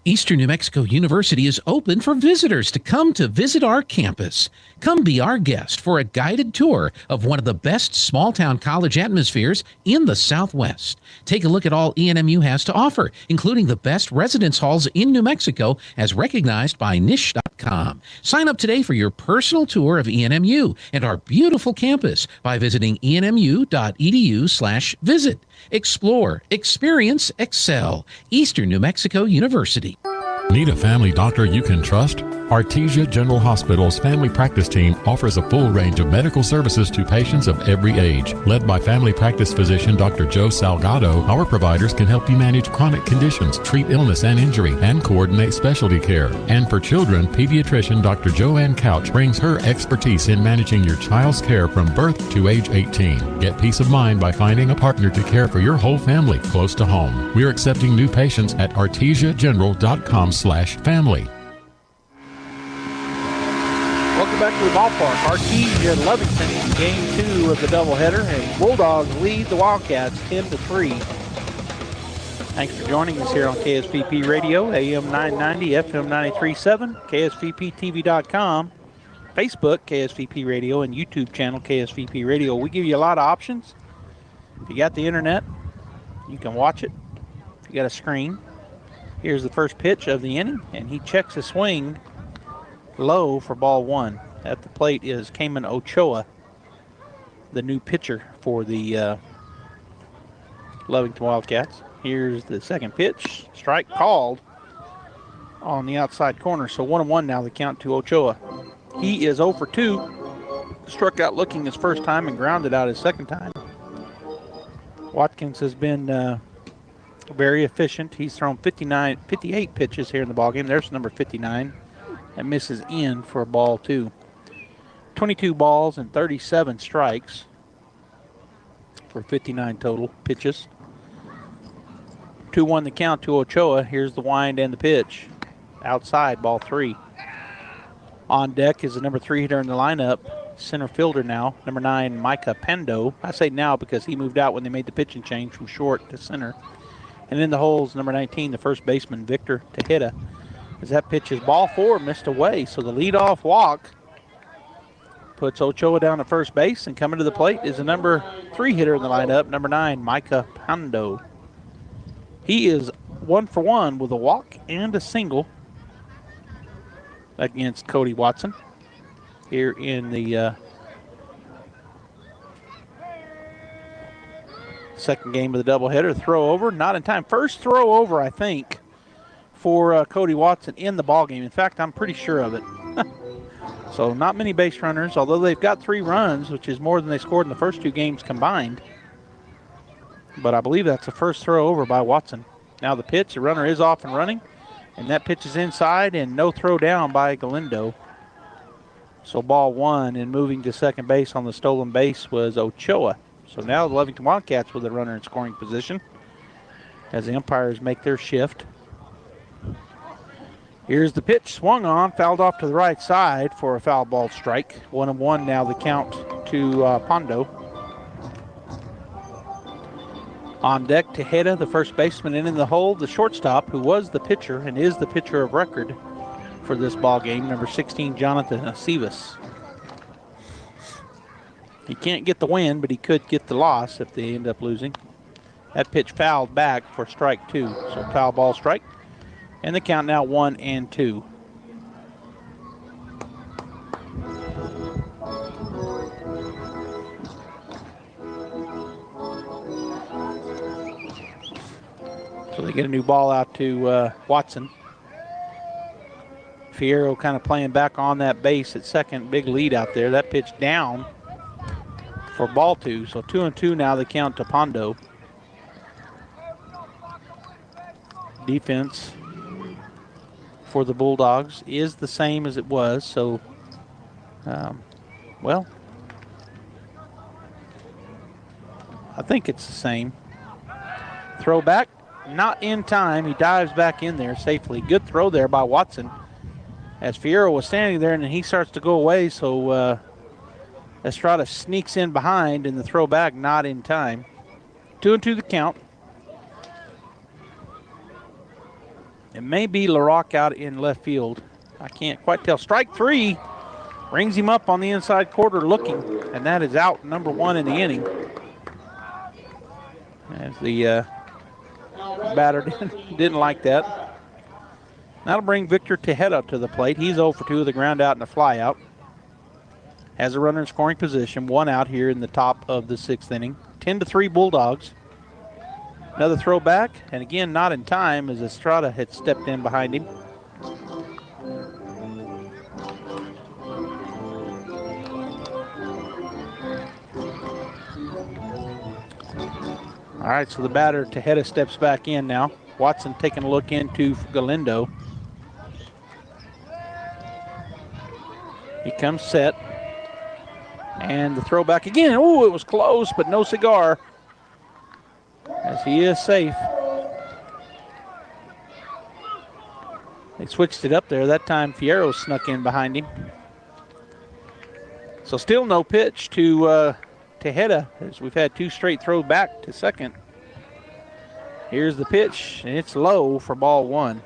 Eastern New Mexico University is open for visitors to come to visit our campus. Come be our guest for a guided tour of one of the best small-town college atmospheres in the Southwest. Take a look at all ENMU has to offer, including the best residence halls in New Mexico as recognized by Niche.com. Sign up today for your personal tour of ENMU and our beautiful campus by visiting enmu.edu/visit. Explore, experience, excel. Eastern New Mexico University. Need a family doctor you can trust? Artesia General Hospital's family practice team offers a full range of medical services to patients of every age. Led by family practice physician Dr. Joe Salgado, our providers can help you manage chronic conditions, treat illness and injury, and coordinate specialty care. And for children, pediatrician Dr. Joanne Couch brings her expertise in managing your child's care from birth to age 18. Get peace of mind by finding a partner to care for your whole family close to home. We're accepting new patients at artesiageneral.com/family. Welcome back to the ballpark. Artesia Lovington in game 2 of the doubleheader, and Bulldogs lead the Wildcats 10-3. Thanks for joining us here on KSVP Radio, AM 990, FM 93.7, KSVPTV.com, Facebook, KSVP Radio, and YouTube channel, KSVP Radio. We give you a lot of options. If you got the internet, you can watch it. If you got a screen, here's the first pitch of the inning, and he checks his swing low for ball 1. At the plate is Cayman Ochoa, the new pitcher for the Lovington Wildcats. Here's the second pitch. Strike called on the outside corner. So 1-1 now, the count to Ochoa. He is 0 for 2. Struck out looking his first time and grounded out his second time. Watkins has been very efficient. He's thrown 58 pitches here in the ballgame. There's number 59. That misses in for a ball 2. 22 balls and 37 strikes for 59 total pitches. 2-1 the count to Ochoa. Here's the wind and the pitch. Outside, ball 3. On deck is the number 3 hitter in the lineup. Center fielder now, number 9, Micah Pendo. I say now because he moved out when they made the pitching change from short to center. And in the holes, number 19, the first baseman, Victor Tejeda. As that pitch is ball 4, missed away. So the leadoff walk puts Ochoa down at first base, and coming to the plate is the number 3 hitter in the lineup, number 9, Micah Pando. He is 1 for 1 with a walk and a single against Cody Watson here in the second game of the doubleheader. Throw over, not in time. First throw over, I think, for Cody Watson in the ballgame. In fact, I'm pretty sure of it. So not many base runners, although they've got 3 runs, which is more than they scored in the first 2 games combined. But I believe that's the first throw over by Watson. Now the pitch, the runner is off and running, and that pitch is inside, and no throw down by Galindo. So ball 1, and moving to second base on the stolen base was Ochoa. So now the Lovington Wildcats with a runner in scoring position as the umpires make their shift. Here's the pitch, swung on, fouled off to the right side for a foul ball strike. 1-1 now the count to Pondo. On deck, Tejeda, the first baseman, in the hole, the shortstop, who was the pitcher and is the pitcher of record for this ball game, number 16, Jonathan Sivis. He can't get the win, but he could get the loss if they end up losing. That pitch fouled back for strike 2, so foul ball strike. And the count now 1-2. So they get a new ball out to Watson. Fierro kind of playing back on that base at second. Big lead out there. That pitch down for ball 2. So 2-2 now the count to Pondo. Defense for the Bulldogs is the same as it was. So, well, I think it's the same. Throw back. Not in time. He dives back in there safely. Good throw there by Watson as Fierro was standing there, and then he starts to go away. So Estrada sneaks in behind, and the throw back not in time. 2-2 the count. It may be LaRock out in left field. I can't quite tell. Strike 3 brings him up on the inside quarter looking, and that is out number 1 in the inning. As the batter didn't like that. That'll bring Victor Tejeda to the plate. He's 0 for 2 with a ground out and a fly out. Has a runner in scoring position. 1 out here in the top of the 6th inning. 10-3 Bulldogs. Another throw back, and again not in time as Estrada had stepped in behind him. All right, so the batter, Tejeda, steps back in now. Watson taking a look into Galindo. He comes set. And the throw back again. Oh, it was close, but no cigar. As he is safe. They switched it up there. That time Fierro snuck in behind him. So still no pitch to Tejeda, as we've had 2 straight throws back to second. Here's the pitch, and it's low for ball 1.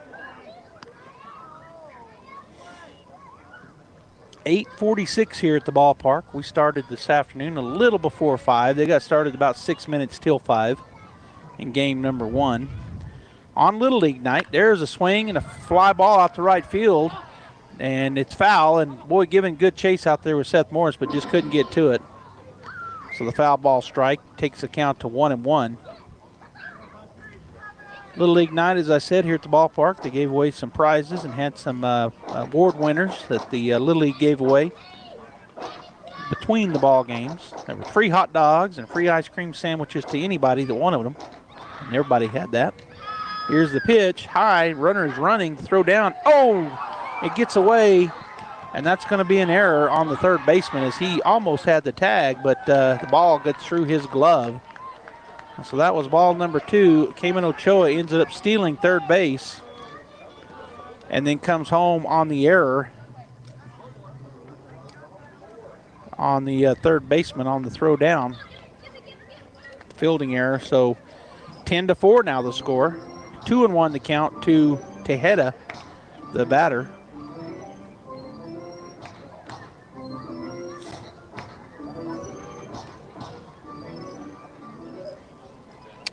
8:46 here at the ballpark. We started this afternoon a little before 5. They got started about 6 minutes till 5 in game number 1. On Little League night, there's a swing and a fly ball out to right field, and it's foul, and boy, giving good chase out there with Seth Morris, but just couldn't get to it. So the foul ball strike takes the count to 1-1. Little League night, as I said, here at the ballpark, they gave away some prizes and had some award winners that the Little League gave away between the ball games. There were free hot dogs and free ice cream sandwiches to anybody that wanted them, and everybody had that. Here's the pitch, high, runner is running, throw down. Oh, it gets away, and that's going to be an error on the third baseman as he almost had the tag, but the ball gets through his glove. So that was ball number 2. Cayman Ochoa ends up stealing third base and then comes home on the error on the third baseman on the throw down. Fielding error. So 10-4 now the score. 2-1 the count to Tejeda, the batter.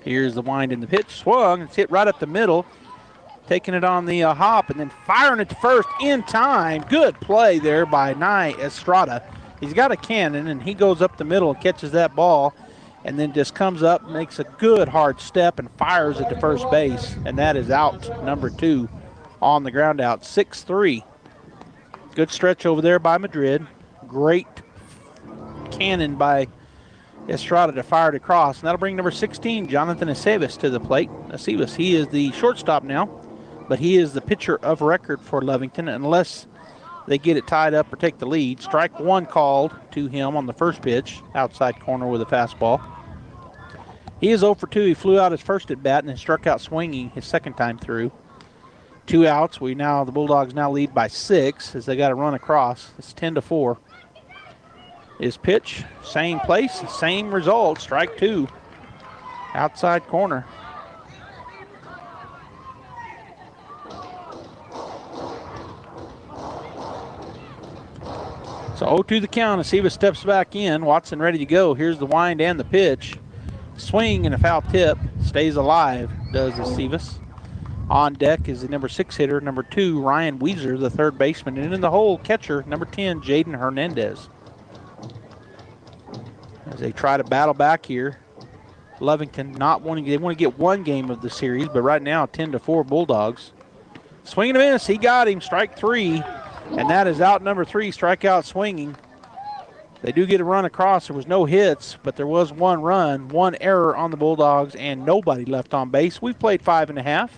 Here's the wind in the pitch. Swung. It's hit right up the middle. Taking it on the hop and then firing it to first in time. Good play there by Nye Estrada. He's got a cannon, and he goes up the middle and catches that ball and then just comes up, makes a good hard step, and fires it to first base. And that is out, number 2 on the ground out. 6-3. Good stretch over there by Madrid. Great cannon by Estrada to fire it across, and that'll bring number 16, Jonathan Sivis, to the plate. Sivis, he is the shortstop now, but he is the pitcher of record for Lovington unless they get it tied up or take the lead. Strike one called to him on the first pitch, outside corner with a fastball. He is 0 for 2. He flew out his first at bat and then struck out swinging his second time through. 2 outs. The Bulldogs now lead by 6 as they got to run across. It's 10-4. His pitch, same place, same result. Strike 2, outside corner. So 0-2 the count as Siva steps back in. Watson ready to go. Here's the wind and the pitch. Swing and a foul tip. Stays alive, does the Sivis. On deck is the number 6 hitter, number 2, Ryan Weezer, the third baseman. And in the hole, catcher, number 10, Jaden Hernandez. As they try to battle back here. Lovington they want to get one game of the series, but right now 10-4 Bulldogs. Swing and a miss, he got him, strike 3. And that is out number 3, strikeout swinging. They do get a run across. There was no hits, but there was one run, one error on the Bulldogs, and nobody left on base. We've played 5.5,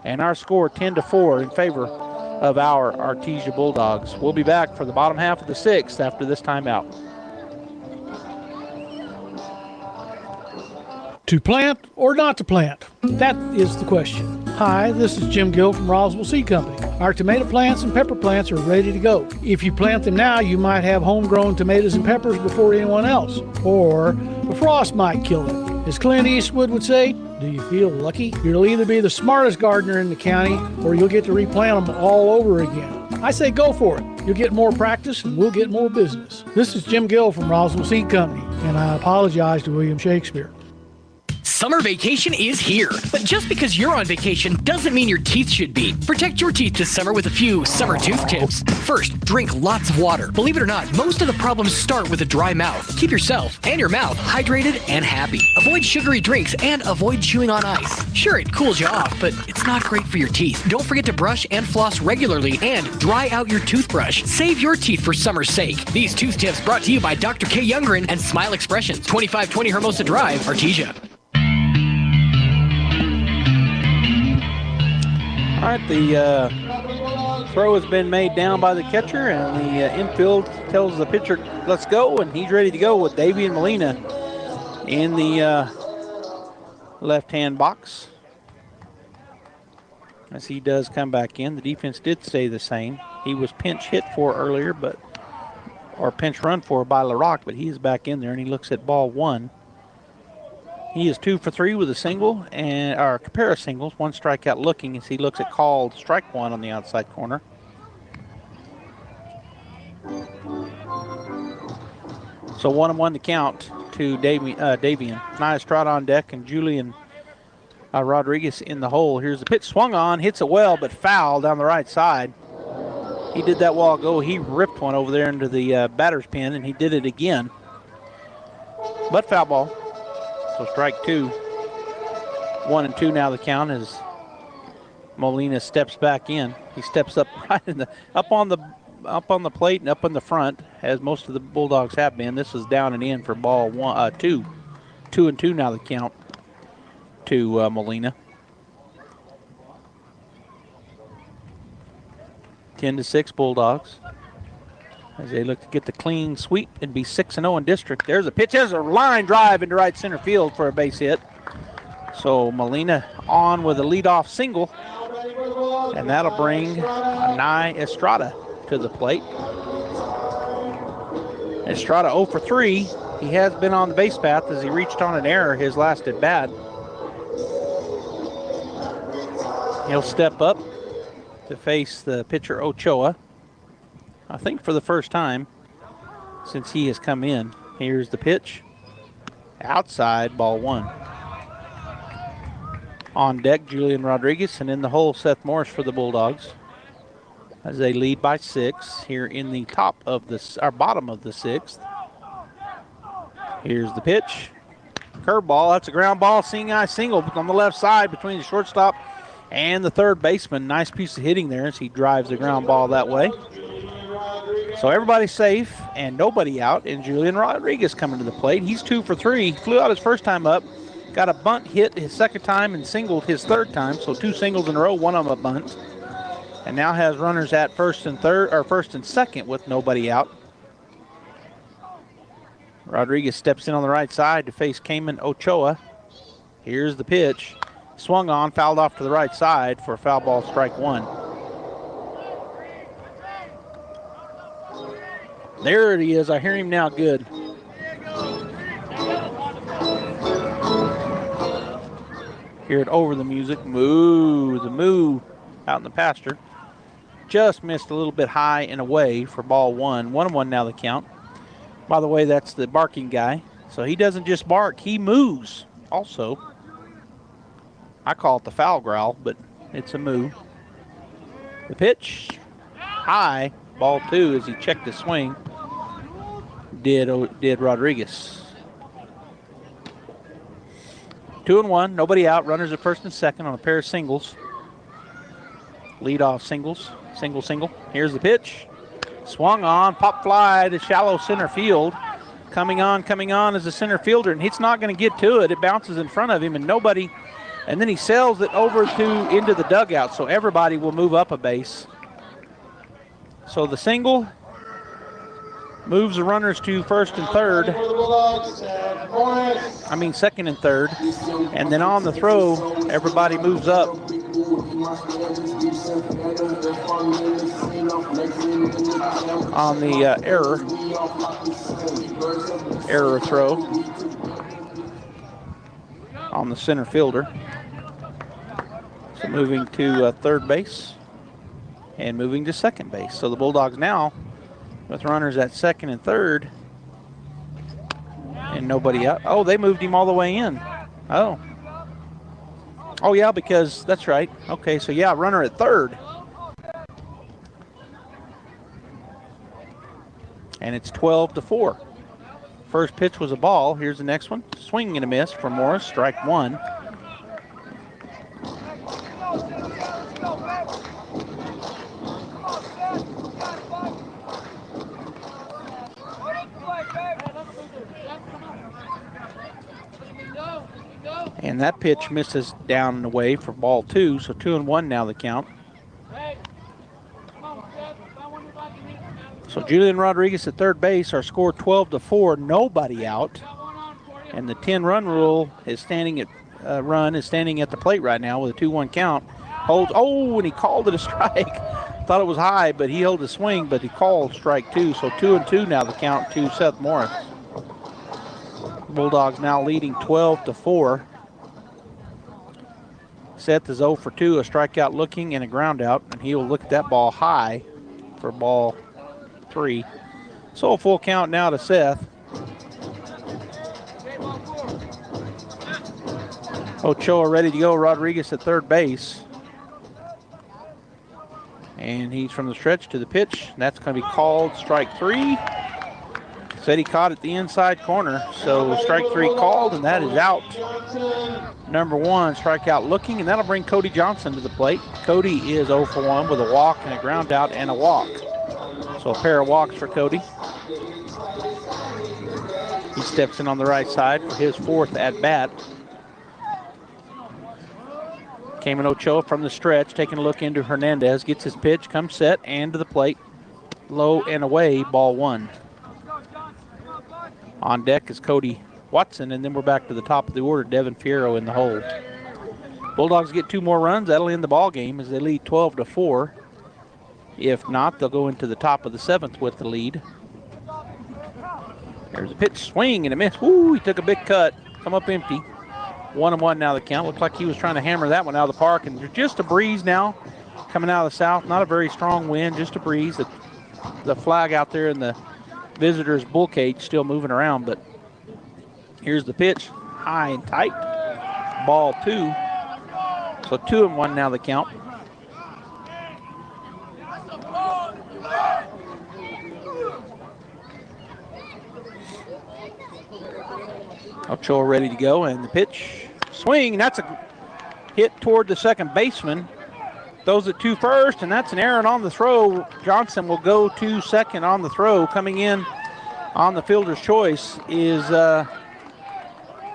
and our score 10-4 in favor of our Artesia Bulldogs. We'll be back for the bottom half of the 6th after this timeout. To plant or not to plant? That is the question. Hi, this is Jim Gill from Roswell Seed Company. Our tomato plants and pepper plants are ready to go. If you plant them now, you might have homegrown tomatoes and peppers before anyone else, or the frost might kill them. As Clint Eastwood would say, do you feel lucky? You'll either be the smartest gardener in the county, or you'll get to replant them all over again. I say go for it. You'll get more practice and we'll get more business. This is Jim Gill from Roswell Seed Company, and I apologize to William Shakespeare. Summer vacation is here, but just because you're on vacation doesn't mean your teeth should be. Protect your teeth this summer with a few summer tooth tips. First, drink lots of water. Believe it or not, most of the problems start with a dry mouth. Keep yourself and your mouth hydrated and happy. Avoid sugary drinks and avoid chewing on ice. Sure, it cools you off, but it's not great for your teeth. Don't forget to brush and floss regularly and dry out your toothbrush. Save your teeth for summer's sake. These tooth tips brought to you by Dr. K. Youngren and Smile Expressions, 2520 Hermosa Drive, Artesia. All right, the throw has been made down by the catcher, and the infield tells the pitcher, let's go, and he's ready to go with Davian Molina in the left-hand box. As he does come back in, the defense did stay the same. He was pinch hit for earlier, or pinch run for by LaRock, but he is back in there, and he looks at ball 1. He is 2 for 3 with a single, or a pair of singles, 1 strikeout looking as he looks at called strike 1 on the outside corner. So 1-1 to count to Davian. Nia Estrada on deck and Julian Rodriguez in the hole. Here's the pitch swung on, hits it well, but foul down the right side. He did that while ago. He ripped one over there into the batter's pen, and he did it again. But foul ball. So strike 2. 1-2 now the count as Molina steps back in. He steps up right up on the plate and up in the front, as most of the Bulldogs have been. This is down and in for ball 2. 2-2 now the count to Molina. 10-6 Bulldogs as they look to get the clean sweep and be 6-0 in district. There's a pitch. There's a line drive into right center field for a base hit. So Molina on with a leadoff single, and that'll bring Nia Estrada to the plate. Estrada 0 for 3. He has been on the base path as he reached on an error his last at bat. He'll step up to face the pitcher Ochoa, I think for the first time since he has come in. Here's the pitch. Outside, ball 1. On deck, Julian Rodriguez, and in the hole, Seth Morris for the Bulldogs as they lead by 6 here in the bottom of the 6th. Here's the pitch. Curveball, that's a ground ball, seeing eye single on the left side between the shortstop and the third baseman. Nice piece of hitting there as he drives the ground ball that way. So everybody's safe and nobody out, and Julian Rodriguez coming to the plate. He's 2 for 3. Flew out his first time up, got a bunt hit his second time and singled his third time, so 2 singles in a row, one of them a bunt. And now has runners at first and second with nobody out. Rodriguez steps in on the right side to face Cayman Ochoa. Here's the pitch. Swung on, fouled off to the right side for foul ball, strike 1. There it is. I hear him now. Good. Hear it over the music. Moo, the moo out in the pasture. Just missed a little bit high and away for ball 1. 1-1 now the count. By the way, that's the barking guy. So he doesn't just bark, he moos also. I call it the foul growl, but it's a moo. The pitch, high, ball 2 as he checked the swing. Did Rodriguez. 2-1, nobody out. Runners at first and second on a pair of singles. Lead off singles. Single. Here's the pitch. Swung on, pop fly to shallow center field. Coming on as a center fielder, and he's not going to get to it. It bounces in front of him, and nobody. And then he sails it over into the dugout, so everybody will move up a base. So the single moves the runners to second and third. And then on the throw, everybody moves up. On the error throw on the center fielder. So moving to third base and moving to second base. So the Bulldogs now with runners at second and third and nobody out. Oh, they moved him all the way in. Oh, yeah, because that's right. Okay, so yeah, runner at third. And it's 12-4. First pitch was a ball. Here's the next one. Swing and a miss for Morris. Strike 1. And that pitch misses down and away for ball 2. So 2-1 now the count. So Julian Rodriguez at third base. Our score 12-4, nobody out. And the 10-run rule is standing at the plate right now with a 2-1 count. Holds. Oh, and he called it a strike. Thought it was high, but he held the swing, but he called strike 2. So 2-2 now the count to Seth Morris. Bulldogs now leading 12-4. Seth is 0 for 2, a strikeout looking and a ground out, and he will look at that ball high for ball 3. So a full count now to Seth. Ochoa ready to go. Rodriguez at third base. And he's from the stretch to the pitch. That's going to be called strike 3. Said he caught it the inside corner. So strike 3 called, and that is out. Number 1, strikeout looking, and that'll bring Cody Johnson to the plate. Cody is 0 for 1 with a walk and a ground out and a walk. So a pair of walks for Cody. He steps in on the right side for his 4th at-bat. Cayman Ochoa from the stretch, taking a look into Hernandez, gets his pitch, comes set, and to the plate. Low and away, ball 1. On deck is Cody Watson, and then we're back to the top of the order, Devin Fierro in the hole. Bulldogs get 2 more runs. That'll end the ball game as they lead 12-4. If not, they'll go into the top of the 7th with the lead. There's a pitch, swing and a miss. Woo, he took a big cut, come up empty. 1-1 now the count. Looked like he was trying to hammer that one out of the park, and there's just a breeze now coming out of the south. Not a very strong wind, just a breeze. The flag out there in the visitors' bull cage still moving around, but here's the pitch, high and tight. Ball 2. So 2-1 now the count. Ochoa ready to go, and the pitch, swing, and that's a hit toward the second baseman. throws it to first, and that's an error on the throw. Johnson will go to second on the throw. Coming in on the fielder's choice is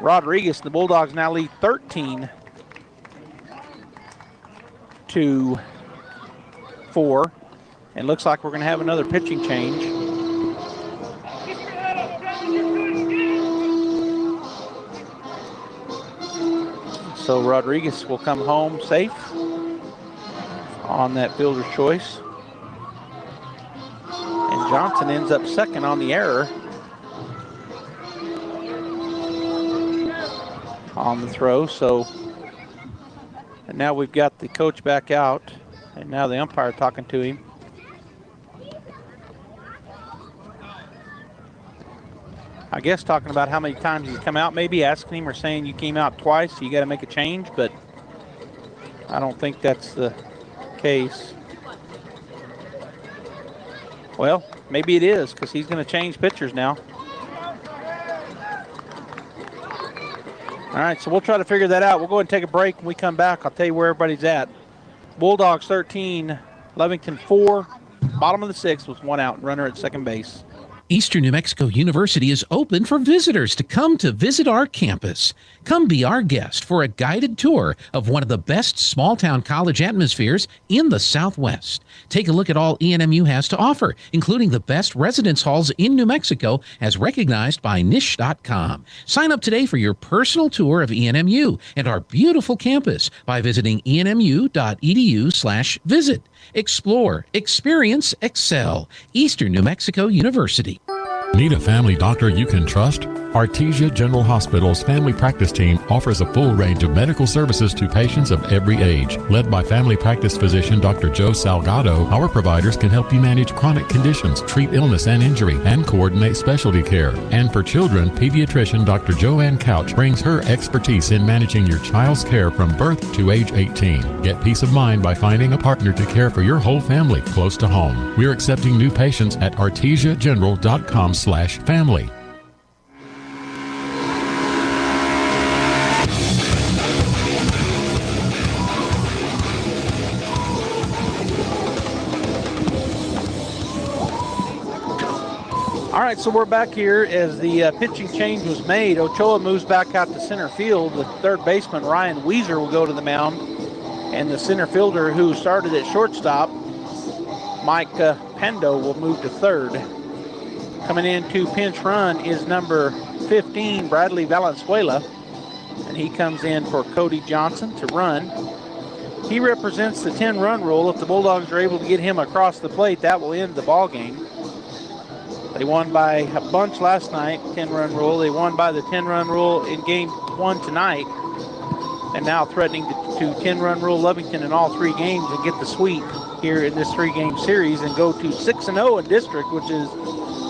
Rodriguez. The Bulldogs now lead 13-4. And looks like we're going to have another pitching change. So Rodriguez will come home safe on that fielder's choice. And Johnson ends up second on the error on the throw. So, and now we've got the coach back out, and now the umpire talking to him. I guess talking about how many times he's come out, maybe asking him or saying you came out twice, so you got to make a change, but I don't think that's the case. Well, maybe it is, because he's going to change pitchers now. All right, so we'll try to figure that out. We'll go ahead and take a break. When we come back, I'll tell you where everybody's at. Bulldogs 13, Lovington 4, bottom of the sixth with one out, runner at second base. Eastern New Mexico University is open for visitors to come to visit our campus. Come be our guest for a guided tour of one of the best small-town college atmospheres in the Southwest. Take a look at all ENMU has to offer, including the best residence halls in New Mexico as recognized by Niche.com. Sign up today for your personal tour of ENMU and our beautiful campus by visiting enmu.edu/visit. Explore, experience, excel. Eastern New Mexico University. Need a family doctor you can trust? Artesia General Hospital's family practice team offers a full range of medical services to patients of every age. Led by family practice physician Dr. Joe Salgado, our providers can help you manage chronic conditions, treat illness and injury, and coordinate specialty care. And for children, pediatrician Dr. Joanne Couch brings her expertise in managing your child's care from birth to age 18. Get peace of mind by finding a partner to care for your whole family close to home. We're accepting new patients at artesiageneral.com/family. All right, so we're back here as the pitching change was made. Ochoa moves back out to center field. The third baseman, Ryan Weiser, will go to the mound. And the center fielder who started at shortstop, Mike Pendo, will move to third. Coming in to pinch run is number 15, Bradley Valenzuela. And he comes in for Cody Johnson to run. He represents the 10-run rule. If the Bulldogs are able to get him across the plate, that will end the ball game. They won by a bunch last night, 10-run rule. They won by the 10-run rule in game one tonight. And now threatening to 10-run rule Lovington in all three games and get the sweep here in this three-game series and go to 6-0 in district, which is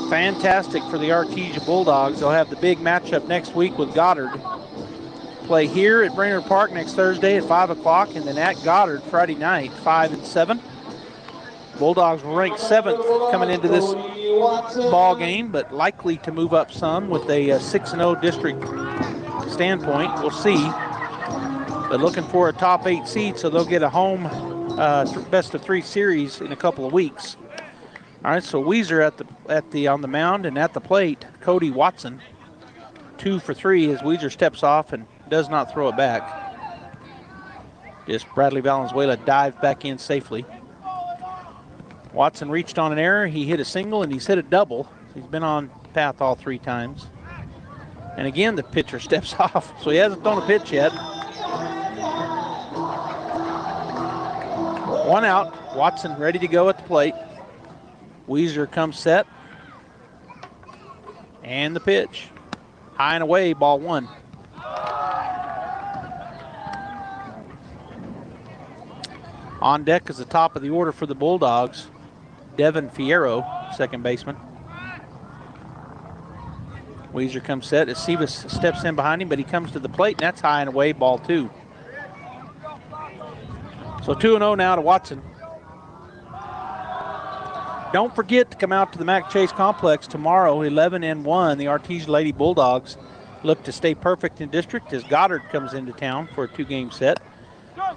fantastic for the Artesia Bulldogs. They'll have the big matchup next week with Goddard. Play here at Brainard Park next Thursday at 5 o'clock, and then at Goddard Friday night, 5 and 7. Bulldogs were ranked 7th coming into this ball game, but likely to move up some with a 6-0 district standpoint. We'll see. But looking for a top 8 seed, so they'll get a home best-of-3 series in a couple of weeks. All right, so Weiser on the mound, and at the plate, Cody Watson, 2 for 3 as Weiser steps off and does not throw it back. Just Bradley Valenzuela dived back in safely. Watson reached on an error. He hit a single and he's hit a double. He's been on path all 3 times. And again, the pitcher steps off, so he hasn't thrown a pitch yet. 1 out. Watson ready to go at the plate. Weiser comes set. And the pitch. High and away, ball 1. On deck is the top of the order for the Bulldogs. Devin Fierro, second baseman. Weiser comes set as Sivis steps in behind him, but he comes to the plate, and that's high and away, ball 2. So 2-0 now to Watson. Don't forget to come out to the Mac Chase Complex tomorrow, 11-1. The Artesia Lady Bulldogs look to stay perfect in district as Goddard comes into town for a 2-game set.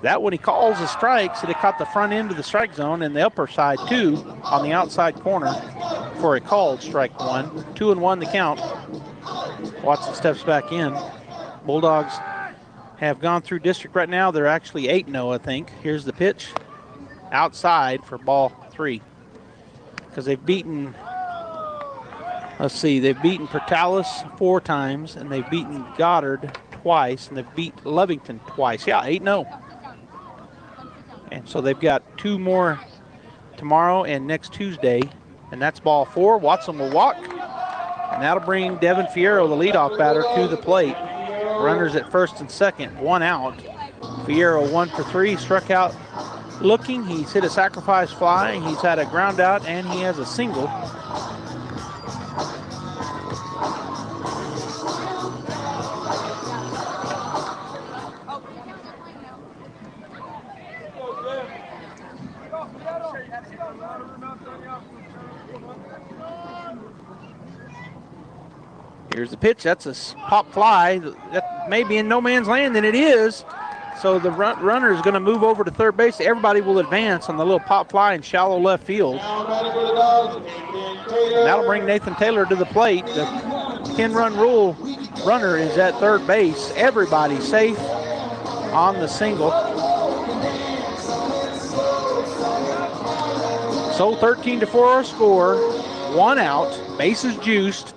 That one he calls a strike, so they caught the front end of the strike zone and the upper side, 2 on the outside corner for a called strike 1. 2-1 the count. Watson steps back in. Bulldogs have gone through district right now. They're actually 8-0, I think. Here's the pitch. Outside for ball 3. Because they've beaten, they've beaten Portales 4 times, and they've beaten Goddard twice, and they've beat Lovington twice. Yeah, 8-0. And so they've got 2 more tomorrow and next Tuesday, and that's ball 4. Watson will walk, and that'll bring Devin Fierro, the leadoff batter, to the plate. Runners at first and second, 1 out. Fierro 1 for 3, struck out looking. He's hit a sacrifice fly, he's had a ground out, and he has a single. Here's the pitch. That's a pop fly. That may be in no man's land, and it is. So the runner is going to move over to third base. Everybody will advance on the little pop fly in shallow left field. That'll bring Nathan Taylor to the plate. The 10-run rule runner is at third base. Everybody safe on the single. So 13-4 our score. 1 out. Bases juiced.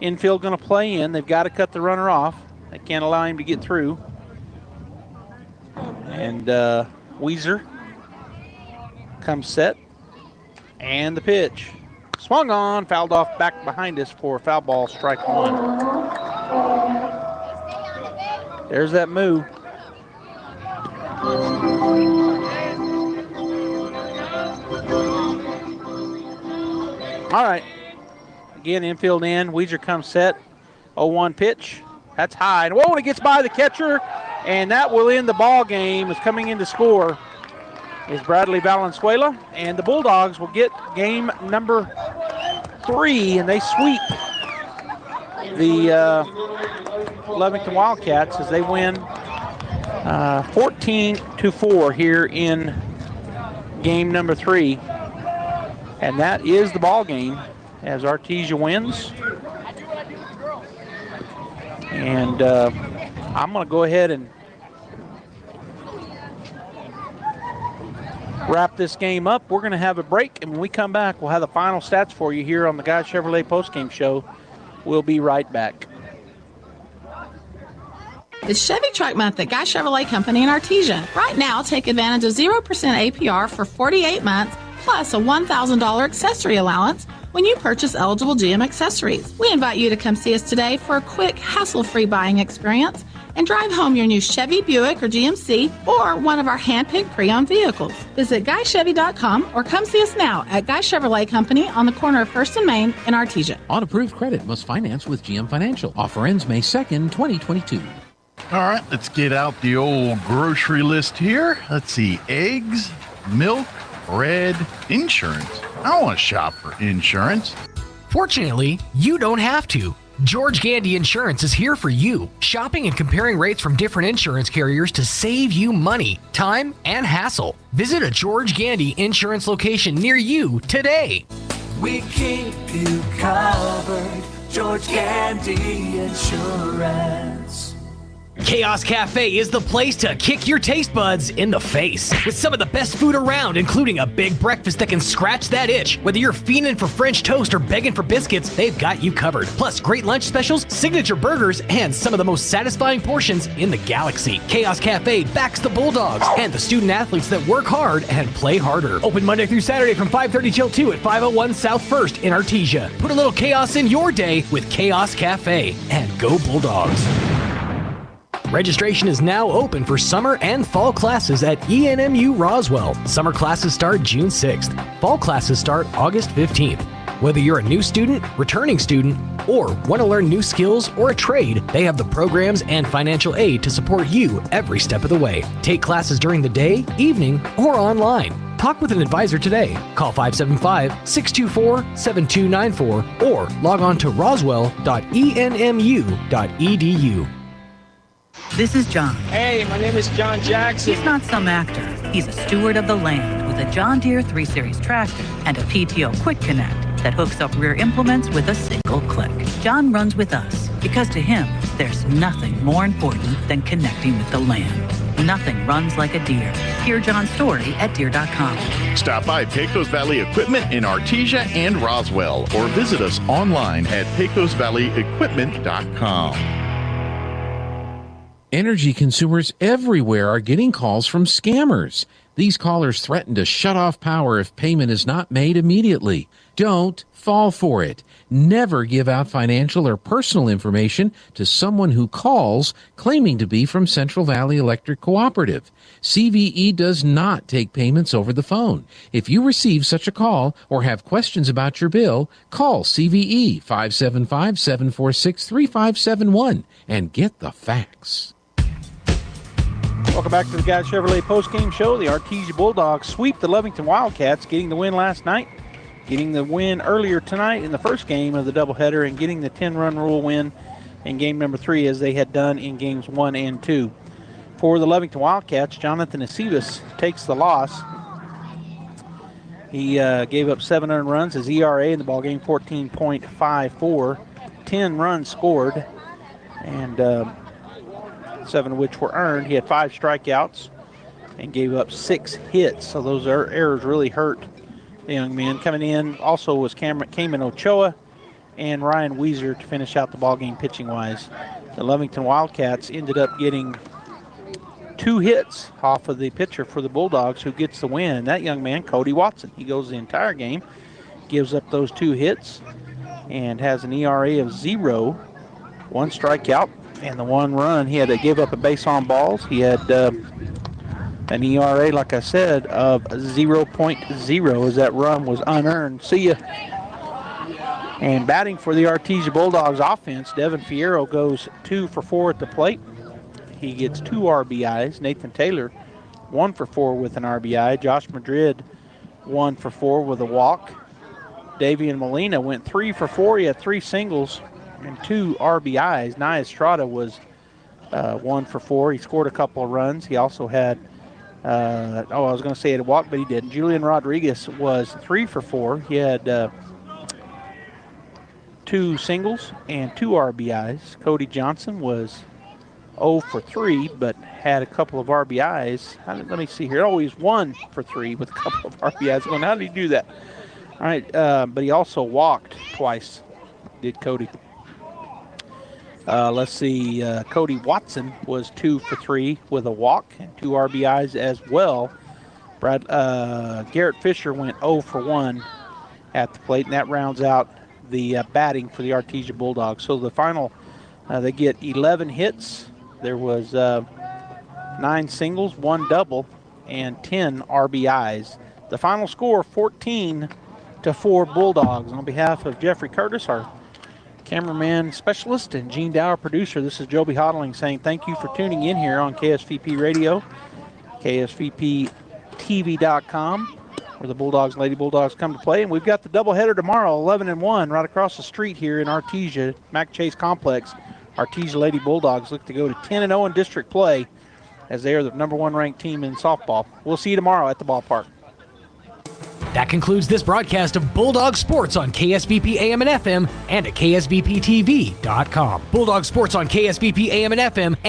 Infield going to play in. They've got to cut the runner off. They can't allow him to get through. And Weiser comes set. And the pitch. Swung on, fouled off back behind us for foul ball, strike 1. There's that move. All right. Again, infield in. Weiser comes set. 0-1 pitch. That's high. And whoa, it gets by the catcher. And that will end the ball game. Is coming in to score is Bradley Valenzuela. And the Bulldogs will get game number 3. And they sweep the Lovington Wildcats as they win 14-4 here in game number 3. And that is the ball game as Artesia wins. And I'm going to go ahead and wrap this game up. We're going to have a break, and when we come back, we'll have the final stats for you here on the Guy Chevrolet postgame show. We'll be right back. It's Chevy Truck Month at Guy Chevrolet Company in Artesia. Right now, take advantage of 0% APR for 48 months, plus a $1,000 accessory allowance when you purchase eligible GM accessories. We invite you to come see us today for a quick, hassle-free buying experience and drive home your new Chevy, Buick, or GMC, or one of our hand-picked pre-owned vehicles. Visit GuyChevy.com or come see us now at Guy Chevrolet Company on the corner of 1st and Main in Artesia. On approved credit must finance with GM Financial. Offer ends May 2nd, 2022. All right, let's get out the old grocery list here. Let's see, eggs, milk, bread, insurance. I don't want to shop for insurance. Fortunately, you don't have to. George Gandy Insurance is here for you, shopping and comparing rates from different insurance carriers to save you money, time, and hassle. Visit a George Gandy Insurance location near you today. We keep you covered, George Gandy Insurance. Chaos Cafe is the place to kick your taste buds in the face. With some of the best food around, including a big breakfast that can scratch that itch. Whether you're fiending for French toast or begging for biscuits, they've got you covered. Plus, great lunch specials, signature burgers, and some of the most satisfying portions in the galaxy. Chaos Cafe backs the Bulldogs and the student athletes that work hard and play harder. Open Monday through Saturday from 5:30 till 2 at 501 South 1st in Artesia. Put a little chaos in your day with Chaos Cafe, and go Bulldogs. Registration is now open for summer and fall classes at ENMU Roswell. Summer classes start June 6th. Fall classes start August 15th. Whether you're a new student, returning student, or want to learn new skills or a trade, they have the programs and financial aid to support you every step of the way. Take classes during the day, evening, or online. Talk with an advisor today. Call 575-624-7294 or log on to roswell.enmu.edu. This is John. Hey, my name is John Jackson. He's not some actor. He's a steward of the land with a John Deere 3 Series tractor and a PTO Quick Connect that hooks up rear implements with a single click. John runs with us because to him, there's nothing more important than connecting with the land. Nothing runs like a Deere. Hear John's story at Deere.com. Stop by Pecos Valley Equipment in Artesia and Roswell, or visit us online at pecosvalleyequipment.com. Energy consumers everywhere are getting calls from scammers. These callers threaten to shut off power if payment is not made immediately. Don't fall for it. Never give out financial or personal information to someone who calls claiming to be from Central Valley Electric Cooperative. CVE does not take payments over the phone. If you receive such a call or have questions about your bill, call CVE 575-746-3571 and get the facts. Welcome back to the Guy Chevrolet postgame show. The Artesia Bulldogs sweep the Lovington Wildcats, getting the win last night, getting the win earlier tonight in the first game of the doubleheader, and getting the 10-run rule win in game number 3 as they had done in games 1 and 2. For the Lovington Wildcats, Jonathan Sivis takes the loss. He gave up 7 earned runs. His ERA in the ballgame, 14.54. 10 runs scored, and 7 of which were earned. He had 5 strikeouts and gave up 6 hits. So those errors really hurt the young men. Coming in also was Cayman Ochoa and Ryan Weiser to finish out the ballgame pitching-wise. The Lovington Wildcats ended up getting 2 hits off of the pitcher for the Bulldogs, who gets the win. That young man, Cody Watson, he goes the entire game, gives up those 2 hits, and has an ERA of 0, 1 strikeout, and the 1 run. He had to give up a base on balls. He had an ERA, like I said, of 0.0 as that run was unearned. See ya. And batting for the Artesia Bulldogs offense, Devin Fierro goes 2 for 4 at the plate. He gets 2 RBIs. Nathan Taylor, 1 for 4 with an RBI. Josh Madrid, 1 for 4 with a walk. Davian Molina went 3 for 4. He had 3 singles and 2 RBIs. Nia Estrada was 1 for 4. He scored a couple of runs. He also had, I was going to say he had a walk, but he didn't. Julian Rodriguez was 3 for 4. He had 2 singles and 2 RBIs. Cody Johnson was 0 for 3, but had a couple of RBIs. Let me see here. He's 1 for 3 with a couple of RBIs. Going, how did he do that? All right, but he also walked twice, did Cody. Let's see. Cody Watson was 2 for 3 with a walk and 2 RBIs as well. Garrett Fisher went 0 for 1 at the plate, and that rounds out the batting for the Artesia Bulldogs. So the final, they get 11 hits. There was 9 singles, 1 double, and 10 RBIs. The final score, 14-4 Bulldogs. On behalf of Jeffrey Curtis, our cameraman specialist, and Gene Dower, producer, this is Joby Hodling saying thank you for tuning in here on KSVP Radio, KSVPTV.com, where the Bulldogs and Lady Bulldogs come to play. And we've got the doubleheader tomorrow, 11-1, right across the street here in Artesia, Mac Chase Complex. Artesia Lady Bulldogs look to go to 10-0 in district play as they are the #1 ranked team in softball. We'll see you tomorrow at the ballpark. That concludes this broadcast of Bulldog Sports on KSVP AM and FM and at KSVPTV.com. Bulldog Sports on KSVP AM and FM and